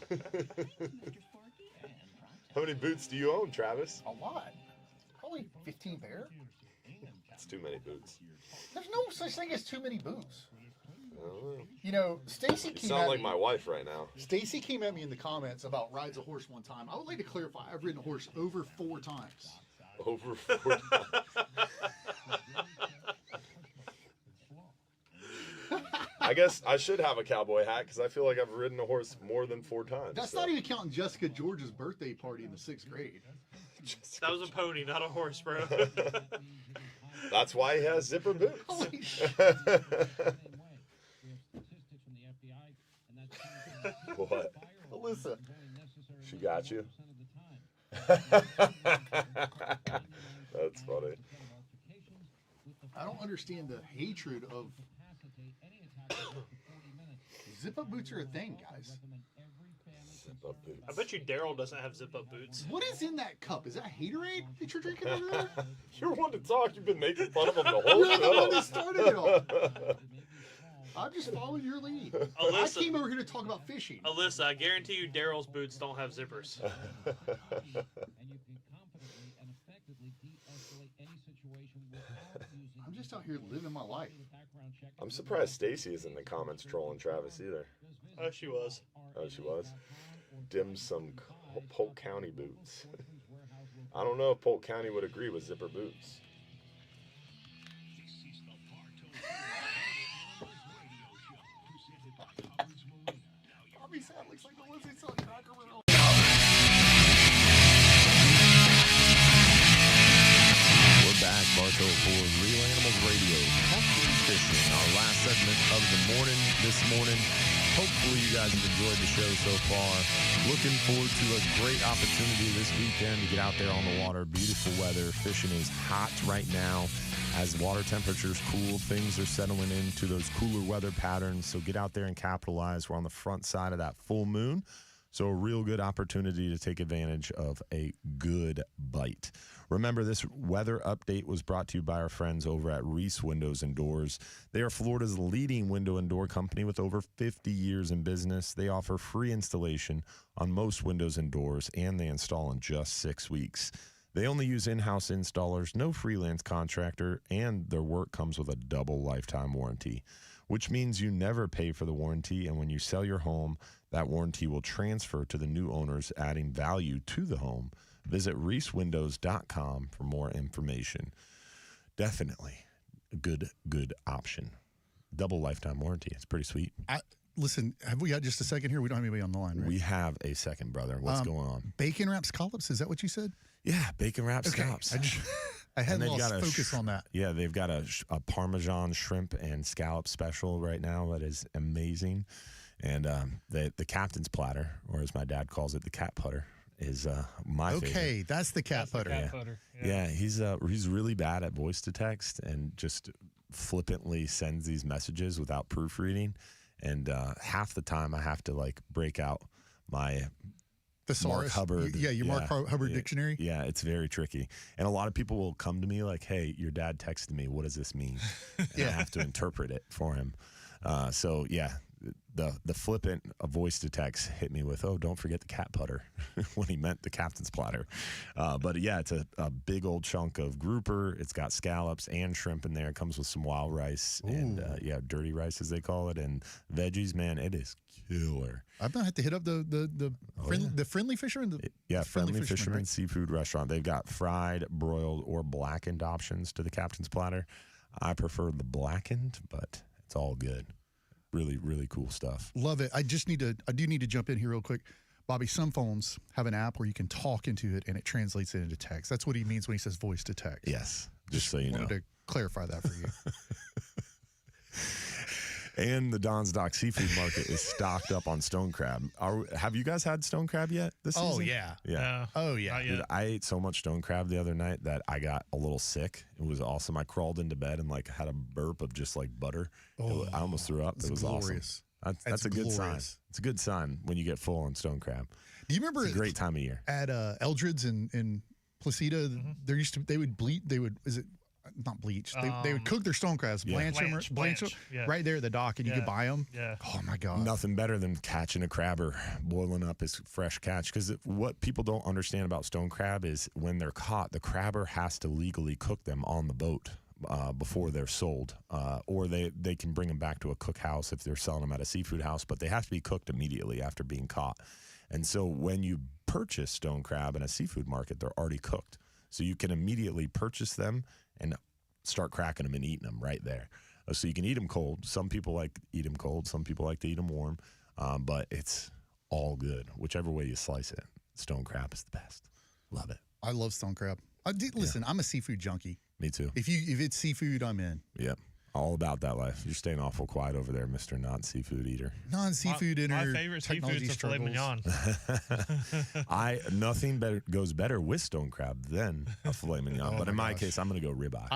How many boots do you own, Travis? A lot. Probably 15 pair. That's too many boots. There's no such thing as too many boots. Oh. You know, Stacy You came sound at like me. my wife right now. Stacy came at me in the comments about rides a horse one time. I would like to clarify. I've ridden a horse over 4 times. Over 4 times. I guess I should have a cowboy hat because I feel like I've ridden a horse more than 4 times. That's not even counting Jessica George's birthday party in the 6th grade. That was a pony, not a horse, bro. That's why he has zipper boots. Holy shit. What? Alyssa. She got you? That's funny. I don't understand the hatred of... Zip-up boots are a thing, guys. Zip-up boots. I bet you Daryl doesn't have zip-up boots. What is in that cup? Is that Haterade that you're drinking over there? You're one to talk. You've been making fun of him the whole You're the one that show. started it all. I'm just following your lead. Alyssa. I came over here to talk about fishing. Alyssa, I guarantee you Daryl's boots don't have zippers. I'm just out here living my life. I'm surprised Stacy is in the comments trolling Travis either. Oh, she was. Oh, she was? Dim some Polk County boots. I don't know if Polk County would agree with zipper boots. Bobby Sad looks like the ones they sell at Cracker Barrel. We're back, Bartow, for Real Animals Radio. Talking fishing, our last segment of the morning this morning. Hopefully you guys have enjoyed the show so far. Looking forward to a great opportunity this weekend to get out there on the water. Beautiful weather. Fishing is hot right now. As water temperatures cool, things are settling into those cooler weather patterns. So get out there and capitalize. We're on the front side of that full moon. So a real good opportunity to take advantage of a good bite. Remember, this weather update was brought to you by our friends over at Reese Windows and Doors. They are Florida's leading window and door company with over 50 years in business. They offer free installation on most windows and doors, and they install in just 6 weeks. They only use in-house installers, no freelance contractor, and their work comes with a double lifetime warranty, which means you never pay for the warranty, and when you sell your home, that warranty will transfer to the new owners, adding value to the home. Visit reesewindows.com for more information. Definitely a good option. Double lifetime warranty. It's pretty sweet. Listen, have we got just a second here? We don't have anybody on the line, right? We have a second, brother. What's going on? Bacon wrap scallops, is that what you said? Yeah, bacon wrap scallops. I had And they've lost got focus on that. Yeah, they've got a Parmesan shrimp and scallop special right now that is amazing. And the captain's platter, or as my dad calls it, the cat putter, is my favorite. Okay, that's the cat putter. Yeah, he's really bad at voice to text and just flippantly sends these messages without proofreading. And half the time I have to like break out my Mark Hubbard. Your Mark Hubbard dictionary. Yeah, it's very tricky. And a lot of people will come to me like, hey, your dad texted me. What does this mean? And I have to interpret it for him. So, yeah, the flippant voice to text hit me with, oh, don't forget the cat putter when he meant the captain's platter. But, yeah, it's a big old chunk of grouper. It's got scallops and shrimp in there. It comes with some wild rice and, dirty rice, as they call it, and veggies. Man, it is killer. I'm going to have to hit up the Friendly Fisherman. Friendly Fisherman Seafood Restaurant. They've got fried, broiled, or blackened options to the captain's platter. I prefer the blackened, but it's all good. Really, really cool stuff. Love it. I do need to jump in here real quick. Bobby, some phones have an app where you can talk into it and it translates it into text. That's what he means when he says voice to text. Yes. Just so you know. Wanted to clarify that for you. And the Don's Dock Seafood Market is stocked up on stone crab. Have you guys had stone crab yet this season? Yeah. Dude, I ate so much stone crab the other night that I got a little sick. It was awesome. I crawled into bed and like had a burp of just like butter. I almost threw up. It was glorious. Awesome. That's a good sign. It's a good sign when you get full on stone crab. Do you remember? It's a great time of year. At Eldred's in Placida, they would bleach. Not bleach. They would cook their stone crabs, blanch them right there at the dock, and you could buy them. Yeah. Oh my God. Nothing better than catching a crab or boiling up his fresh catch. Because what people don't understand about stone crab is when they're caught, the crabber has to legally cook them on the boat before they're sold, or they can bring them back to a cookhouse if they're selling them at a seafood house. But they have to be cooked immediately after being caught. And so when you purchase stone crab in a seafood market, they're already cooked. So you can immediately purchase them and start cracking them and eating them right there. So you can eat them cold. Some people like to eat them cold. Some people like to eat them warm. But it's all good. Whichever way you slice it. Stone crab is the best. Love it. I love stone crab. Listen, I'm a seafood junkie. Me too. If it's seafood, I'm in. Yep. All about that life. You're staying awful quiet over there, Mr. Non-seafood eater. Non-seafood My favorite seafood is a filet mignon. Nothing goes better with stone crab than a filet mignon. But in my case, I'm going to go ribeye.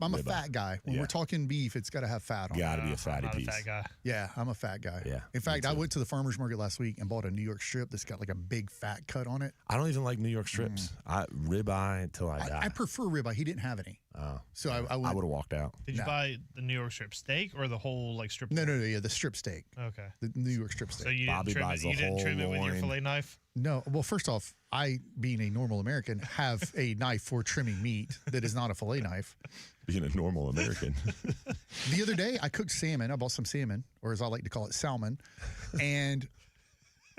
I'm a fat guy. When we're talking beef, it's got to have fat on it. Got to be a fatty piece. I'm a fat guy. Yeah, I'm a fat guy. Yeah. In fact, I went to the farmer's market last week and bought a New York strip that's got like a big fat cut on it. I don't even like New York strips. Ribeye until I die. I prefer ribeye. He didn't have any. Oh. So I would have walked out. Did you buy the New York strip steak or the whole like strip? No, yeah, the strip steak. Okay. The New York strip steak. So you didn't trim it with your fillet knife? No. Well, first off, I, being a normal American, have a knife for trimming meat that is not a fillet knife. Being a normal American. The other day, I cooked salmon. I bought some salmon, or as I like to call it, salmon. And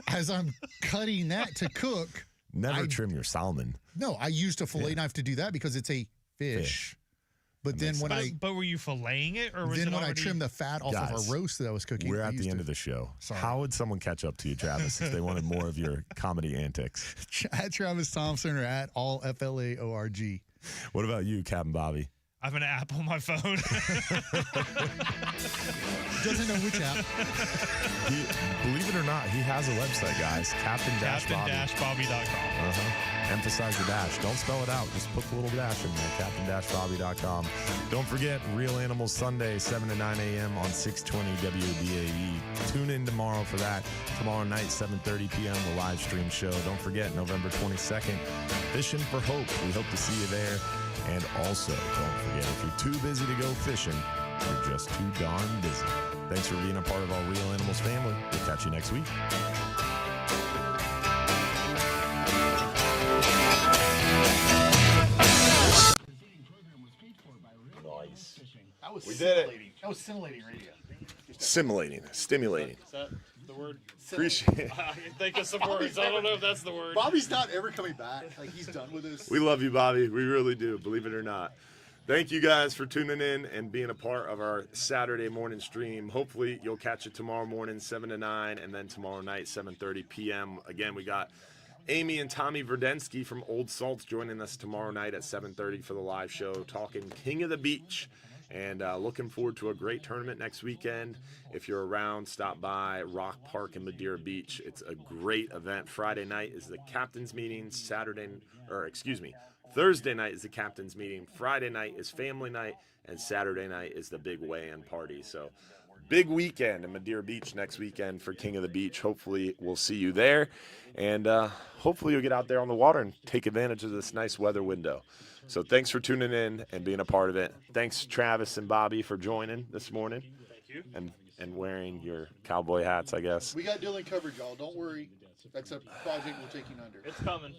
as I'm cutting that to cook, Never trim your salmon. No, I used a fillet knife to do that because it's a fish. But then when But were you filleting it, or was then it when already... I trimmed the fat off of a roast that I was cooking? We're at the end of the show. Sorry. How would someone catch up to you, Travis, if they wanted more of your comedy antics? At Travis Thompson or at all FLAORG. What about you, Captain Bobby? I have an app on my phone. Doesn't know which app. Believe it or not, he has a website, guys. Captain-Bobby.com. Emphasize the dash. Don't spell it out. Just put the little dash in there. Captain-Bobby.com. Don't forget, Real Animals Sunday, 7 to 9 a.m. on 620 WBAE. Tune in tomorrow for that. Tomorrow night, 7:30 p.m., the live stream show. Don't forget, November 22nd, Fishing for Hope. We hope to see you there. And also, don't forget, if you're too busy to go fishing, you're just too darn busy. Thanks for being a part of our Real Animals family. We'll catch you next week. Nice. That was We did it. scintillating. That was scintillating radio. Stimulating. Is that the word? Appreciate it. I can think of some words. I don't know if that's the word. Bobby's not ever coming back. Like, he's done with us. We love you, Bobby. We really do, believe it or not. Thank you guys for tuning in and being a part of our Saturday morning stream. Hopefully, you'll catch it tomorrow morning, 7 to 9, and then tomorrow night, 7:30 p.m. Again, we got Amy and Tommy Verdensky from Old Salts joining us tomorrow night at 7:30 for the live show, talking King of the Beach. And looking forward to a great tournament next weekend. If you're around, stop by Rock Park in Madeira Beach. It's a great event. Friday night is the captain's meeting. Thursday night is the captain's meeting. Friday night is family night. And Saturday night is the big weigh-in party. So big weekend in Madeira Beach next weekend for King of the Beach. Hopefully we'll see you there. And hopefully you'll get out there on the water and take advantage of this nice weather window. So thanks for tuning in and being a part of it. Thanks, Travis and Bobby, for joining this morning. Thank you. And wearing your cowboy hats, I guess. We got Dylan covered, y'all. Don't worry. That's a project we're taking under. It's coming.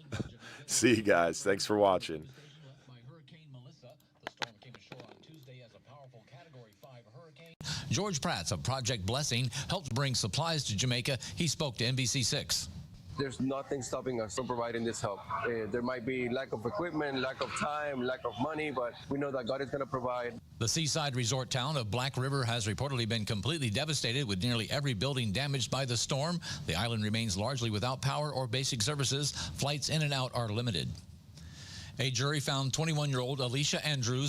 See you guys. Thanks for watching. George Pratt of Project Blessing helped bring supplies to Jamaica. He spoke to NBC6. There's nothing stopping us from providing this help. There might be lack of equipment, lack of time, lack of money, but we know that God is going to provide. The seaside resort town of Black River has reportedly been completely devastated, with nearly every building damaged by the storm. The island remains largely without power or basic services. Flights in and out are limited. A jury found 21-year-old Alicia Andrews